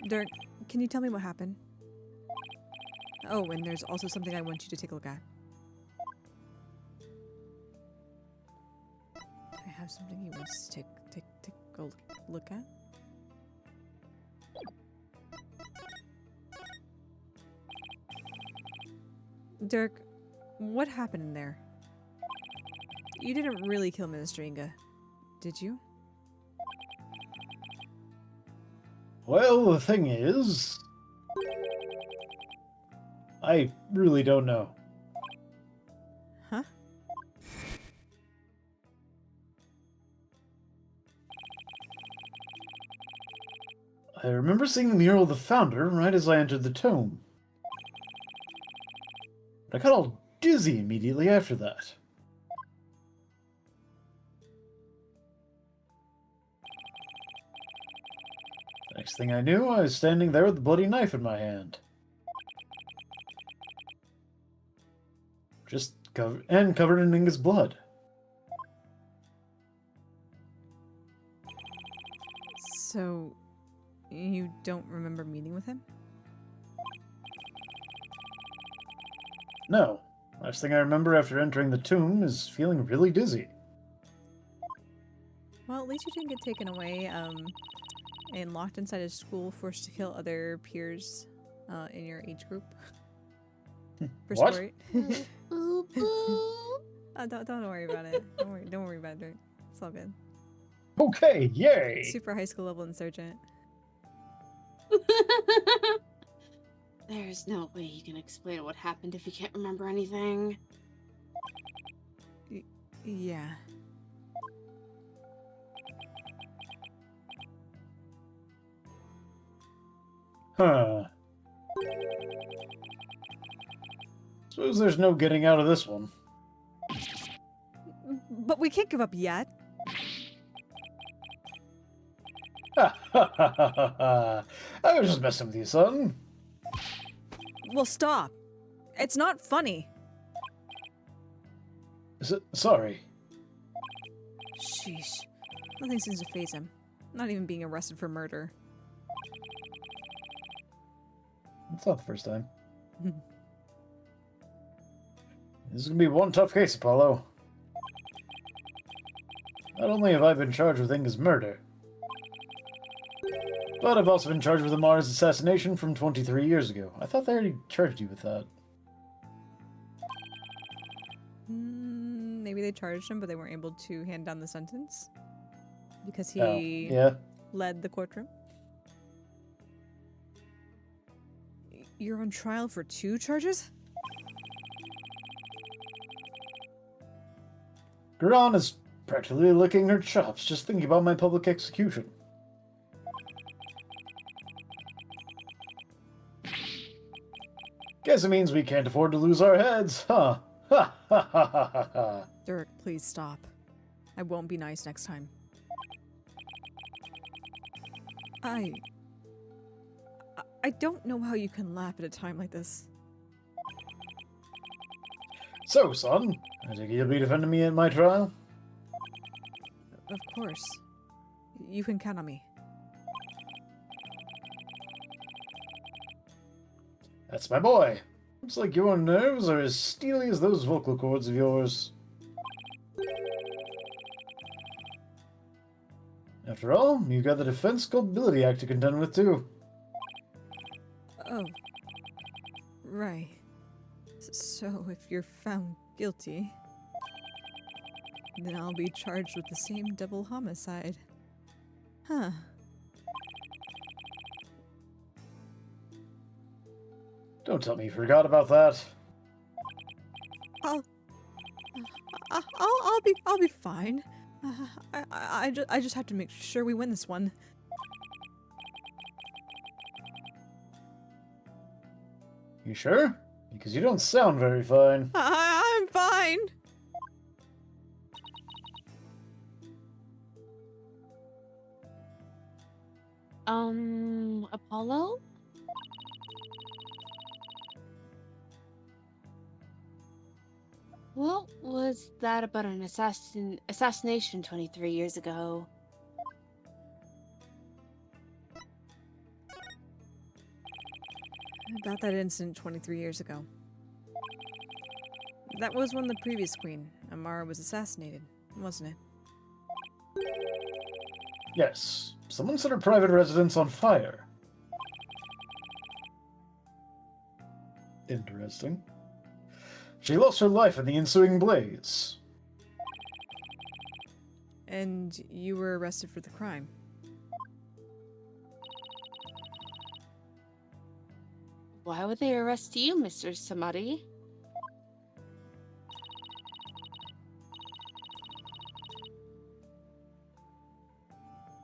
Dirk, can you tell me what happened? Oh, and there's also something I want you to take a look at. I have something he wants to take a look at. Dirk, what happened in there? You didn't really kill Minister Inga, did you? Well, the thing is... I really don't know. Huh? I remember seeing the mural of the founder right as I entered the tomb. But I got all dizzy immediately after that. Next thing I knew, I was standing there with the bloody knife in my hand. Just covered in Inga's blood. So, you don't remember meeting with him? No. Last thing I remember after entering the tomb is feeling really dizzy. Well, at least you didn't get taken away, and locked inside a school, forced to kill other peers, in your age group. For What? sport. Boo boo. Don't worry about it. Don't worry about it. It's all good. Okay, yay! Super high school level insurgent. There's no way you can explain what happened if you can't remember anything. Yeah. Huh. Suppose there's no getting out of this one. But we can't give up yet. Ha ha ha ha ha! I was just messing with you, son. Well, stop. It's not funny. Sorry. Sheesh. Nothing seems to faze him. Not even being arrested for murder. It's not the first time. This is gonna be one tough case, Apollo. Not only have I been charged with Inga's murder, but I've also been charged with Amara's assassination from 23 years ago. I thought they already charged you with that. Maybe they charged him, but they weren't able to hand down the sentence because he Oh, yeah. led the courtroom. You're on trial for 2 charges? Garan is practically licking her chops just thinking about my public execution. Guess it means we can't afford to lose our heads, huh? Ha ha ha ha ha ha. Dirk, please stop. I won't be nice next time. I don't know how you can laugh at a time like this. So, son, I think you'll be defending me at my trial? Of course. You can count on me. That's my boy. Looks like your nerves are as steely as those vocal cords of yours. After all, you've got the Defense Culpability Act to contend with, too. Oh. Right. So, if you're found guilty, then I'll be charged with the same double homicide. Huh. Don't tell me you forgot about that. I'll be fine. I just have to make sure we win this one. You sure? Because you don't sound very fine. I'm fine. Apollo? What was that about an assassination 23 years ago? About that incident 23 years ago. That was when the previous queen, Amara, was assassinated, wasn't it? Yes. Someone set her private residence on fire. Interesting. She lost her life in the ensuing blaze. And you were arrested for the crime. Why would they arrest you, Mr. Samadi?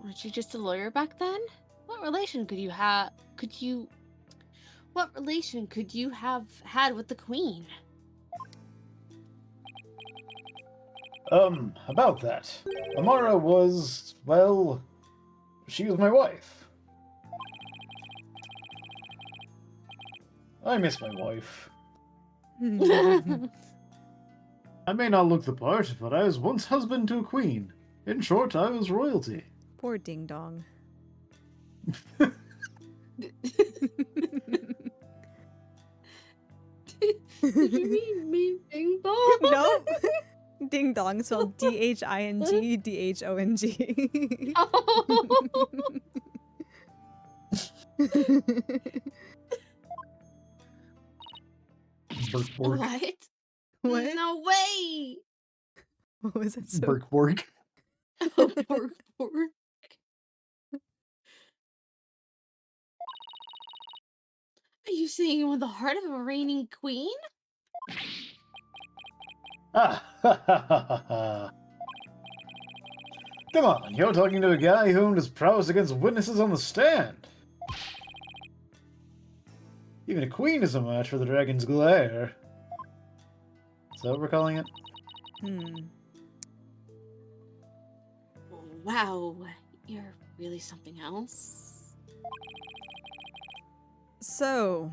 Weren't you just a lawyer back then? What relation could you have? What relation could you have had with the Queen? About that. Amara was, well, she was my wife. I miss my wife. I may not look the part, but I was once husband to a queen. In short, I was royalty. Poor ding dong. Did you mean ding dong? No. Ding dong spelled DHINGDHONG. Oh. Berkborg. What? What? No way! What was that? So Berkborg. Bork, bork. Are you saying you want the heart of a reigning queen? Ah, ha ha ha ha ha. Come on, you're talking to a guy who owned his prowess against witnesses on the stand. Even a queen is a match for the dragon's glare. Is that what we're calling it? Wow, you're really something else. So,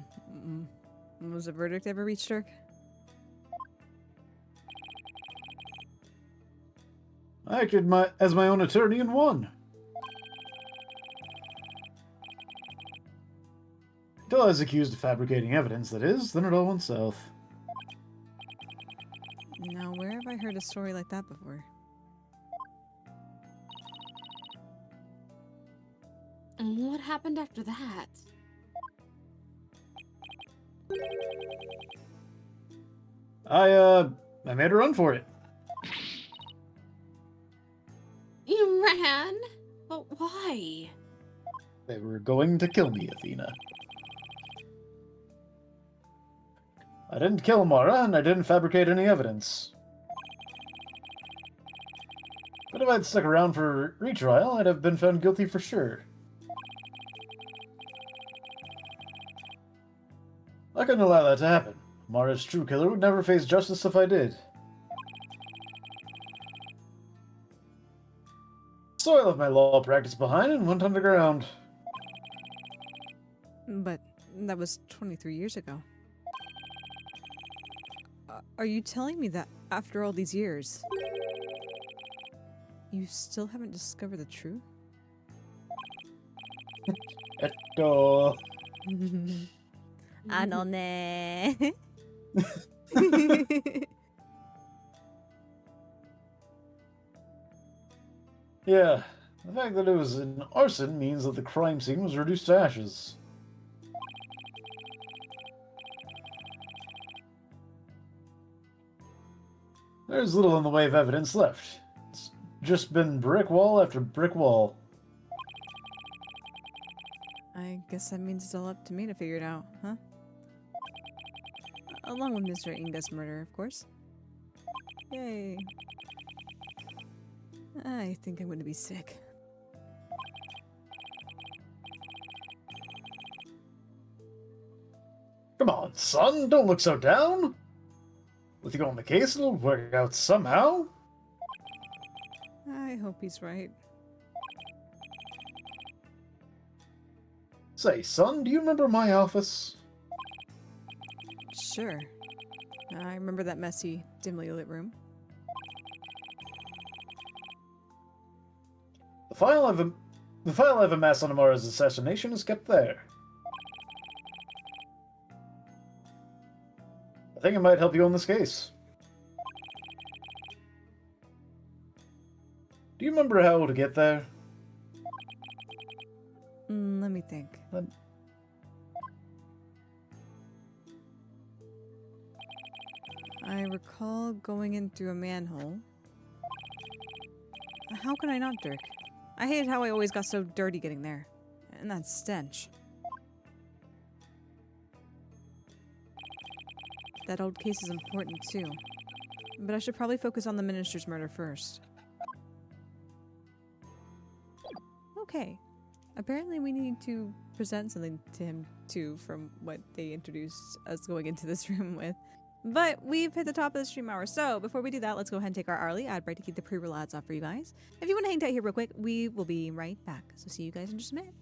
was a verdict ever reached, Dirk? I acted as my own attorney and won. Until I was accused of fabricating evidence, that is, then it all went south. Now, where have I heard a story like that before? And what happened after that? I made a run for it. You ran? But why? They were going to kill me, Athena. I didn't kill Mara, and I didn't fabricate any evidence. But if I'd stuck around for retrial, I'd have been found guilty for sure. I couldn't allow that to happen. Mara's true killer would never face justice if I did. So I left my law practice behind and went underground. But that was 23 years ago. Are you telling me that after all these years, you still haven't discovered the truth? Eto. Anone. Yeah, the fact that it was an arson means that the crime scene was reduced to ashes. There's little in the way of evidence left. It's just been brick wall after brick wall. I guess that means it's all up to me to figure it out, huh? Along with Mr. Inga's murder, of course. Yay. I think I'm going to be sick. Come on, son, don't look so down. With you on the case, it'll work out somehow. I hope he's right. Say, son, do you remember my office? Sure. I remember that messy, dimly lit room. The file I've amassed on Amara's assassination is kept there. I think it might help you on this case. Do you remember how to get there? Let me think. I recall going in through a manhole. How can I not, Dirk? I hated how I always got so dirty getting there. And that stench. That old case is important too. But I should probably focus on the minister's murder first. Okay. Apparently we need to present something to him too from what they introduced us going into this room with. But we've hit the top of the stream hour, so before we do that, let's go ahead and take our hourly ad break to keep the pre-roll ads off for you guys. If you want to hang tight here real quick, we will be right back. So see you guys in just a minute.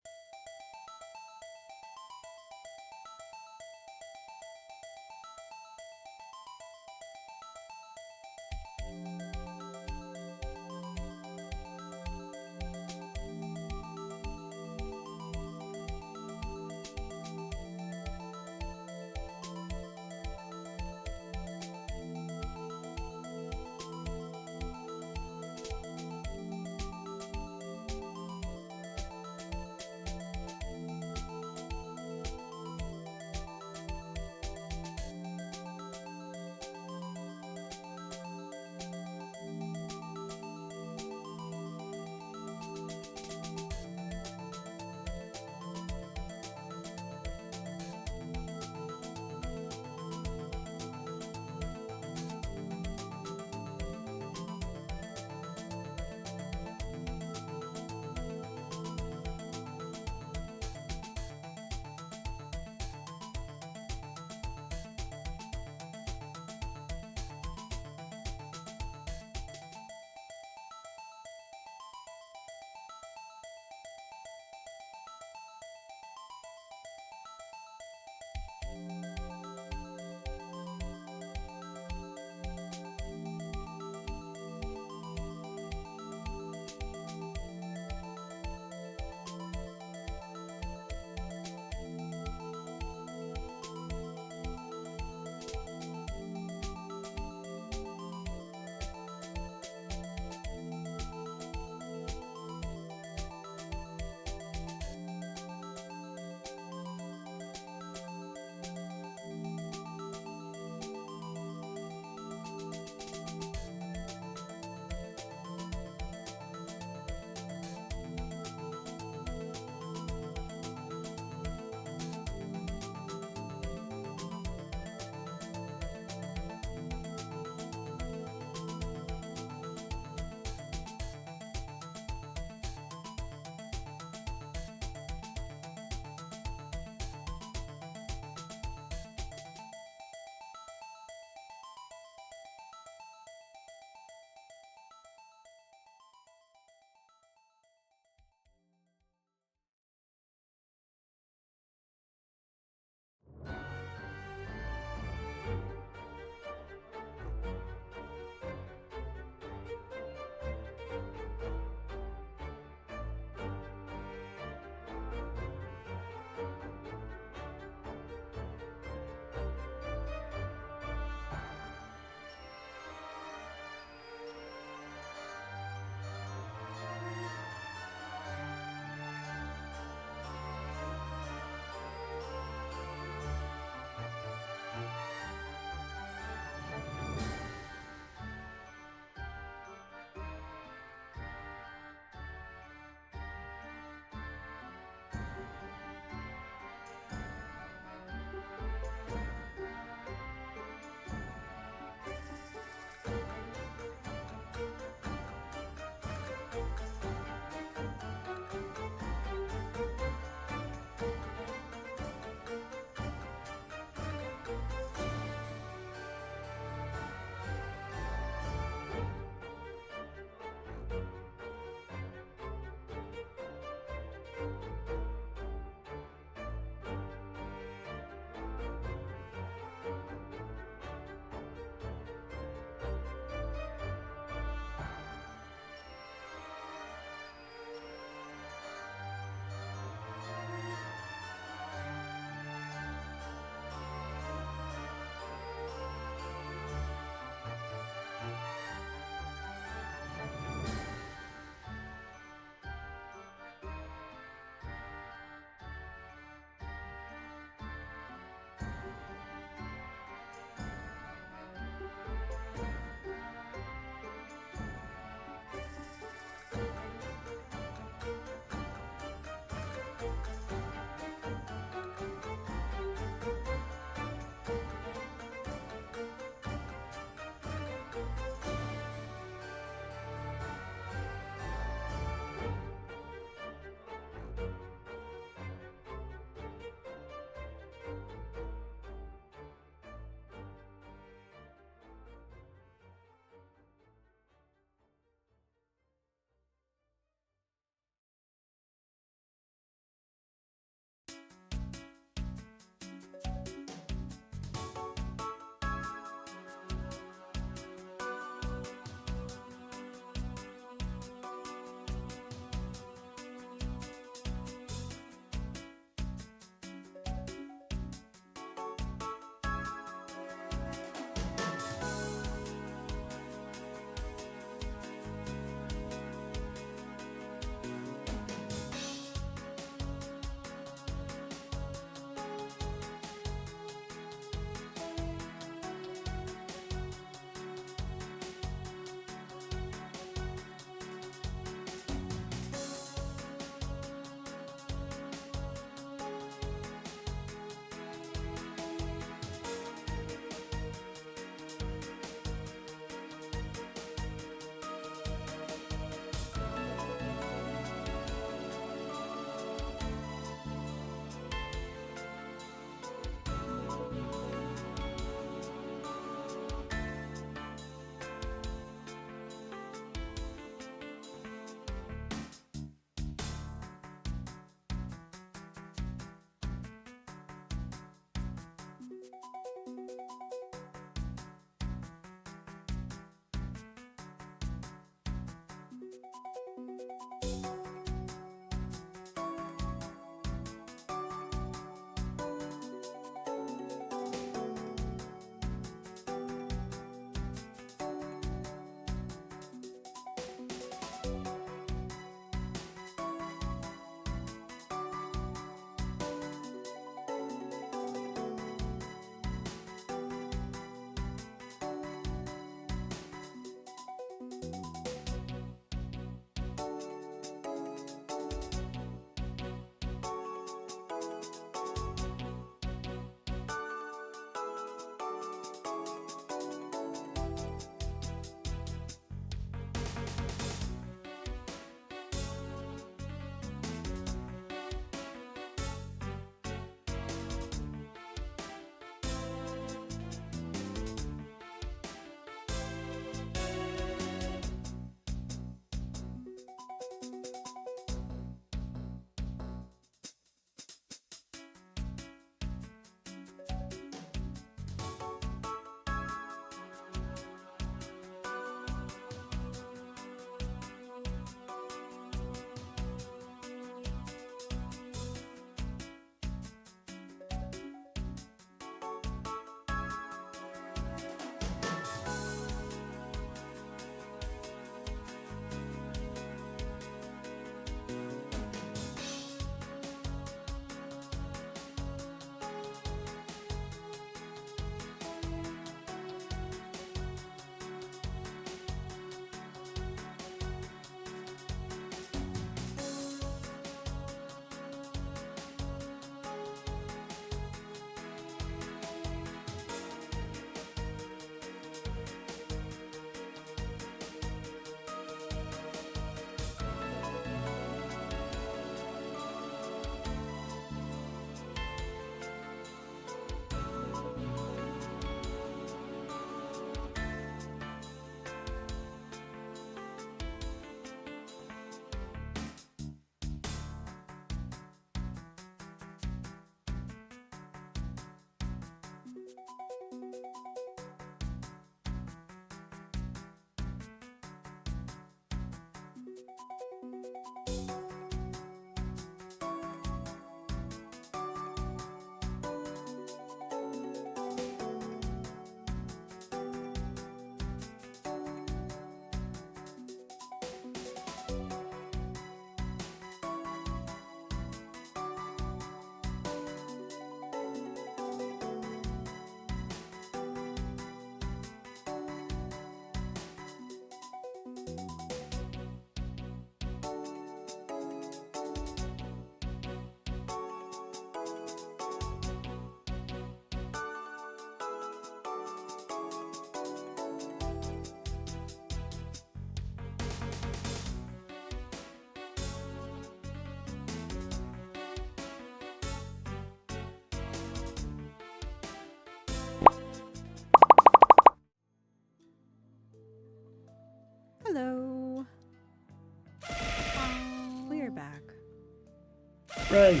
Right.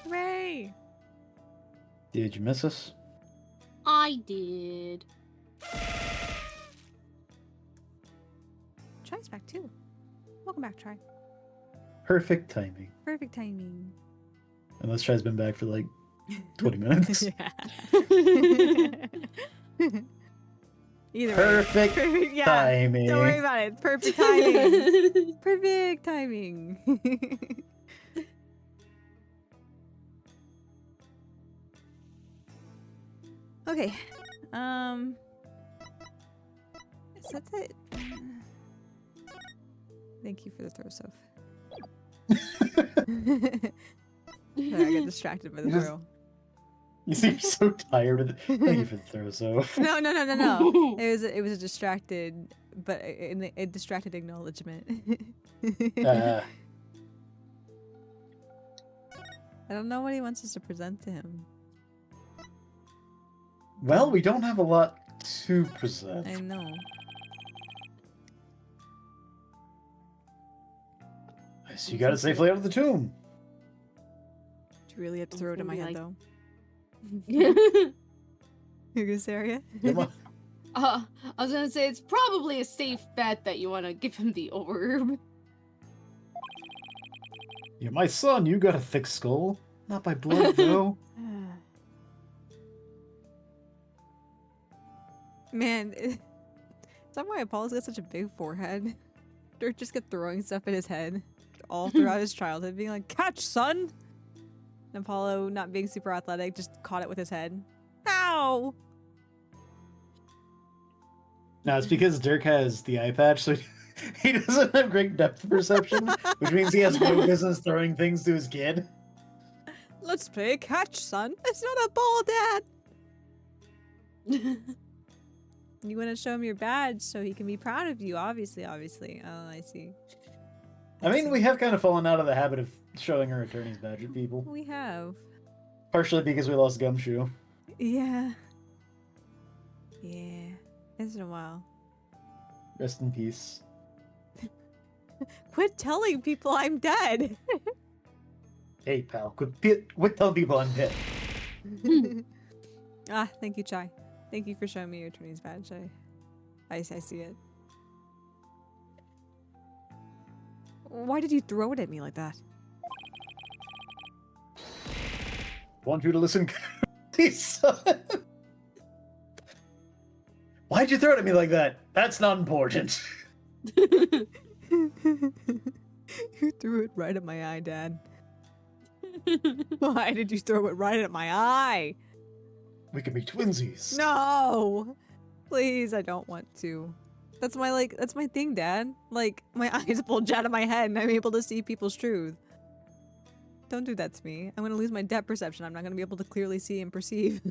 Hooray! Did you miss us? I did. Try's back too. Welcome back, Try. Perfect timing. Perfect timing. Unless Try's been back for like 20 minutes. Either Perfect way. Yeah. timing. Don't worry about it. Perfect timing. Perfect timing. Okay. Is that it? Thank you for the throw, Soph. Sorry, I got distracted by the You just- throw. You seem so tired of it. Thank you for the throw, Soph. No. It was a distracted, but a distracted acknowledgement. Uh, I don't know what he wants us to present to him. well, we don't have a lot to present. I know. So you got it safely out of the tomb. Do you really have to throw it in my head, though? I You gonna say, Aria? Come on. was gonna say it's probably a safe bet that you want to give him the orb. You're my son. You got a thick skull. Not by blood, though. Man, is that why Apollo's got such a big forehead? Dirk just kept throwing stuff at his head all throughout his childhood, being like, "Catch, son!" And Apollo, not being super athletic, just caught it with his head. Ow! No, it's because Dirk has the eye patch, so he doesn't have great depth perception, which means he has no business throwing things to his kid. Let's play catch, son. It's not a ball, Dad. You want to show him your badge so he can be proud of you, obviously. Oh, I see. I mean, we have kind of fallen out of the habit of showing our attorney's badge at people. We have. Partially because we lost Gumshoe. Yeah. Yeah. It's been a while. Rest in peace. Quit telling people I'm dead. Hey, pal, quit telling people I'm dead. Thank you, Chai. Thank you for showing me your attorney's badge. I see it. Why did you throw it at me like that? Want you to listen, son. Why'd you throw it at me like that? That's not important. You threw it right at my eye, Dad. Why did you throw it right at my eye? We could be twinsies. No! Please, I don't want to. That's my thing, Dad. Like, my eyes bulge out of my head and I'm able to see people's truth. Don't do that to me. I'm gonna lose my depth perception. I'm not gonna be able to clearly see and perceive.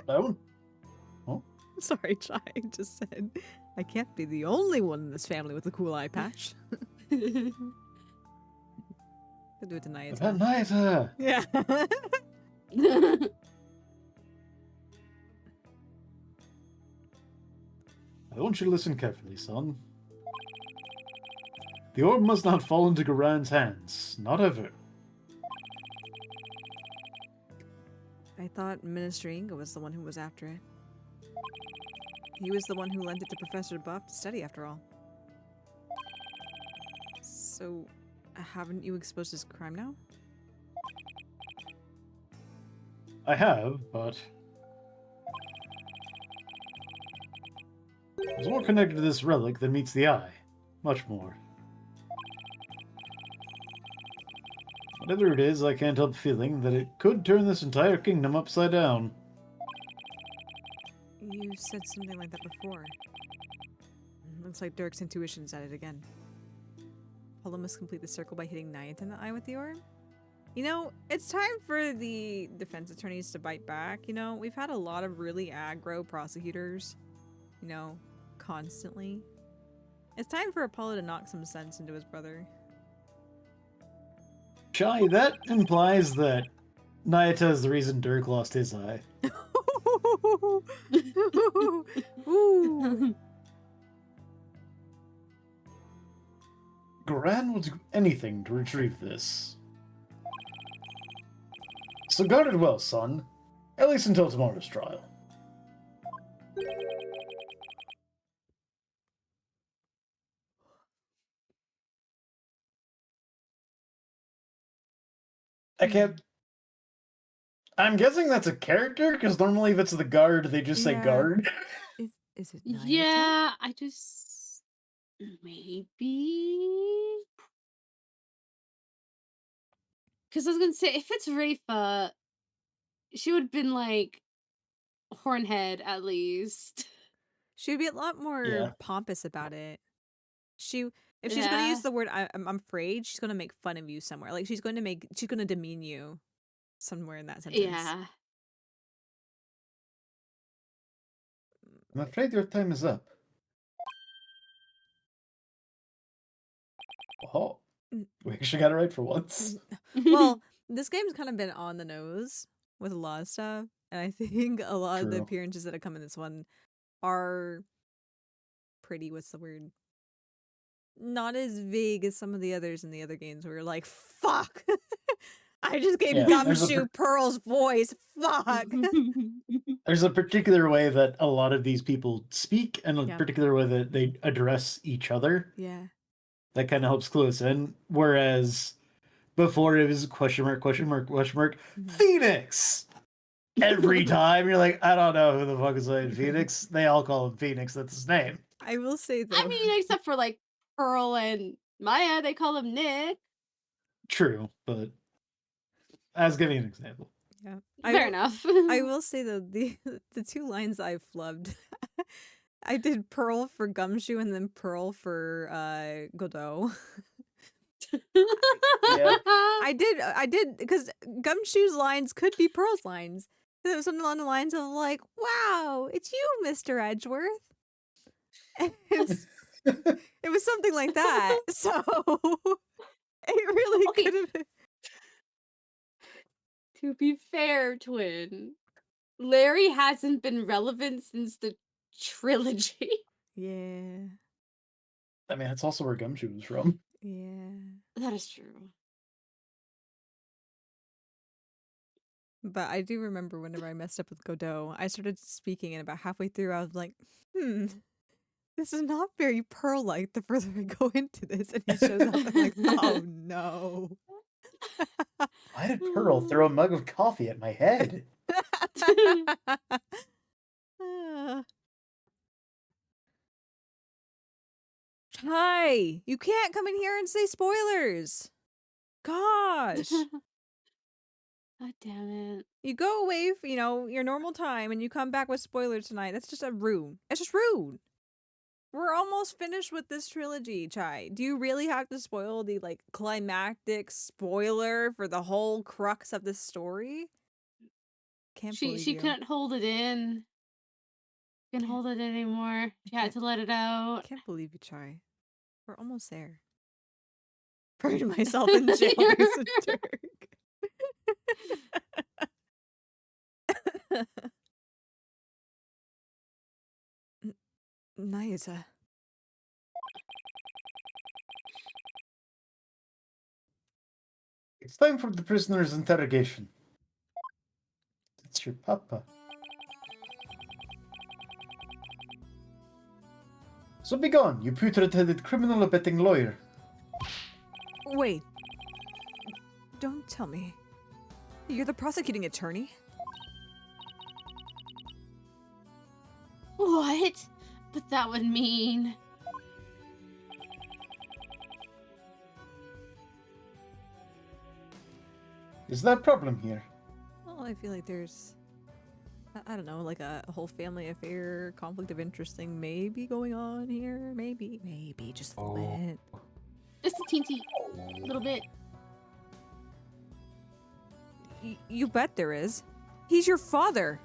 No? Sorry, Chai. I just said I can't be the only one in this family with a cool eye patch. I'll do it tonight. About night, Yeah. I want you to listen carefully, son. The orb must not fall into Garan's hands. Not ever. I thought Minister Inga was the one who was after it. He was the one who lent it to Professor Buff to study, after all. So, haven't you exposed his crime now? I have, but... There's more connected to this relic than meets the eye. Much more. Whatever it is, I can't help feeling that it could turn this entire kingdom upside down. You said something like that before. Looks like Dirk's intuition's at it again. Apollo must complete the circle by hitting Nyat in the eye with the orb. You know, it's time for the defense attorneys to bite back. You know, we've had a lot of really aggro prosecutors, you know, constantly. It's time for Apollo to knock some sense into his brother. Chai, that implies that Nayata is the reason Dirk lost his eye. Ooh. Joran will do anything to retrieve this. So guard it well, son. At least until tomorrow's trial. I can't... I'm guessing that's a character, because normally if it's the guard, they just say Yeah. guard. Is it Nayata? Yeah, I just maybe because I was gonna say if it's Rafa, she would have been like Hornhead at least. She'd be a lot more Yeah. pompous about it. If she's gonna use Yeah. the word I'm afraid, she's gonna make fun of you somewhere. Like she's gonna demean you somewhere in that sentence. Yeah. I'm afraid your time is up. Oh, we actually got it right for once. Well, this game's kind of been on the nose with a lot of stuff, and I think a lot of the True. appearances that have come in this one are pretty. What's the word? Not as vague as some of the others in the other games where you're like, fuck! I just gave Yeah, there's a Gumshoe Pearl's voice. Fuck! There's a particular way that a lot of these people speak, and a Yeah. particular way that they address each other. Yeah. That kind of helps clue us in. Whereas before it was question mark, question mark, question mark, Phoenix! Every time you're like, I don't know who the fuck is saying Phoenix. They all call him Phoenix. That's his name. I will say though. I mean, except for like Pearl and Maya, they call him Nick. True, but I was giving an example. yeah. Fair enough. I will say though, the two lines I flubbed. I did Pearl for Gumshoe and then Pearl for Godot. I did because Gumshoe's lines could be Pearl's lines. It was something along the lines of like, "Wow, it's you, Mr. Edgeworth." It was something like that. So it really Okay. could have been. To be fair, Twin, Larry hasn't been relevant since the trilogy. Yeah. I mean, that's also where Gumshoe was from. Yeah. That is true. But I do remember whenever I messed up with Godot, I started speaking, and about halfway through, I was like, this is not very Pearl-like the further I go into this. And he shows up, I'm like, oh no. Why did Pearl throw a mug of coffee at my head? Hi, you can't come in here and say spoilers. Gosh. God damn it. You go away for, your normal time and you come back with spoilers tonight. That's just rude. It's just rude. We're almost finished with this trilogy, Chai. Do you really have to spoil the climactic spoiler for the whole crux of this story? Can't believe She you. couldn't hold it in. Couldn't hold it anymore. She had to let it out. Can't believe you, Chai. We're almost there. Burned myself in jail as a jerk. Nayata. It's time for the prisoner's interrogation. It's your papa. So be gone, you putrid-headed criminal abetting lawyer. Wait. Don't tell me. You're the prosecuting attorney? What? But that would mean... Is there a problem here? Well, I feel like there's... I don't know, like a whole family affair, conflict of interest thing maybe going on here. Maybe. Maybe. Just a little bit. Just a teensy little bit. You bet there is. He's your father.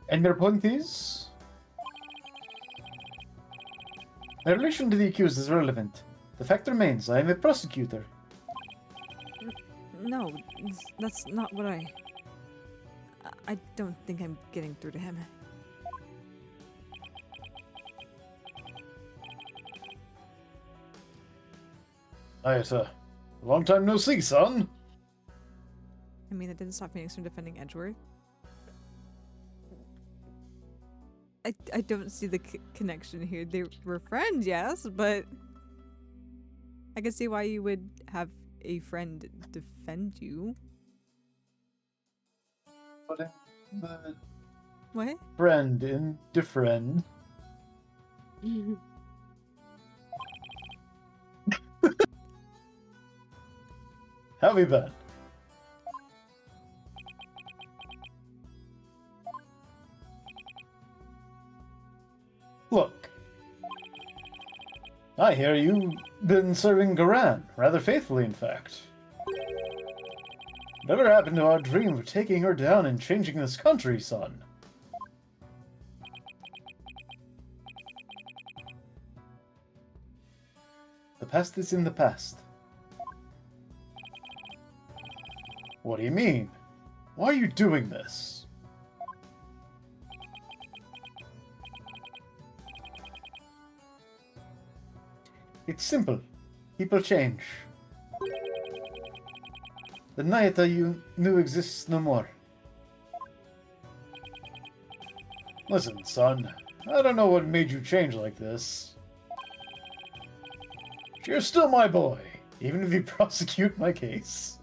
And your point is? My relation to the accused is relevant. The fact remains, I am a prosecutor. No, that's not what I don't think I'm getting through to him. Hi, sir. Long time no see, son. I mean, that didn't stop Phoenix from defending Edgeworth. I don't see the connection here. They were friends, yes, but I can see why you would have a friend defend you. Putting the What? friend in defriend. How have you been? Look. I hear you've been serving Garan, rather faithfully, in fact. Whatever happened to our dream of taking her down and changing this country, son? The past is in the past. What do you mean? Why are you doing this? It's simple. People change. The Naita you knew exists no more. Listen, son. I don't know what made you change like this. You're still my boy, even if you prosecute my case.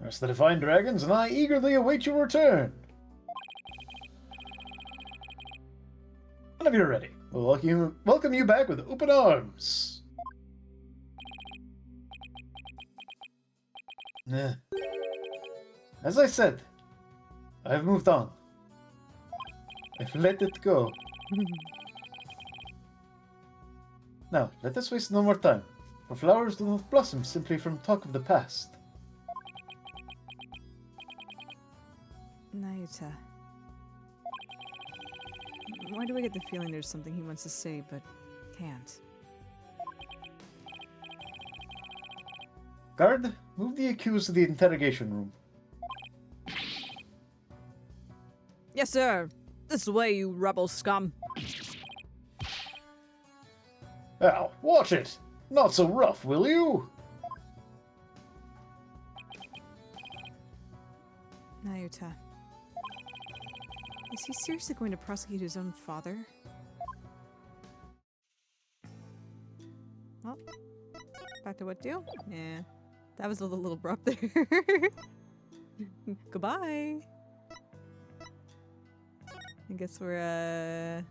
There's the Divine Dragons, and I eagerly await your return. Whenever you're ready, we'll welcome you back with open arms. As I said, I've moved on. I've let it go. Now, let us waste no more time, for flowers do not blossom simply from talk of the past. Naita. Why do I get the feeling there's something he wants to say, but can't? Guard, move the accused to the interrogation room. Yes, sir. This way, you rebel scum. Now, watch it! Not so rough, will you? Naita. Is he seriously going to prosecute his own father? Well, back to what do? Yeah, that was a little abrupt there. Goodbye. I guess we're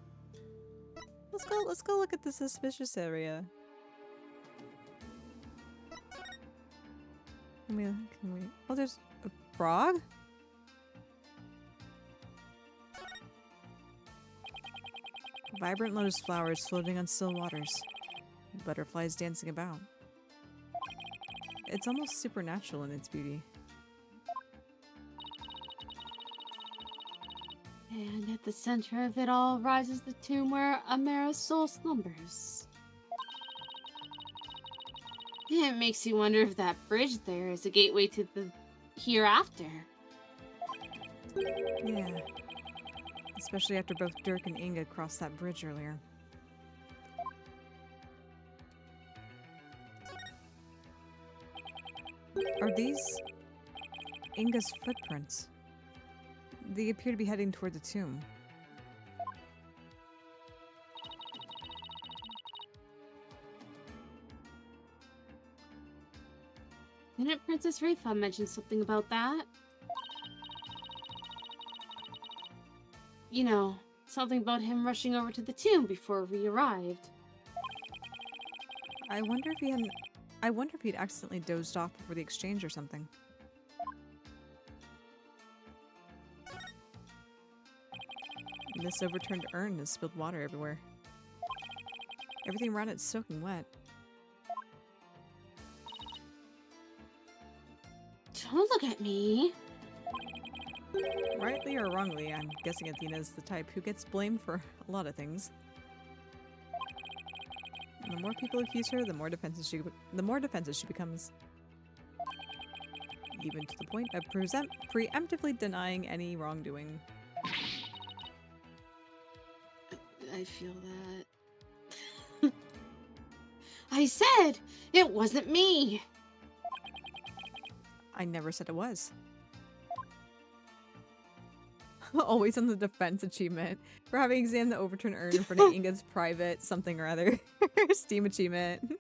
let's go look at the suspicious area. Can we oh, there's a frog? Vibrant lotus flowers floating on still waters. Butterflies dancing about. It's almost supernatural in its beauty. And at the center of it all rises the tomb where Amara's soul slumbers. It makes you wonder if that bridge there is a gateway to the hereafter. Yeah. Especially after both Dirk and Inga crossed that bridge earlier. Are these Inga's footprints? They appear to be heading toward the tomb. Didn't Princess Rafa mention something about that? You know, something about him rushing over to the tomb before we arrived. I wonder if he'd accidentally dozed off before the exchange or something. This overturned urn has spilled water everywhere. Everything around it's soaking wet. Don't look at me. Rightly or wrongly, I'm guessing Athena's the type who gets blamed for a lot of things. And the more people accuse her, the more defensive she becomes. Even to the point of preemptively denying any wrongdoing. I feel that. I said it wasn't me. I never said it was. Always on the defense achievement for having examined the overturned urn in front of Inga's private something or other. Steam achievement.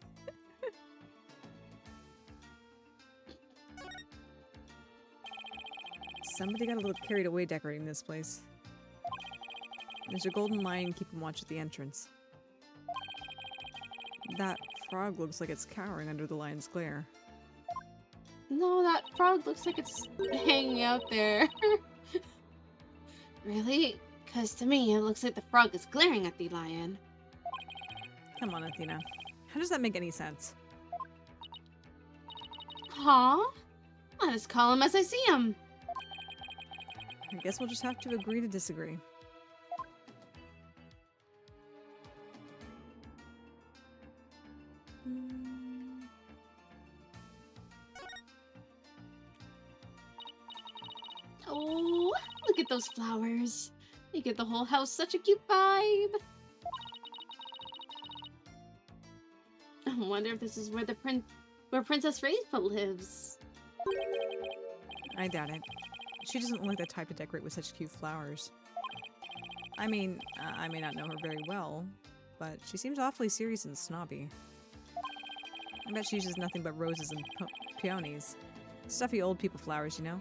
Somebody got a little carried away decorating this place. There's a golden lion keeping watch at the entrance. That frog looks like it's cowering under the lion's glare. No, that frog looks like it's hanging out there. Really? Because to me, it looks like the frog is glaring at the lion. Come on, Athena. How does that make any sense? Huh? I just call him as I see him. I guess we'll just have to agree to disagree. Oh, look at those flowers. They give the whole house such a cute vibe. I wonder if this is where Princess Rachel lives. I doubt it. She doesn't look like the type to decorate with such cute flowers. I mean, I may not know her very well, but she seems awfully serious and snobby. I bet she uses nothing but roses and peonies. Stuffy old people flowers, you know?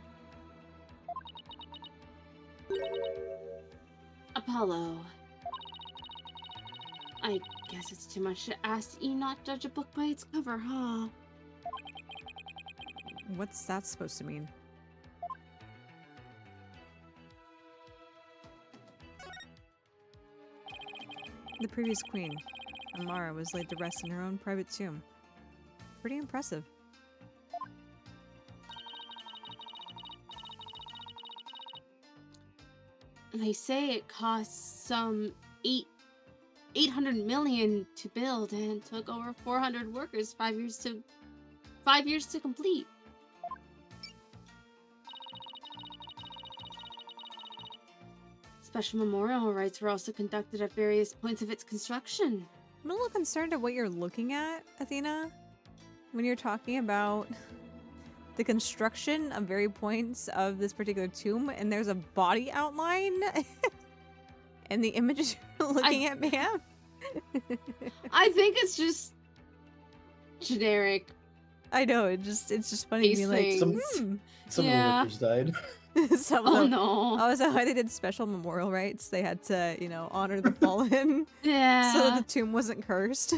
Apollo. I guess it's too much to ask you not judge a book by its cover, huh? What's that supposed to mean? The previous queen, Amara, was laid to rest in her own private tomb. Pretty impressive. They say it costs some 800 million to build and took over 400 workers 5 years to complete. Special memorial rites were also conducted at various points of its construction. I'm a little concerned at what you're looking at, Athena, when you're talking about the construction of various points of this particular tomb, and there's a body outline and the images you're looking at, ma'am. I think it's just generic. I know, it's just funny to be like, Pacing. Some Yeah. of the workers died. some of Oh them- no. Oh, is that why they did special memorial rites? They had to, you know, honor the fallen Yeah. so that the tomb wasn't cursed.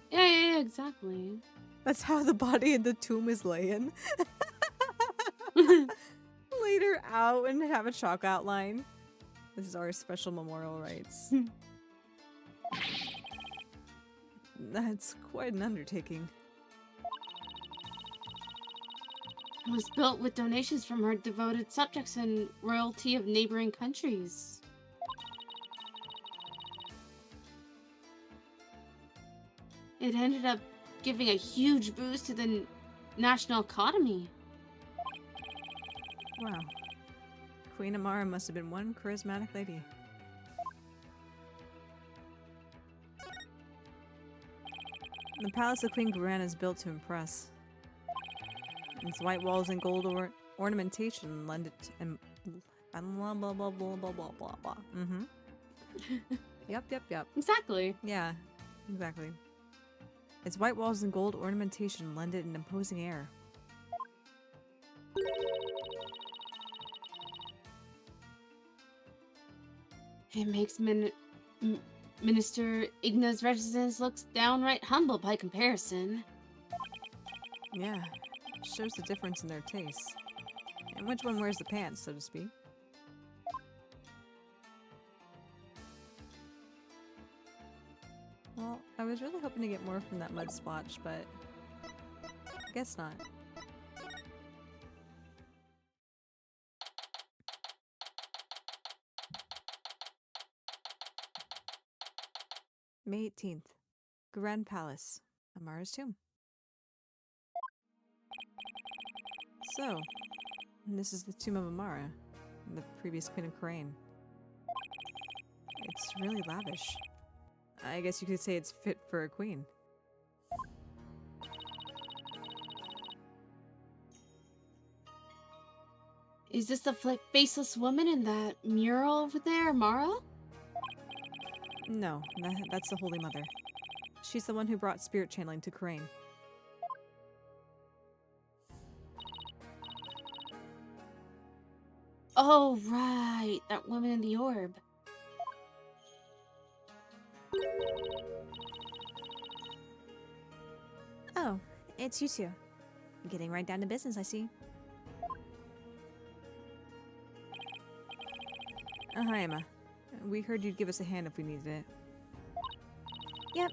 Yeah, exactly. That's how the body in the tomb is laying. Later out and have a chalk outline. This is our special memorial rites. That's quite an undertaking. It was built with donations from her devoted subjects and royalty of neighboring countries. It ended up giving a huge boost to the national economy. Wow. Queen Amara must have been one charismatic lady. The palace of Queen Guran is built to impress. Its white walls and gold ornamentation lend it and blah blah blah blah blah blah blah blah. Yep. Exactly. Yeah, exactly. Its white walls and gold ornamentation lend it an imposing air. It makes Minister Igna's residence looks downright humble by comparison. Yeah, shows the difference in their tastes. And which one wears the pants, so to speak. Well, I was really hoping to get more from that mud splotch, but guess not. May 18th. Grand Palace. Amara's tomb. So, this is the tomb of Amara, the previous Queen of Khura'in. It's really lavish. I guess you could say it's fit for a queen. Is this the faceless woman in that mural over there, Mara? No, that's the Holy Mother. She's the one who brought spirit channeling to Crane. Oh, right. That woman in the orb. Oh, it's you two. Getting right down to business, I see. Hi, Emma. We heard you'd give us a hand if we needed it. Yep,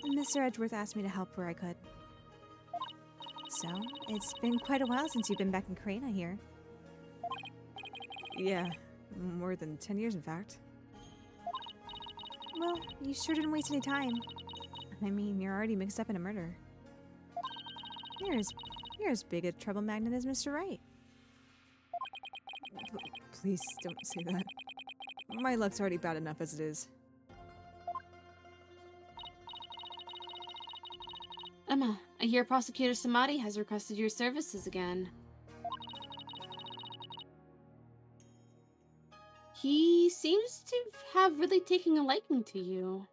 Mr. Edgeworth asked me to help where I could. So, it's been quite a while since you've been back in Crane, I hear. Yeah, more than 10 years, in fact. Well, you sure didn't waste any time. I mean, you're already mixed up in a murder. You're as big a trouble magnet as Mr. Wright. Please don't say that. My luck's already bad enough as it is. Emma, I hear Prosecutor Samadi has requested your services again. He seems to have really taken a liking to you.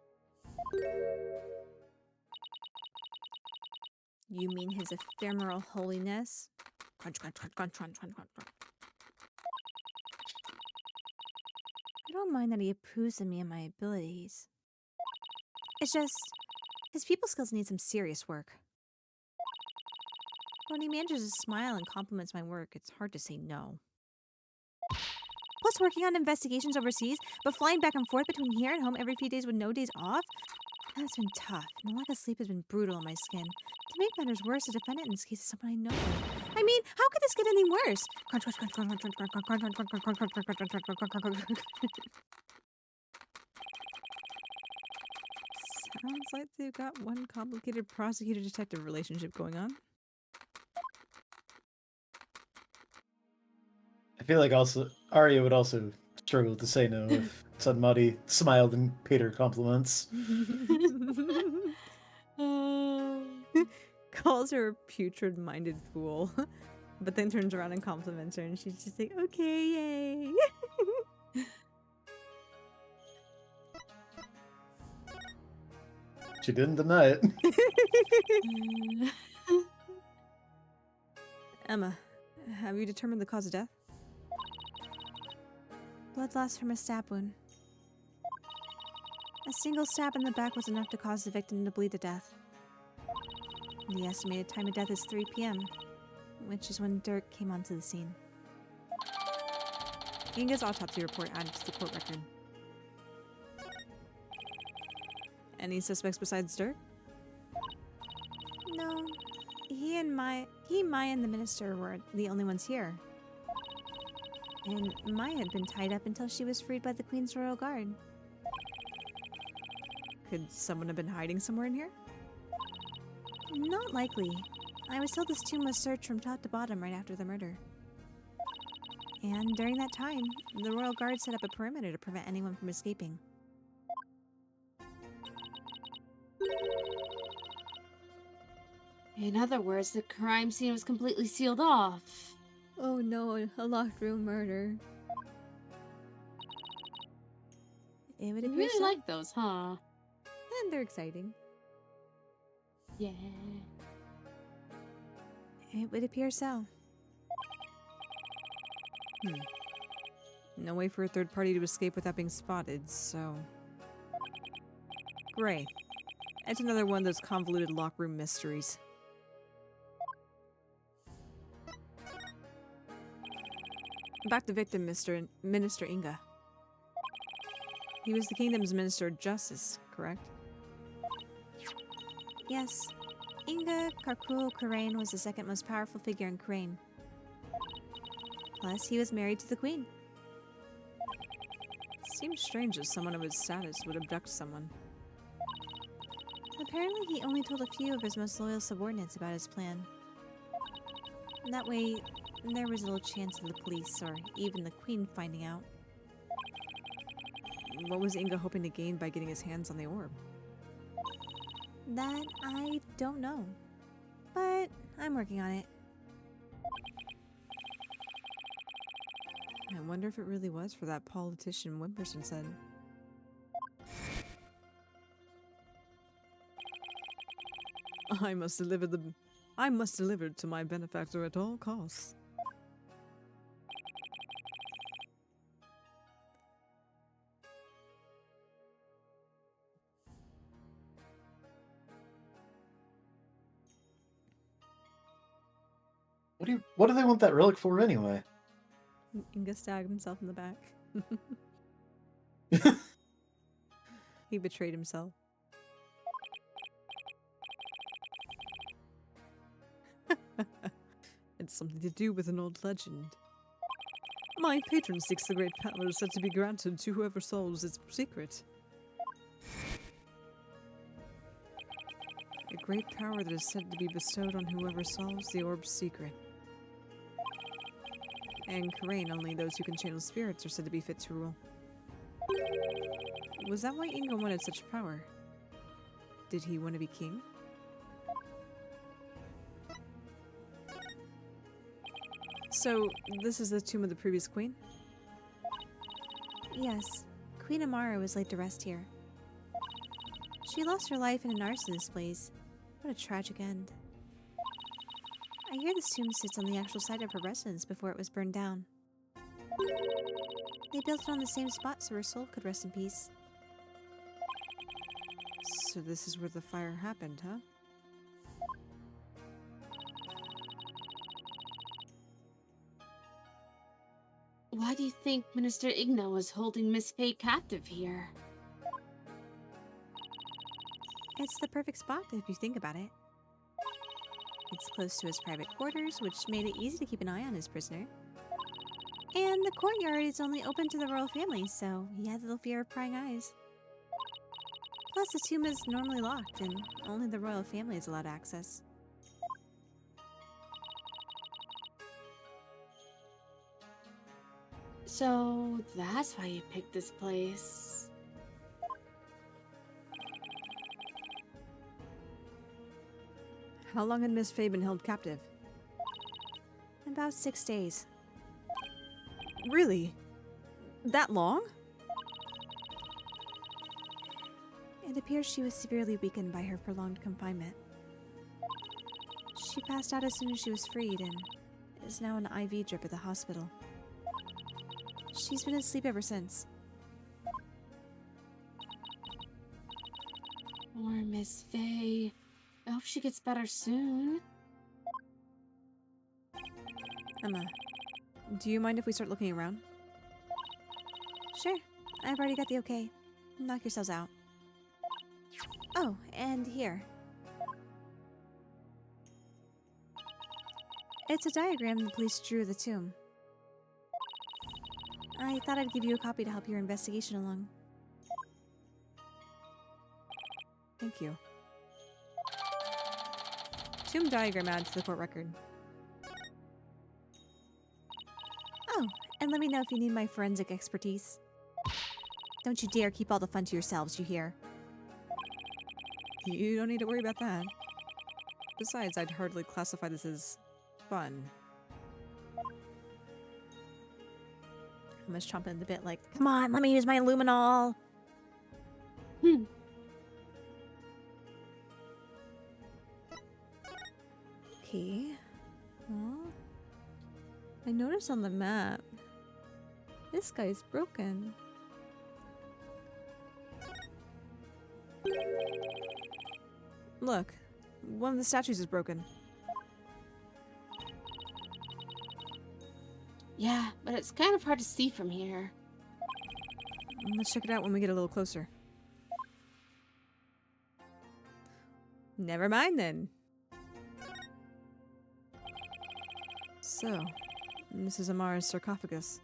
You mean his ephemeral holiness? Crunch, crunch, crunch, crunch, crunch, crunch, crunch, crunch. I don't mind that he approves of me and my abilities. It's just, his people skills need some serious work. When he manages to smile and compliments my work, it's hard to say no. Plus, working on investigations overseas, but flying back and forth between here and home every few days with no days off? That's been tough, and the lack of sleep has been brutal on my skin. To make matters worse, the defendant in this case is someone I know. I mean, how could this get any worse? Crunch, crunch, crunch, crunch, crunch, crunch, crunch, crunch, crunch, crunch, crunch, crunch, crunch, crunch, crunch, crunch, crunch, crunch. Sounds like they've got one complicated prosecutor-detective relationship going on. I feel like also Aria would also struggle to say no if somebody smiled and paid her compliments. Calls her a putrid-minded fool, but then turns around and compliments her, and she's just like, okay, yay. She didn't deny it. Emma, have you determined the cause of death? Blood loss from a stab wound. A single stab in the back was enough to cause the victim to bleed to death. The estimated time of death is 3 p.m., which is when Dirk came onto the scene. Inga's autopsy report added to the court record. Any suspects besides Dirk? No, Maya and the minister were the only ones here. And Maya had been tied up until she was freed by the Queen's Royal Guard. Could someone have been hiding somewhere in here? Not likely. I was told this tomb was searched from top to bottom right after the murder. And during that time, the Royal Guard set up a perimeter to prevent anyone from escaping. In other words, the crime scene was completely sealed off. Oh no, a locked room murder. It would You appear really so. like those, huh? And they're exciting. Yeah. It would appear so. No way for a third party to escape without being spotted, so... Great. It's another one of those convoluted lock room mysteries. Back to victim, Minister Inga. He was the kingdom's Minister of Justice, correct? Yes. Inga Karkul Karain was the second most powerful figure in Crane. Plus, he was married to the Queen. Seems strange that someone of his status would abduct someone. Apparently, he only told a few of his most loyal subordinates about his plan. That way, there was little chance of the police or even the Queen finding out. What was Inga hoping to gain by getting his hands on the orb? That I don't know. But I'm working on it. I wonder if it really was for that politician Wimperson said. I must deliver to my benefactor at all costs. What do they want that relic for anyway? Inga stabbed himself in the back. He betrayed himself. It's something to do with an old legend. My patron seeks the great power said to be granted to whoever solves its secret. A great power that is said to be bestowed on whoever solves the orb's secret. And Karain, only those who can channel spirits are said to be fit to rule. Was that why Inga wanted such power? Did he want to be king? So, this is the tomb of the previous queen? Yes, Queen Amara was laid to rest here. She lost her life in an arsonist blaze. What a tragic end. I hear this tomb sits on the actual site of her residence before it was burned down. They built it on the same spot so her soul could rest in peace. So this is where the fire happened, huh? Why do you think Minister Igna was holding Miss Faye captive here? It's the perfect spot if you think about it. It's close to his private quarters, which made it easy to keep an eye on his prisoner. And the courtyard is only open to the royal family, so he had little fear of prying eyes. Plus, the tomb is normally locked, and only the royal family is allowed access. So that's why you picked this place. How long had Miss Faye been held captive? About 6 days. Really? That long? It appears she was severely weakened by her prolonged confinement. She passed out as soon as she was freed and is now on IV drip at the hospital. She's been asleep ever since. Poor Miss Faye. I hope she gets better soon. Emma, do you mind if we start looking around? Sure, I've already got the okay. Knock yourselves out. Oh, and here. It's a diagram the police drew of the tomb. I thought I'd give you a copy to help your investigation along. Thank you. Tomb diagram added to the court record. Oh, and let me know if you need my forensic expertise. Don't you dare keep all the fun to yourselves, you hear? You don't need to worry about that. Besides, I'd hardly classify this as fun. Emma's chomping at the bit like, come on, let me use my luminol. Okay. Well, I noticed on the map, this guy's broken. Look, one of the statues is broken. Yeah, but it's kind of hard to see from here. Let's check it out when we get a little closer. Never mind then. So, this is Amara's sarcophagus.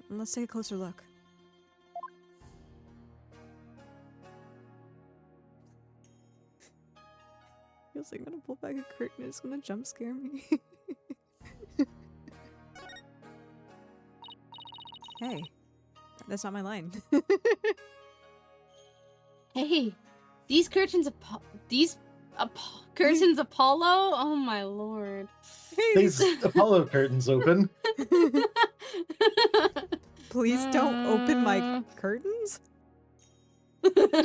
Let's take a closer look. Feels like I'm gonna pull back a curtain, it's gonna jump scare me. Hey, that's not my line. Hey, These curtains, curtains Apollo. Oh my lord. These Apollo curtains open. Please don't open my curtains.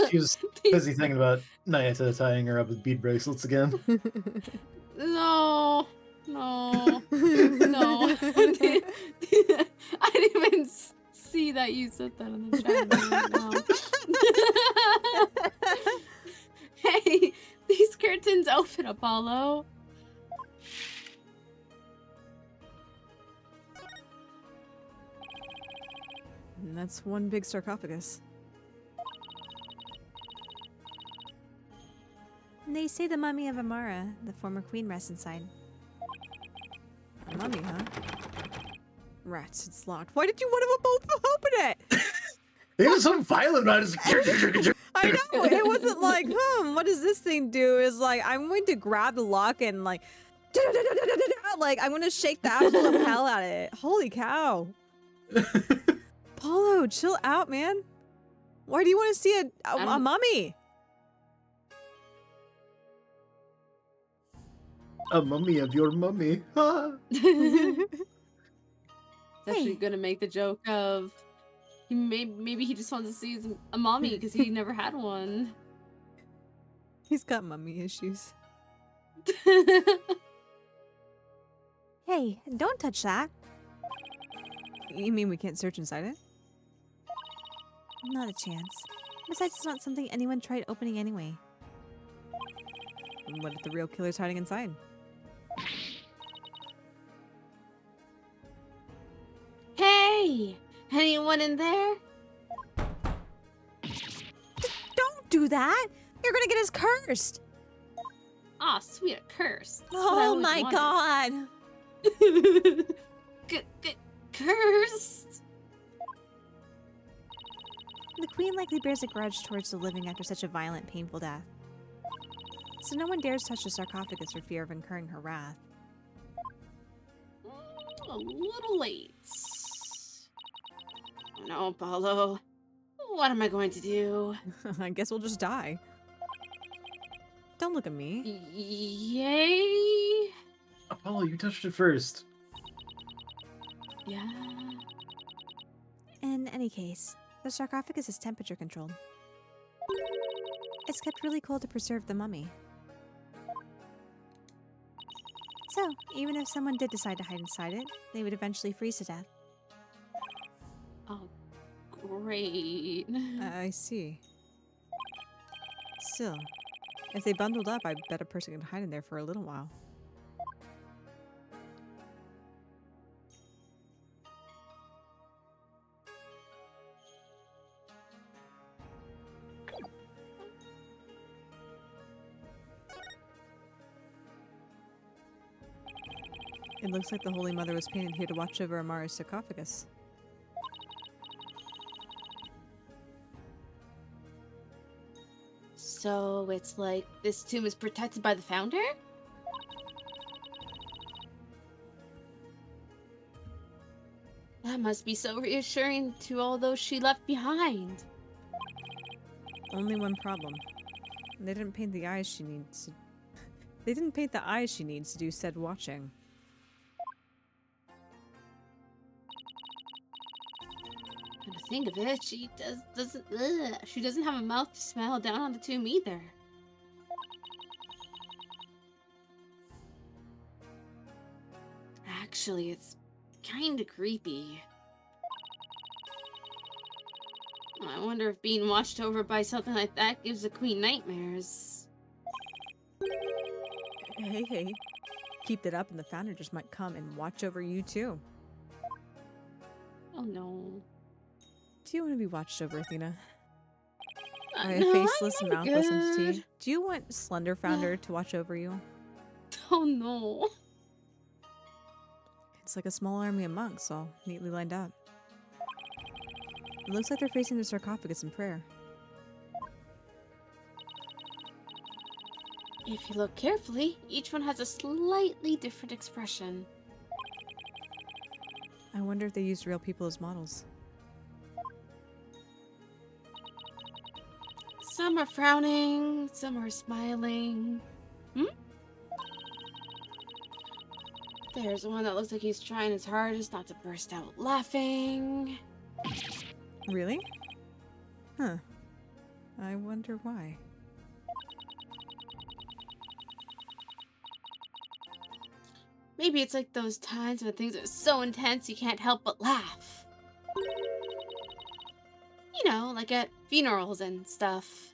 She was busy thinking about Nayata tying her up with bead bracelets again. No, no, no. I didn't even see that you said that in the chat right now. Hey, these curtains open, Apollo. And that's one big sarcophagus. They say the mummy of Amara, the former queen, rests inside. A mummy, huh? Rats, it's locked. Why did you want to both open it? He was so violent about it. I know, it wasn't like, what does this thing do? It's like, I'm going to grab the lock and like, like, I'm going to shake the absolute hell out of it. Holy cow. Paulo, chill out, man. Why do you want to see a mummy? A mummy of your mummy. Actually gonna make the joke of maybe he just wants to see a mommy because he never had one. He's got mummy issues. Hey, don't touch that. You mean we can't search inside it? Not a chance. Besides, it's not something anyone tried opening anyway. What if the real killer's hiding inside? Hey, anyone in there? Don't do that! You're gonna get us cursed! Ah, sweet, a curse. That's what I Oh always my wanted. god! Cursed? The queen likely bears a grudge towards the living after such a violent, painful death. So no one dares touch the sarcophagus for fear of incurring her wrath. A little late. Oh no, Apollo. What am I going to do? I guess we'll just die. Don't look at me. Yay? Apollo, you touched it first. Yeah. In any case, the sarcophagus is temperature controlled. It's kept really cold to preserve the mummy. So, even if someone did decide to hide inside it, they would eventually freeze to death. Oh, great. I see. Still, if they bundled up, I bet a person could hide in there for a little while. It looks like the Holy Mother was painted here to watch over Amara's sarcophagus. So it's like this tomb is protected by the founder? That must be so reassuring to all those she left behind. Only one problem. They didn't paint the eyes she needs to... They didn't paint the eyes she needs to do said watching. Come to think of it, she doesn't have a mouth to smell down on the tomb either. Actually, it's kind of creepy. I wonder if being watched over by something like that gives the queen nightmares. Hey. Keep it up and the founder just might come and watch over you too. Oh no. Do you want to be watched over, Athena? By No, a faceless, I'm mouthless good. entity? Do you want Slender Founder to watch over you? Oh no. It's like a small army of monks all neatly lined up. It looks like they're facing the sarcophagus in prayer. If you look carefully, each one has a slightly different expression. I wonder if they used real people as models. Some are frowning, some are smiling. Hmm? There's one that looks like he's trying his hardest not to burst out laughing. Really? Huh. I wonder why. Maybe it's like those times when things are so intense you can't help but laugh. You know, like at funerals and stuff.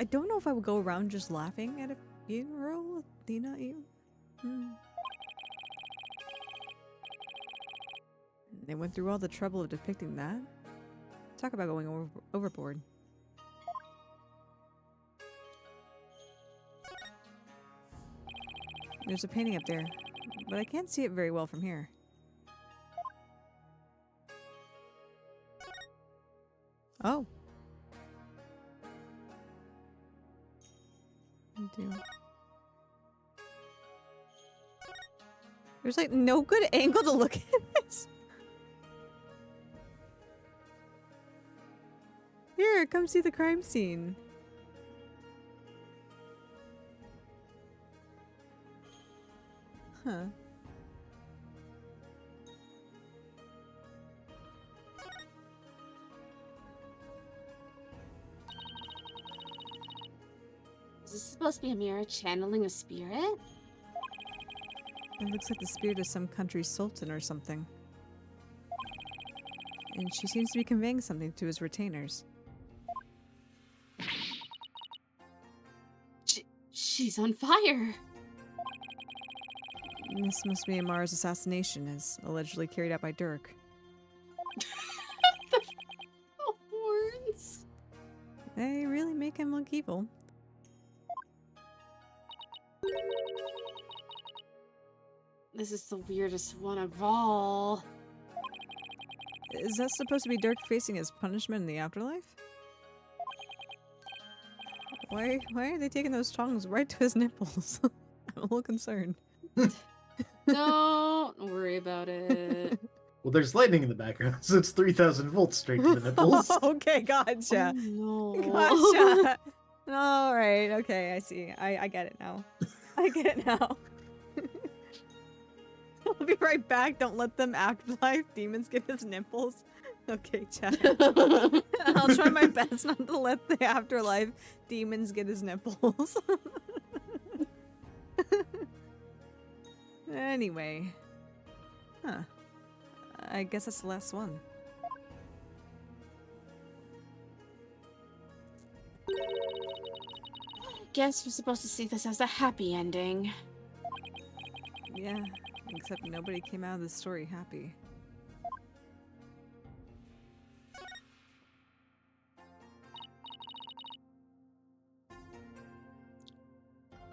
I don't know if I would go around just laughing at a funeral. Dina, you? They went through all the trouble of depicting that. Talk about going overboard. There's a painting up there, but I can't see it very well from here. Oh. There's like no good angle to look at this. Here, come see the crime scene. Huh. Is this supposed to be a mirror channeling a spirit? It looks like the spirit of some country's sultan or something. And she seems to be conveying something to his retainers. She's on fire. This must be Amara's assassination, as allegedly carried out by Dirk. The horns. They really make him look evil. This is the weirdest one of all. Is that supposed to be Dirk facing his punishment in the afterlife? Why are they taking those tongs right to his nipples? I'm a little concerned. Don't worry about it. Well, there's lightning in the background, so it's 3,000 volts straight to the nipples. Okay, gotcha. Oh, no. Gotcha. All right. Okay, I see. I get it now. I get it now. I'll be right back. Don't let them afterlife demons get his nipples. Okay, chat. I'll try my best not to let the afterlife demons get his nipples. Anyway. Huh. I guess that's the last one. Guess we're supposed to see this as a happy ending. Yeah, except nobody came out of this story happy.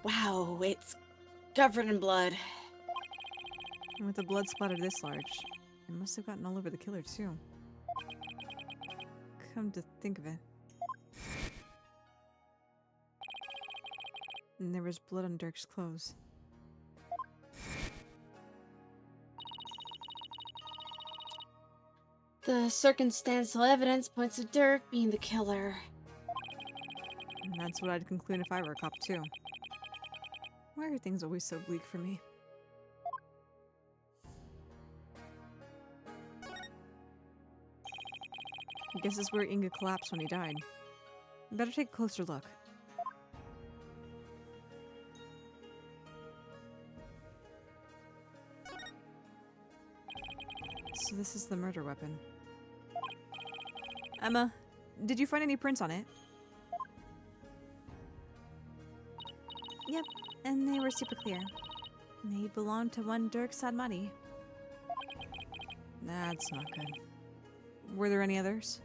Wow, it's covered in blood. And with the blood splatter this large, it must have gotten all over the killer too. Come to think of it. And there was blood on Dirk's clothes. The circumstantial evidence points to Dirk being the killer. And that's what I'd conclude if I were a cop too. Why are things always so bleak for me? I guess this is where Inga collapsed when he died. Better take a closer look. So this is the murder weapon. Emma, did you find any prints on it? Yep, and they were super clear. They belonged to one Dirk Sadmati. That's not good. Were there any others?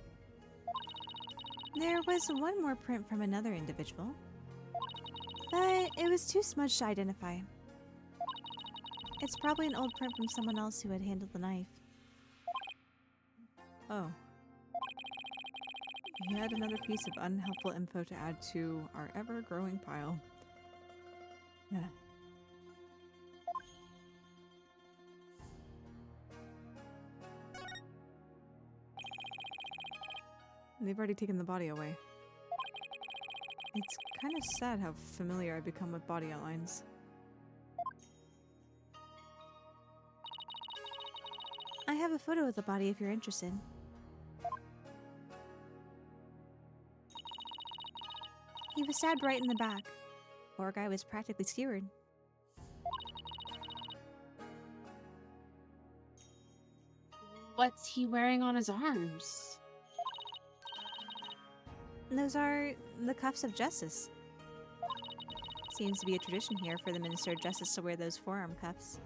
There was one more print from another individual, but it was too smudged to identify. It's probably an old print from someone else who had handled the knife. Oh. Yet another piece of unhelpful info to add to our ever-growing pile. Yeah. They've already taken the body away. It's kind of sad how familiar I've become with body outlines. I have a photo of the body if you're interested. He was stabbed right in the back. Poor guy was practically skewered. What's he wearing on his arms? Those are the cuffs of justice. Seems to be a tradition here for the Minister of Justice to wear those forearm cuffs.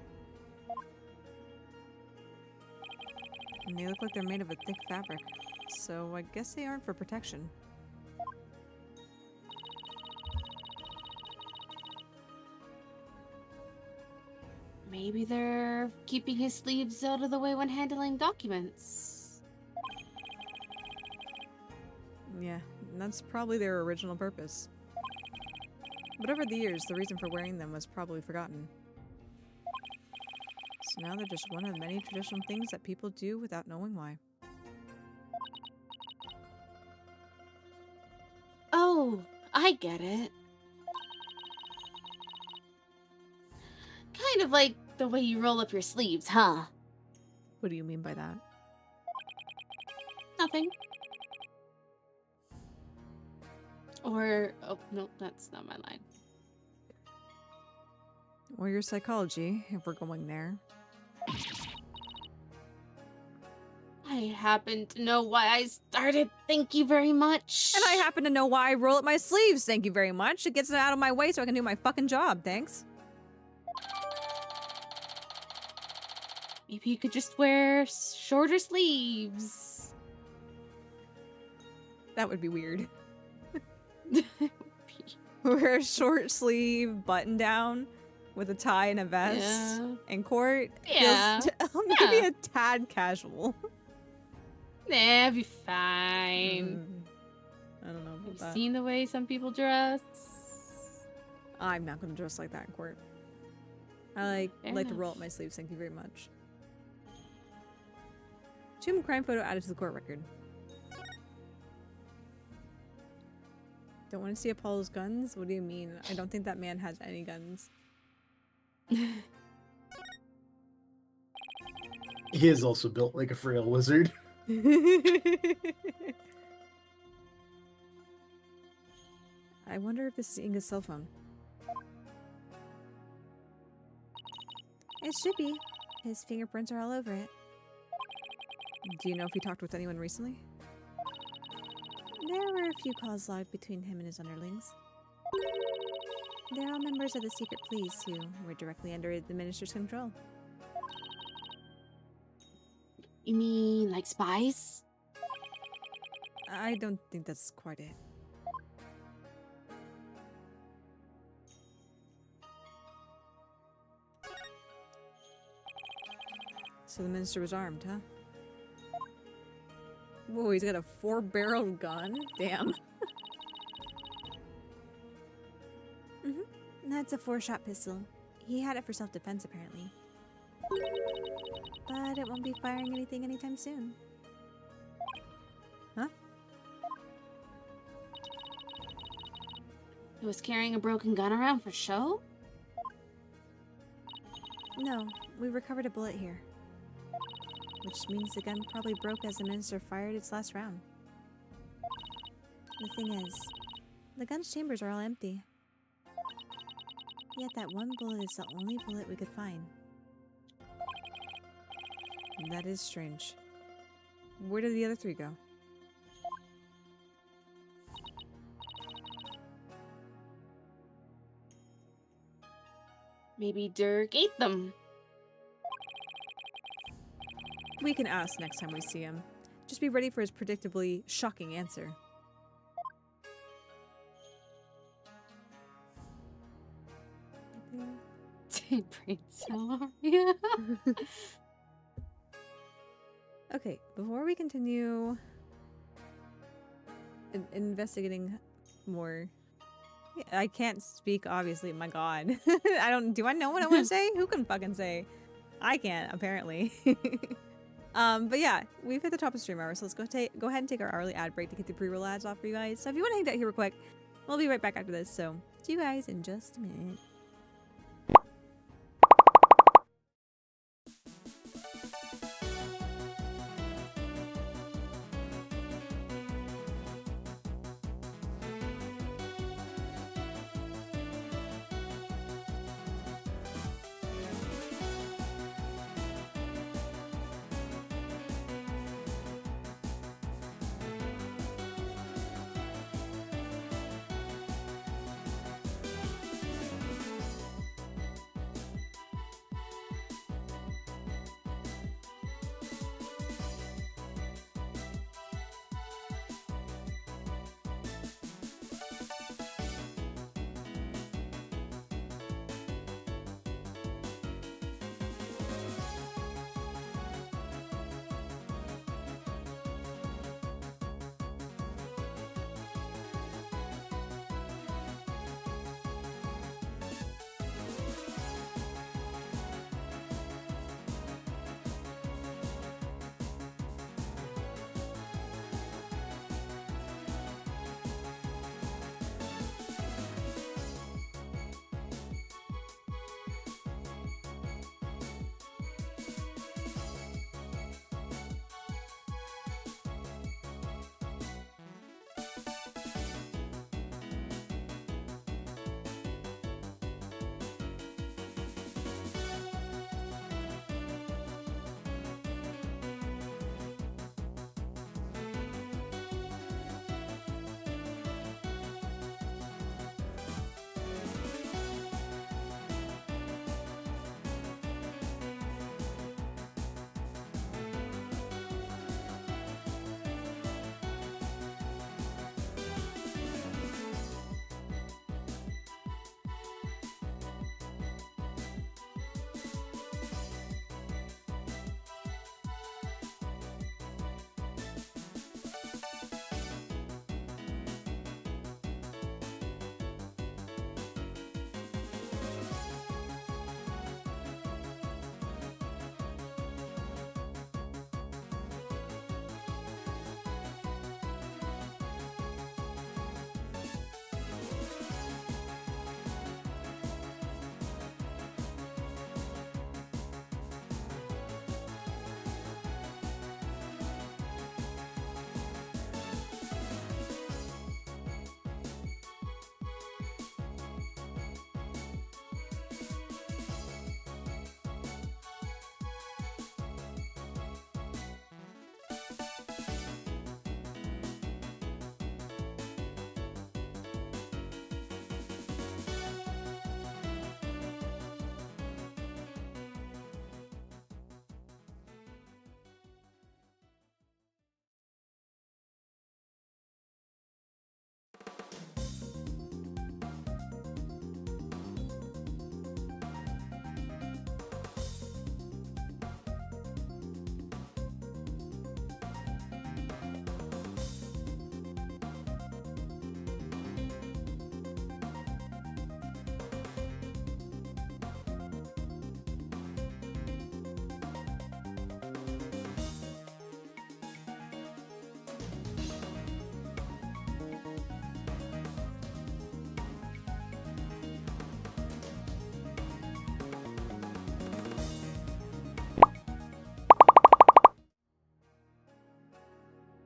And they look like they're made of a thick fabric, so I guess they aren't for protection. Maybe they're keeping his sleeves out of the way when handling documents. Yeah, that's probably their original purpose. But over the years, the reason for wearing them was probably forgotten. So now they're just one of many traditional things that people do without knowing why. Oh, I get it. Kind of like the way you roll up your sleeves, huh? What do you mean by that? Nothing. Or, oh, no, that's not my line. Or your psychology, if we're going there. I happen to know why I started. Thank you very much. And I happen to know why I roll up my sleeves. Thank you very much. It gets it out of my way so I can do my fucking job. Thanks. Maybe you could just wear shorter sleeves. That would be weird. Wear a short sleeve button down with a tie and a vest Yeah. in court. Yeah. Feels maybe Yeah. a tad casual. Nah, be fine. I don't know about Have you that. seen the way some people dress? I'm not going to dress like that in court. I Fair like to roll enough. up my sleeves. Thank you very much. Tomb crime photo added to the court record. Don't want to see Apollo's guns? What do you mean? I don't think that man has any guns. He is also built like a frail wizard. I wonder if this is Inga's cell phone. It should be. His fingerprints are all over it. Do you know if he talked with anyone recently? There were a few calls logged between him and his underlings. They're all members of the secret police who were directly under the minister's control. You mean like spies? I don't think that's quite it. So the minister was armed, huh? Whoa, he's got a 4-barreled gun? Damn. That's a 4-shot pistol. He had it for self-defense, apparently. But it won't be firing anything anytime soon. He was carrying a broken gun around for show? No, we recovered a bullet here. Which means the gun probably broke as the minister fired its last round. The thing is, the gun's chambers are all empty. Yet that one bullet is the only bullet we could find. That is strange. Where did the other 3 go? Maybe Dirk ate them. We can ask next time we see him. Just be ready for his predictably shocking answer. Brain cell Aria. Okay, before we continue investigating more, I can't speak, obviously. My God, do I know what I want to say? Who can fucking say? I can't, apparently. But yeah, we've hit the top of stream hour, so let's go ahead and take our hourly ad break to get the pre-roll ads off for you guys. So if you want to hang out here real quick, we'll be right back after this. So see you guys in just a minute.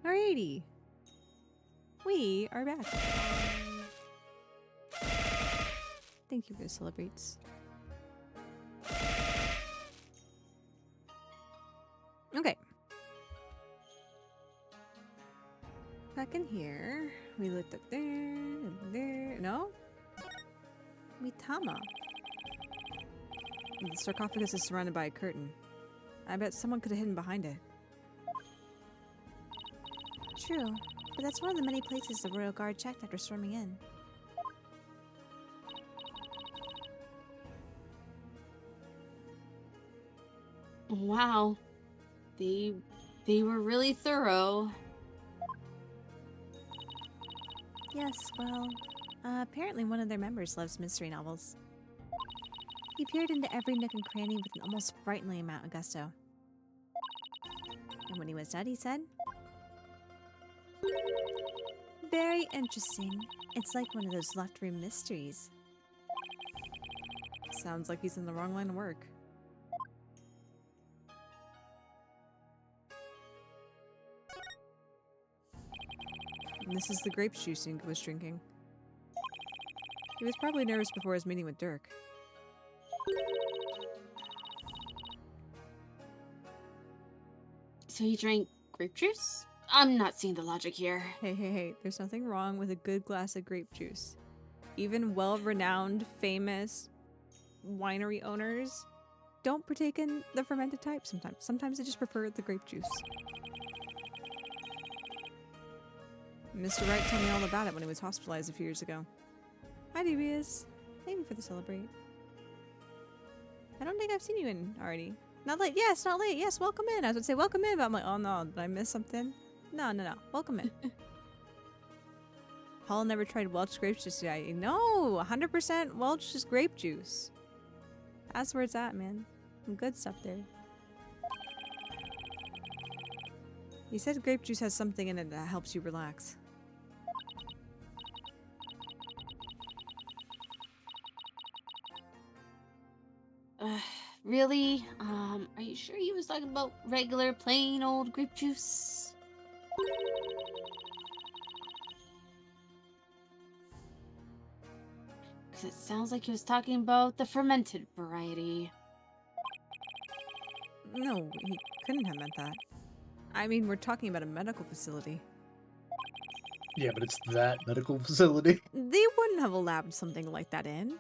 Alrighty. We are back. Thank you for the celebrates. Okay. Back in here. We looked up there and there. No? Mitama. The sarcophagus is surrounded by a curtain. I bet someone could have hidden behind it. True, but that's one of the many places the royal guard checked after storming in. Wow. They were really thorough. Yes, well, apparently one of their members loves mystery novels. He peered into every nook and cranny with an almost frighteningly amount of gusto. And when he was done, he said, "Very interesting. It's like one of those locked room mysteries." Sounds like he's in the wrong line of work. And this is the grape juice he was drinking. He was probably nervous before his meeting with Dirk. So you drank grape juice? I'm not seeing the logic here. Hey, there's nothing wrong with a good glass of grape juice. Even well-renowned, famous winery owners don't partake in the fermented type sometimes. Sometimes they just prefer the grape juice. Mr. Wright told me all about it when he was hospitalized a few years ago. Hi, Devious. Thank you for the celebrate. I don't think I've seen you in already. Not late. Yes, not late. Yes, welcome in. I was going to say welcome in, but I'm like, oh no, did I miss something? No. Welcome in. Paul never tried Welch grape juice yet. No, 100% Welch is grape juice. That's where it's at, man. Some good stuff there. He said grape juice has something in it that helps you relax. Really? Are you sure he was talking about regular, plain old grape juice? Because it sounds like he was talking about the fermented variety. No, he couldn't have meant that. I mean, we're talking about a medical facility. Yeah, but it's that medical facility. They wouldn't have allowed something like that in.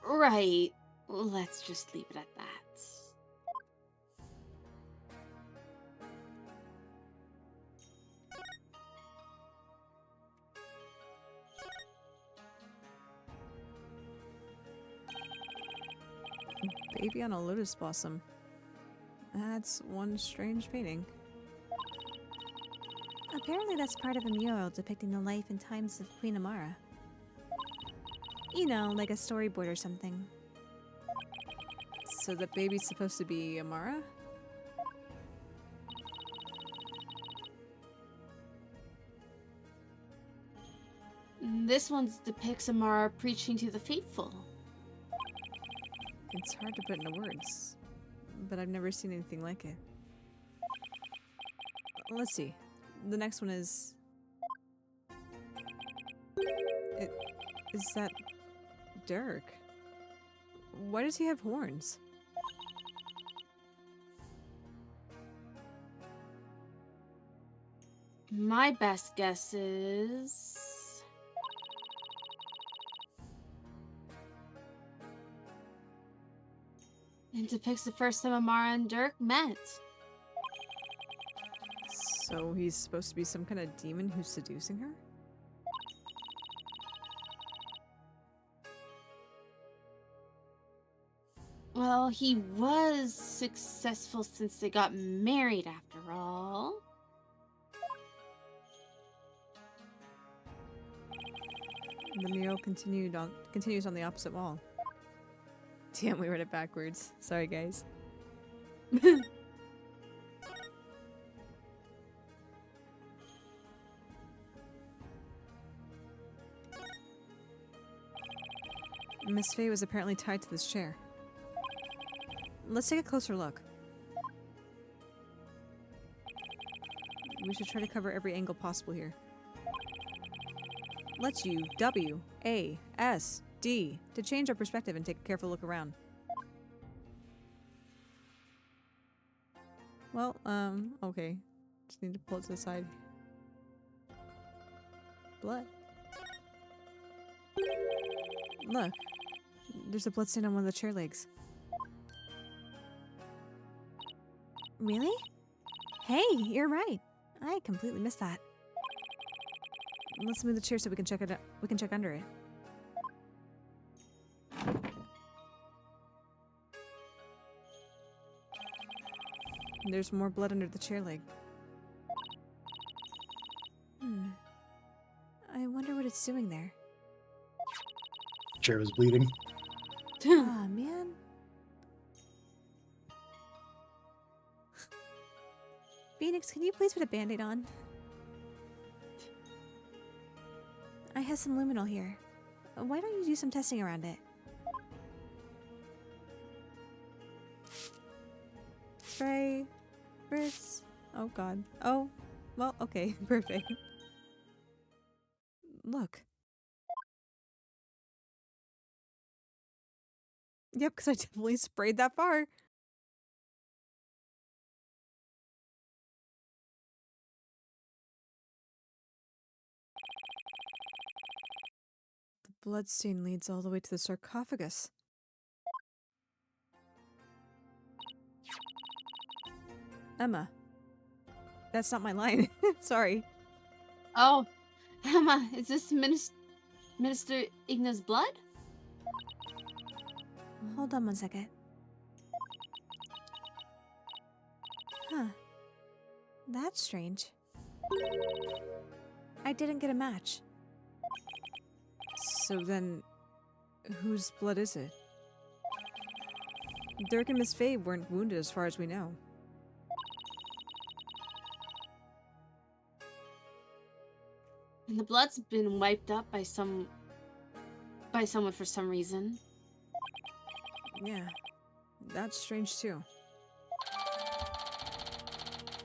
Right. Let's just leave it at that. Baby on a lotus blossom. That's one strange painting. Apparently that's part of a mural depicting the life and times of Queen Amara. You know, like a storyboard or something. So that baby's supposed to be Amara? This one depicts Amara preaching to the faithful. It's hard to put into words, but I've never seen anything like it. Let's see. The next one is... Is that Dirk? Why does he have horns? My best guess is... it depicts the first time Amara and Dirk met. So he's supposed to be some kind of demon who's seducing her? Well, he was successful since they got married after all. The mural continues on the opposite wall. Damn, we read it backwards. Sorry, guys. Miss Faye was apparently tied to this chair. Let's take a closer look. We should try to cover every angle possible here. Let's use W, A, S, D to change our perspective and take a careful look around. Well, okay. Just need to pull it to the side. Blood. Look. There's a bloodstain on one of the chair legs. Really? Hey, you're right. I completely missed that. Let's move the chair so we can check it. We can check under it. There's more blood under the chair leg. I wonder what it's doing there. Chair was bleeding. Aw, man. Phoenix, can you please put a band-aid on? I have some luminol here. Why don't you do some testing around it? Spray. Spritz. Oh god. Oh. Well, okay. Perfect. Look. Yep, because I definitely sprayed that far. The bloodstain leads all the way to the sarcophagus. Emma. That's not my line. Sorry. Oh, Emma, is this Minister Igna's blood? Hold on one second. Huh. That's strange. I didn't get a match. So then, whose blood is it? Dirk and Miss Faye weren't wounded as far as we know. And the blood's been wiped up by someone for some reason. Yeah, that's strange too.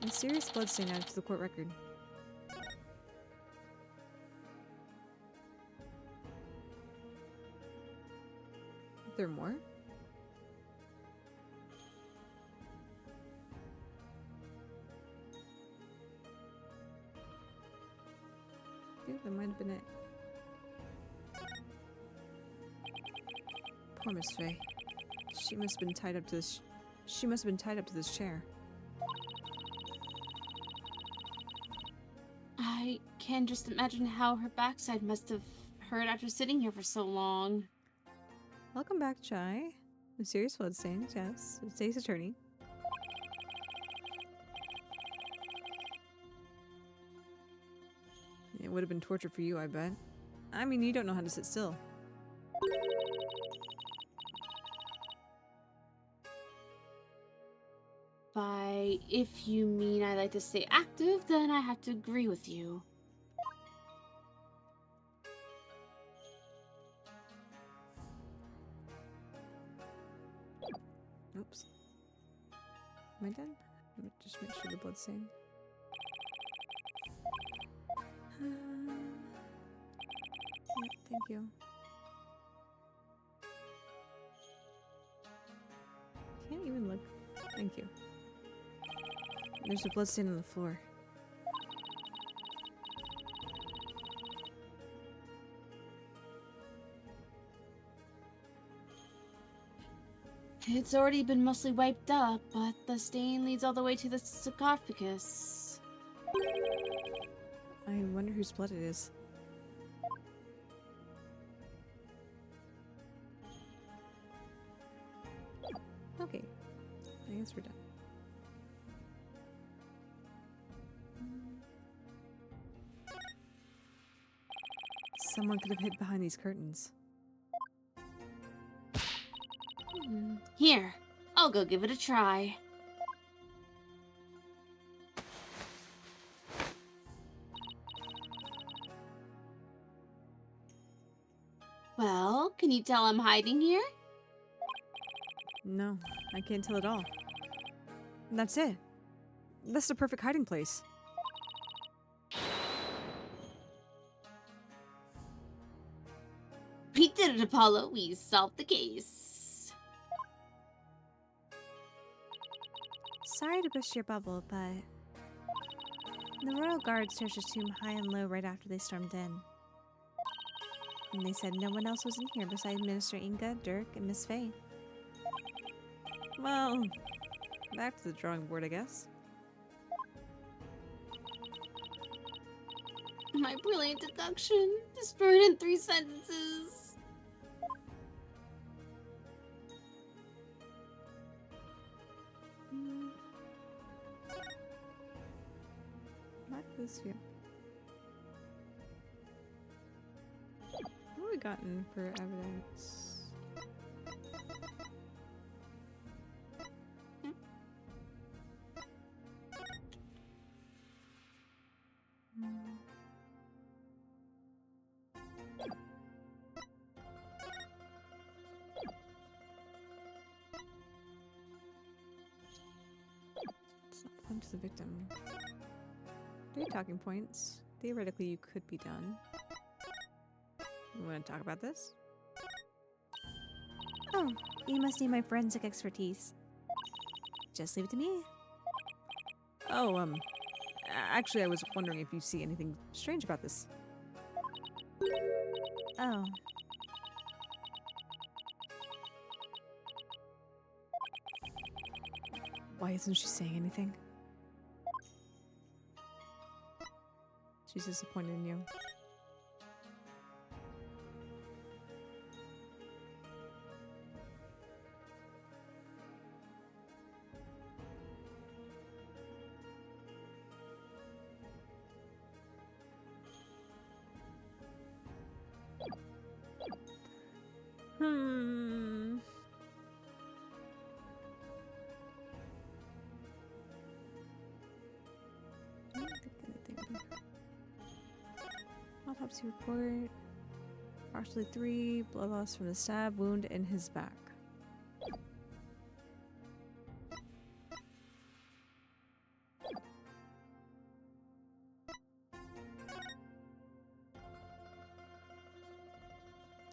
Mysterious bloodstain added to the court record. Are there more? Yeah, that might have been it. Poor Miss Faye. She must have been tied up to this. She must have been tied up to this chair. I can just imagine how her backside must have hurt after sitting here for so long. Welcome back, Chai. Mysterious bloodstains, yes. State's attorney. It would have been torture for you, I bet. I mean, you don't know how to sit still. By if you mean I like to stay active, then I have to agree with you. Oops. Am I done? Let me just make sure the bloodstain. Yep, thank you. Can't even look. Thank you. There's a bloodstain on the floor. It's already been mostly wiped up, but the stain leads all the way to the sarcophagus. I wonder whose blood it is. Okay. I guess we're done. Someone could have hid behind these curtains. Here, I'll go give it a try. Well, can you tell I'm hiding here? No, I can't tell at all. That's it. That's the perfect hiding place. We did it, Apollo. We solved the case. Sorry to burst your bubble, but the Royal Guard searched the tomb high and low right after they stormed in. And they said no one else was in here besides Minister Inga, Dirk, and Miss Faye. Well, back to the drawing board, I guess. My brilliant deduction, destroyed in 3 sentences. Back to this view. What have we gotten for evidence? to the victim. 3 talking points. Theoretically, you could be done. You want to talk about this? Oh, you must need my forensic expertise. Just leave it to me. Oh, actually, I was wondering if you see anything strange about this. Oh, Why isn't she saying anything? She's disappointed in you. Hmm. I don't think anything. Autopsy report. Partially 3. Blood loss from the stab wound in his back.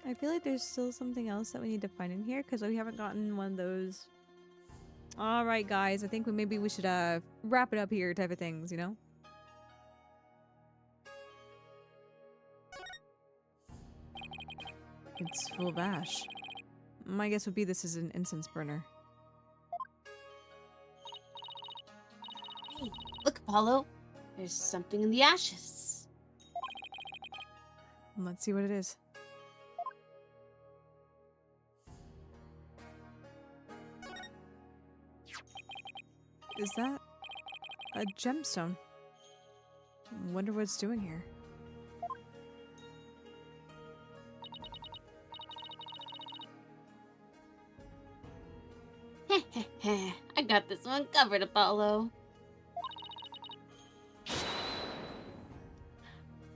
I feel like there's still something else that we need to find in here because we haven't gotten one of those. All right, guys. I think maybe we should wrap it up here type of things, you know? It's full of ash. My guess would be this is an incense burner. Hey, look, Apollo. There's something in the ashes. Let's see what it is. Is that a gemstone? Wonder what it's doing here. I got this one covered, Apollo.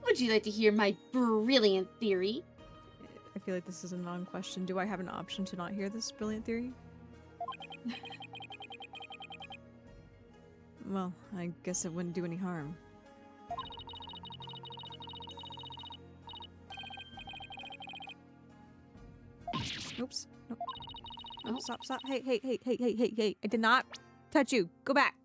Would you like to hear my brilliant theory? I feel like this is a non-question. Do I have an option to not hear this brilliant theory? Well, I guess it wouldn't do any harm. Oops. Nope. Oh, stop, stop. Hey, hey, hey, hey, hey, hey, hey. I did not touch you. Go back.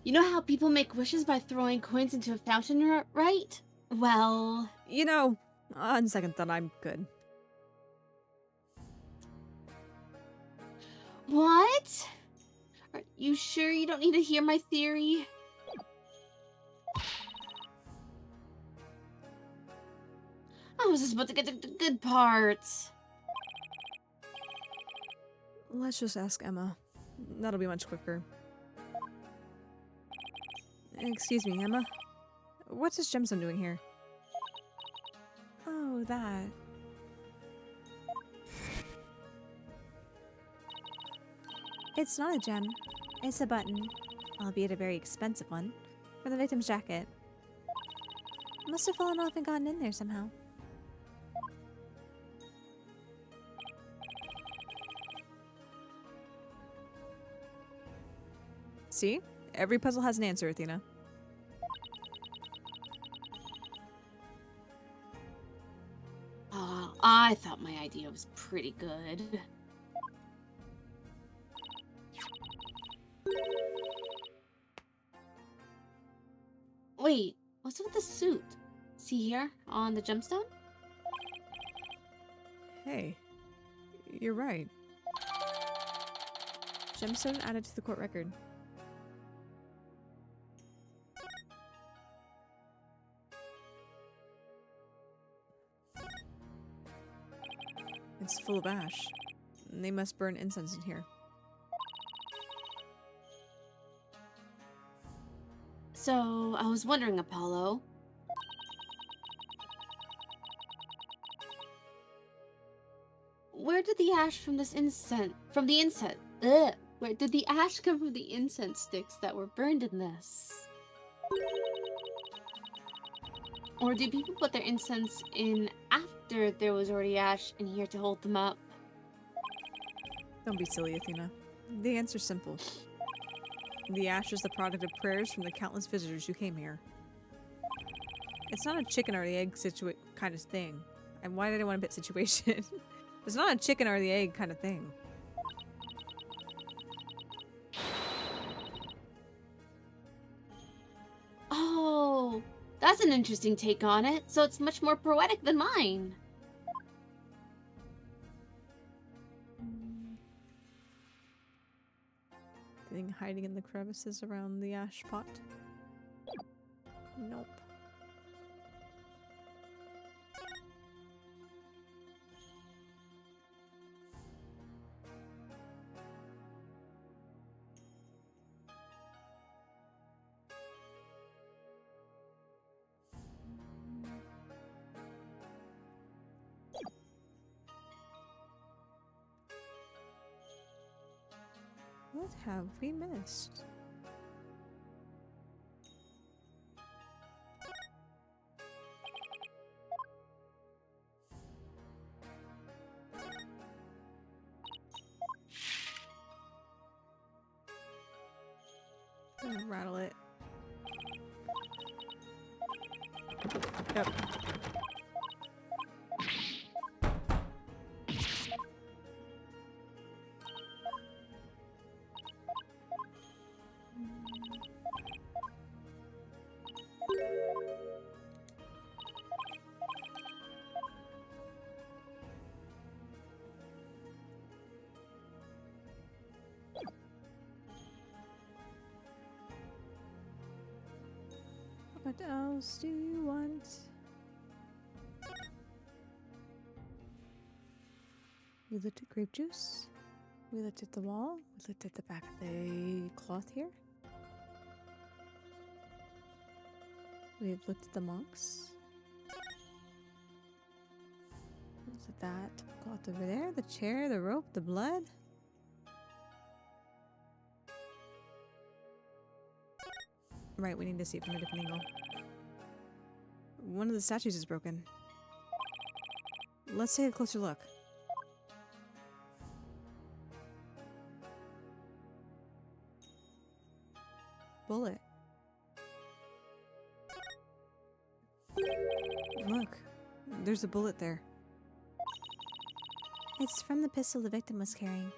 You know how people make wishes by throwing coins into a fountain, right? Well, You know, on second thought, I'm good. what? Are you sure you don't need to hear my theory? I was just about to get to the good parts. Let's just ask Emma. That'll be much quicker. Excuse me, Emma. What's this gemstone doing here? oh, that. It's not a gem. It's a button, albeit a very expensive one, from the victim's jacket. Must have fallen off and gotten in there somehow. See? Every puzzle has an answer, Athena. I thought my idea was pretty good. Wait, what's with the suit? See here, on the gemstone? Hey, you're right. Gemstone added to the court record. It's full of ash. They must burn incense in here. So, I was wondering, Apollo. Where did the ash from this incense... Where did the ash come from the incense sticks that were burned in this? Or do people put their incense in after there was already ash in here to hold them up? Don't be silly, Athena. The answer's simple. The ash is the product of prayers from the countless visitors who came here. It's not a chicken or the egg kind of thing. And why did I want to bit situation? It's not a chicken or the egg kind of thing. Oh, that's an interesting take on it. So it's much more poetic than mine. Anything hiding in the crevices around the ash pot? Nope. What have we missed? Gonna rattle it. Yep. What else do you want? We looked at grape juice. We looked at the wall. We looked at the back of the cloth here. We've looked at the monks. Looked at that cloth over there, the chair, the rope, the blood. Right, we need to see it from a different angle. One of the statues is broken. Let's take a closer look. Bullet. Look, there's a bullet there. It's from the pistol the victim was carrying.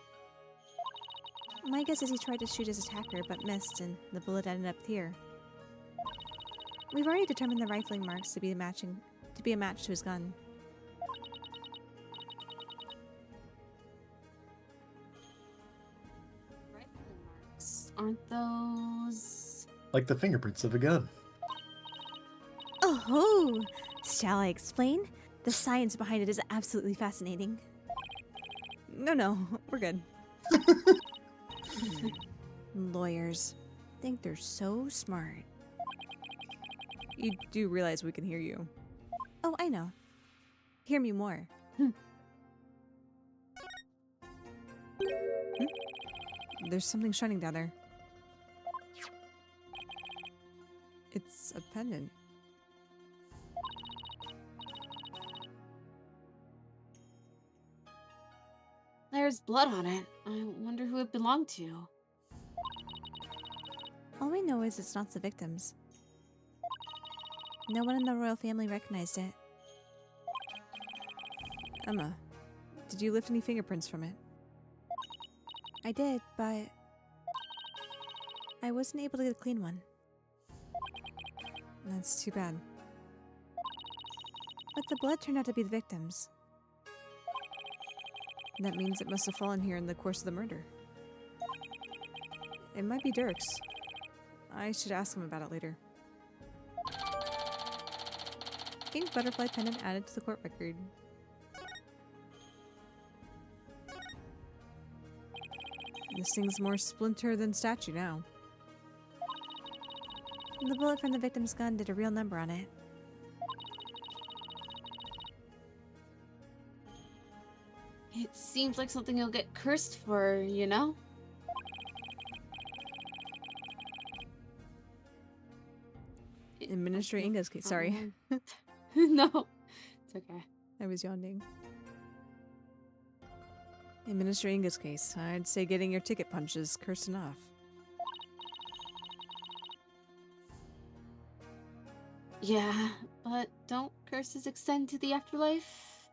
My guess is he tried to shoot his attacker but missed, and the bullet ended up here. We've already determined the rifling marks to be a match to his gun. Rifling marks. Aren't those... Like the fingerprints of a gun. Oh, shall I explain? The science behind it is absolutely fascinating. No, we're good. Lawyers think they're so smart. You do realize we can hear you. Oh, I know. Hear me more. There's something shining down there. It's a pendant. There's blood on it. I wonder who it belonged to. All we know is it's not the victim's. No one in the royal family recognized it. Emma, did you lift any fingerprints from it? I did, but I wasn't able to get a clean one. That's too bad. But the blood turned out to be the victim's. That means it must have fallen here in the course of the murder. It might be Dirk's. I should ask him about it later. Pink butterfly pendant added to the court record. This thing's more splinter than statue now. The bullet from the victim's gun did a real number on it. It seems like something you'll get cursed for, you know? Administer Inga's case. Sorry. No, it's okay. I was yawning. In Minister Inga's case, I'd say getting your ticket punched is curse enough. Yeah, but don't curses extend to the afterlife?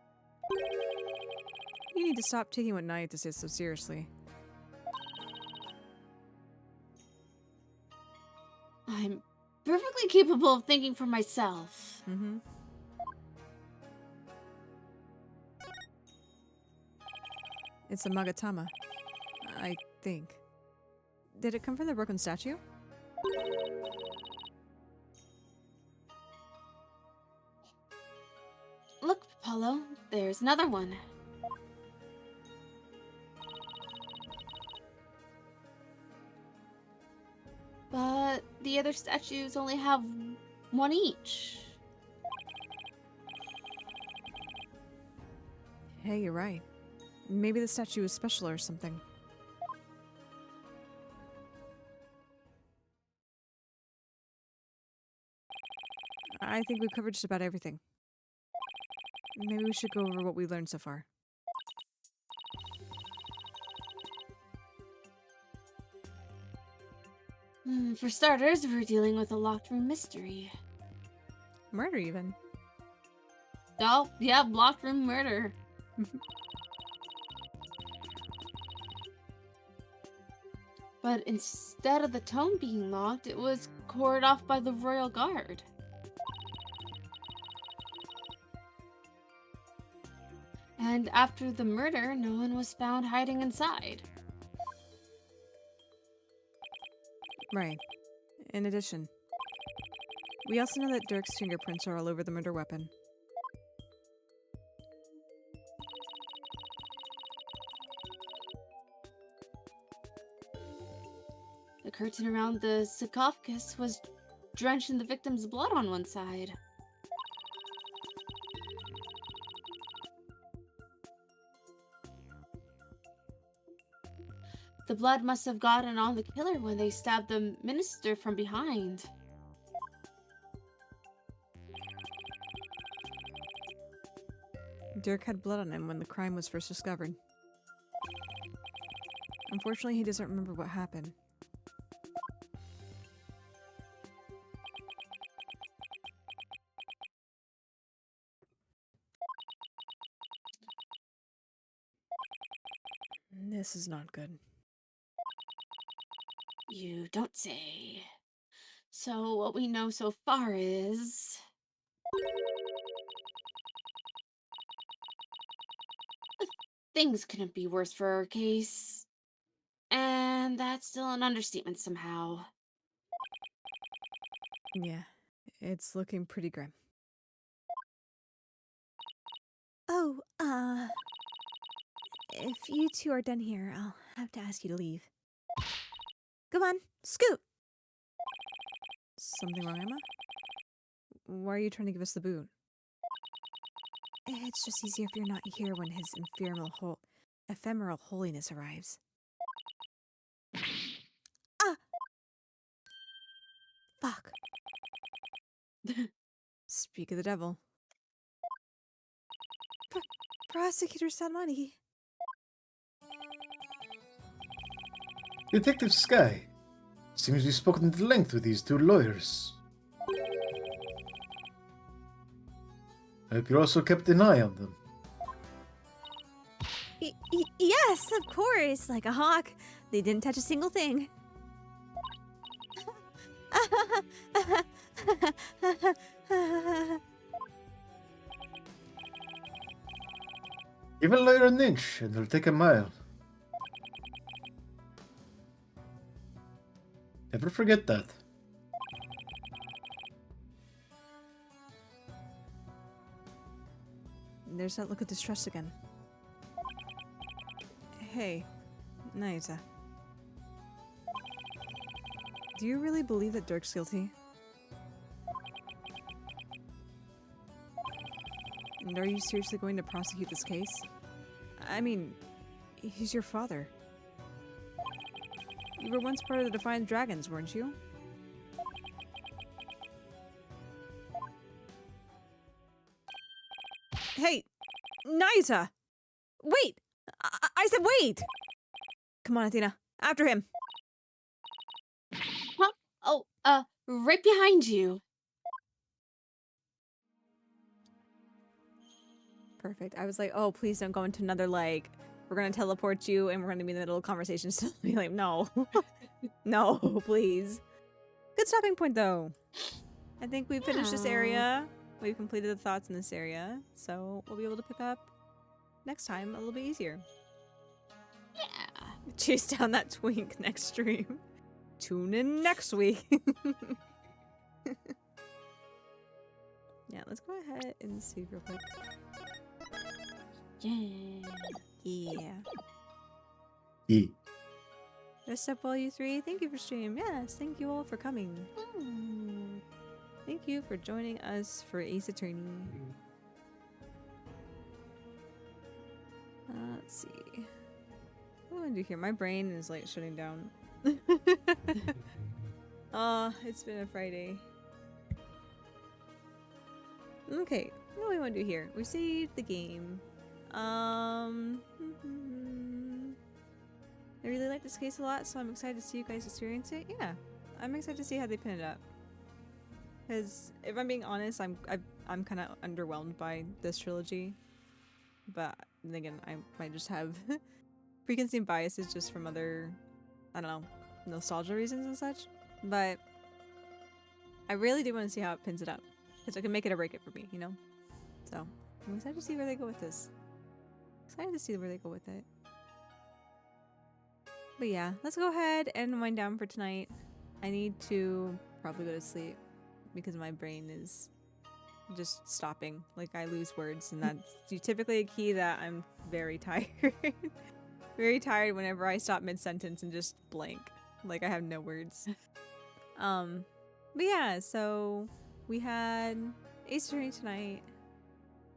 You need to stop taking what Naya says so seriously. I'm perfectly capable of thinking for myself. Mm-hmm. It's a Magatama, I think. Did it come from the broken statue? Look, Apollo, there's another one. But the other statues only have one each. Hey, you're right. Maybe the statue is special or something. I think we've covered just about everything. Maybe we should go over what we learned so far. For starters, we're dealing with a locked room mystery. Murder, even. Oh, yeah, locked room murder. But instead of the tome being locked, it was cordoned off by the royal guard. And after the murder, no one was found hiding inside. Right. In addition, we also know that Dirk's fingerprints are all over the murder weapon. The curtain around the sarcophagus was drenched in the victim's blood on one side. The blood must have gotten on the killer when they stabbed the minister from behind. Dirk had blood on him when the crime was first discovered. Unfortunately, he doesn't remember what happened. This is not good. You don't say. So what we know so far is... things couldn't be worse for our case. And that's still an understatement somehow. Yeah, it's looking pretty grim. Oh, if you two are done here, I'll have to ask you to leave. Come on, scoot! Something wrong, Emma? Why are you trying to give us the boot? It's just easier if you're not here when his ephemeral holiness arrives. Ah! Fuck. Speak of the devil. Prosecutor Sanmani. Detective Sky. Seems you've spoken at length with these two lawyers. I hope you also kept an eye on them. Yes, of course, like a hawk. They didn't touch a single thing. Give a lawyer an inch and they'll take a mile. Never forget that. There's that look of distrust again. Hey, Naita. Do you really believe that Dirk's guilty? And are you seriously going to prosecute this case? I mean, he's your father. You were once part of the Defiant Dragons, weren't you? Isa! Wait! I said wait! Come on, Athena. After him. Huh? Oh, right behind you. Perfect. I was like, oh, please don't go into another, like, we're gonna teleport you and we're gonna be in the middle of conversation. So be like, no. No, please. Good stopping point, though. I think we've finished this Yeah. area. We've completed the thoughts in this area. So we'll be able to pick up next time a little bit easier. Yeah. Chase down that twink next stream. Tune in next week. Yeah, let's go ahead and save real quick. Yeah. Yeah. Yeah. Rest up, all you three. Thank you for stream. Yes, thank you all for coming. Thank you for joining us for Ace Attorney. Let's see. What do I do here? My brain is like shutting down. It's been a Friday. Okay, what do we want to do here? We saved the game. I really like this case a lot, so I'm excited to see you guys experience it. Yeah, I'm excited to see how they pin it up. Because if I'm being honest, I'm kind of underwhelmed by this trilogy. But then again, I might just have preconceived biases just from other, I don't know, nostalgia reasons and such. But I really do want to see how it pins it up, because it can make it or break it for me, you know. So I'm excited to see where they go with this. Excited to see where they go with it. But yeah, let's go ahead and wind down for tonight. I need to probably go to sleep because my brain is just stopping. Like, I lose words, and that's typically a key that I'm very tired. Very tired whenever I stop mid-sentence and just blank. Like, I have no words. But yeah, so we had Ace Attorney tonight.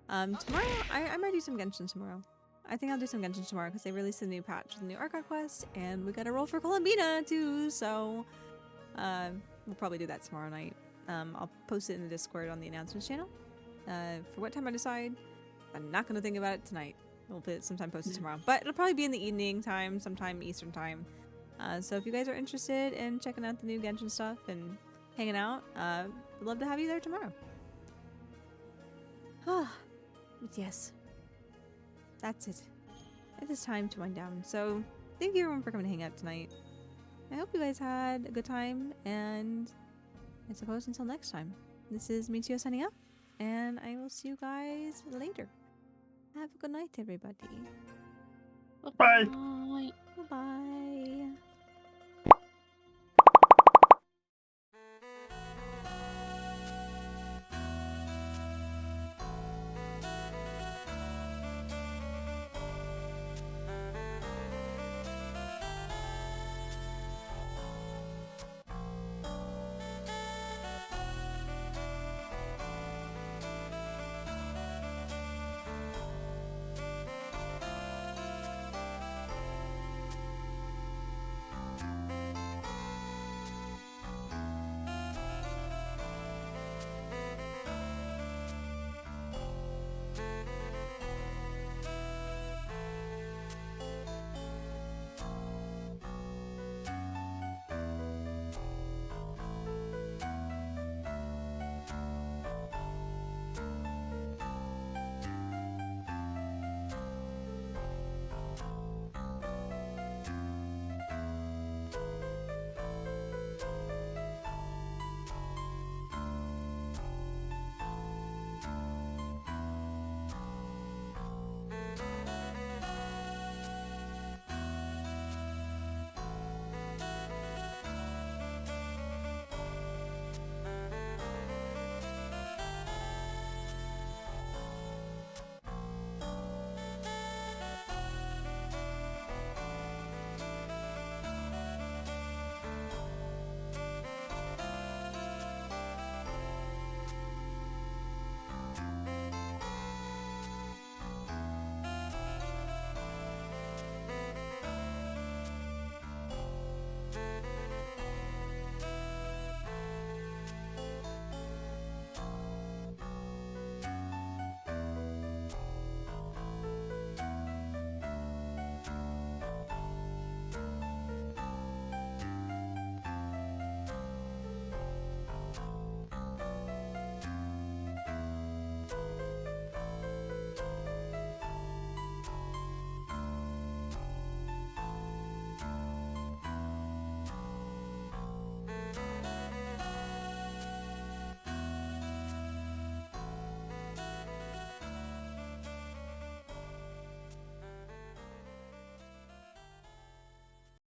Tomorrow, I might do some Genshin tomorrow. I think I'll do some Genshin tomorrow because they released a new patch with a new Archon quest, and we got a roll for Columbina too, so we'll probably do that tomorrow night. I'll post it in the Discord on the announcements channel. For what time I decide, I'm not going to think about it tonight. We'll put it sometime posted tomorrow, but it'll probably be in the evening time, sometime Eastern time. So if you guys are interested in checking out the new Genshin stuff and hanging out, I'd love to have you there tomorrow. But yes, that's it. It is time to wind down. So thank you everyone for coming to hang out tonight. I hope you guys had a good time, and I suppose until next time, this is Michio signing up, and I will see you guys later. Have a good night, everybody. Bye. Bye. Bye-bye.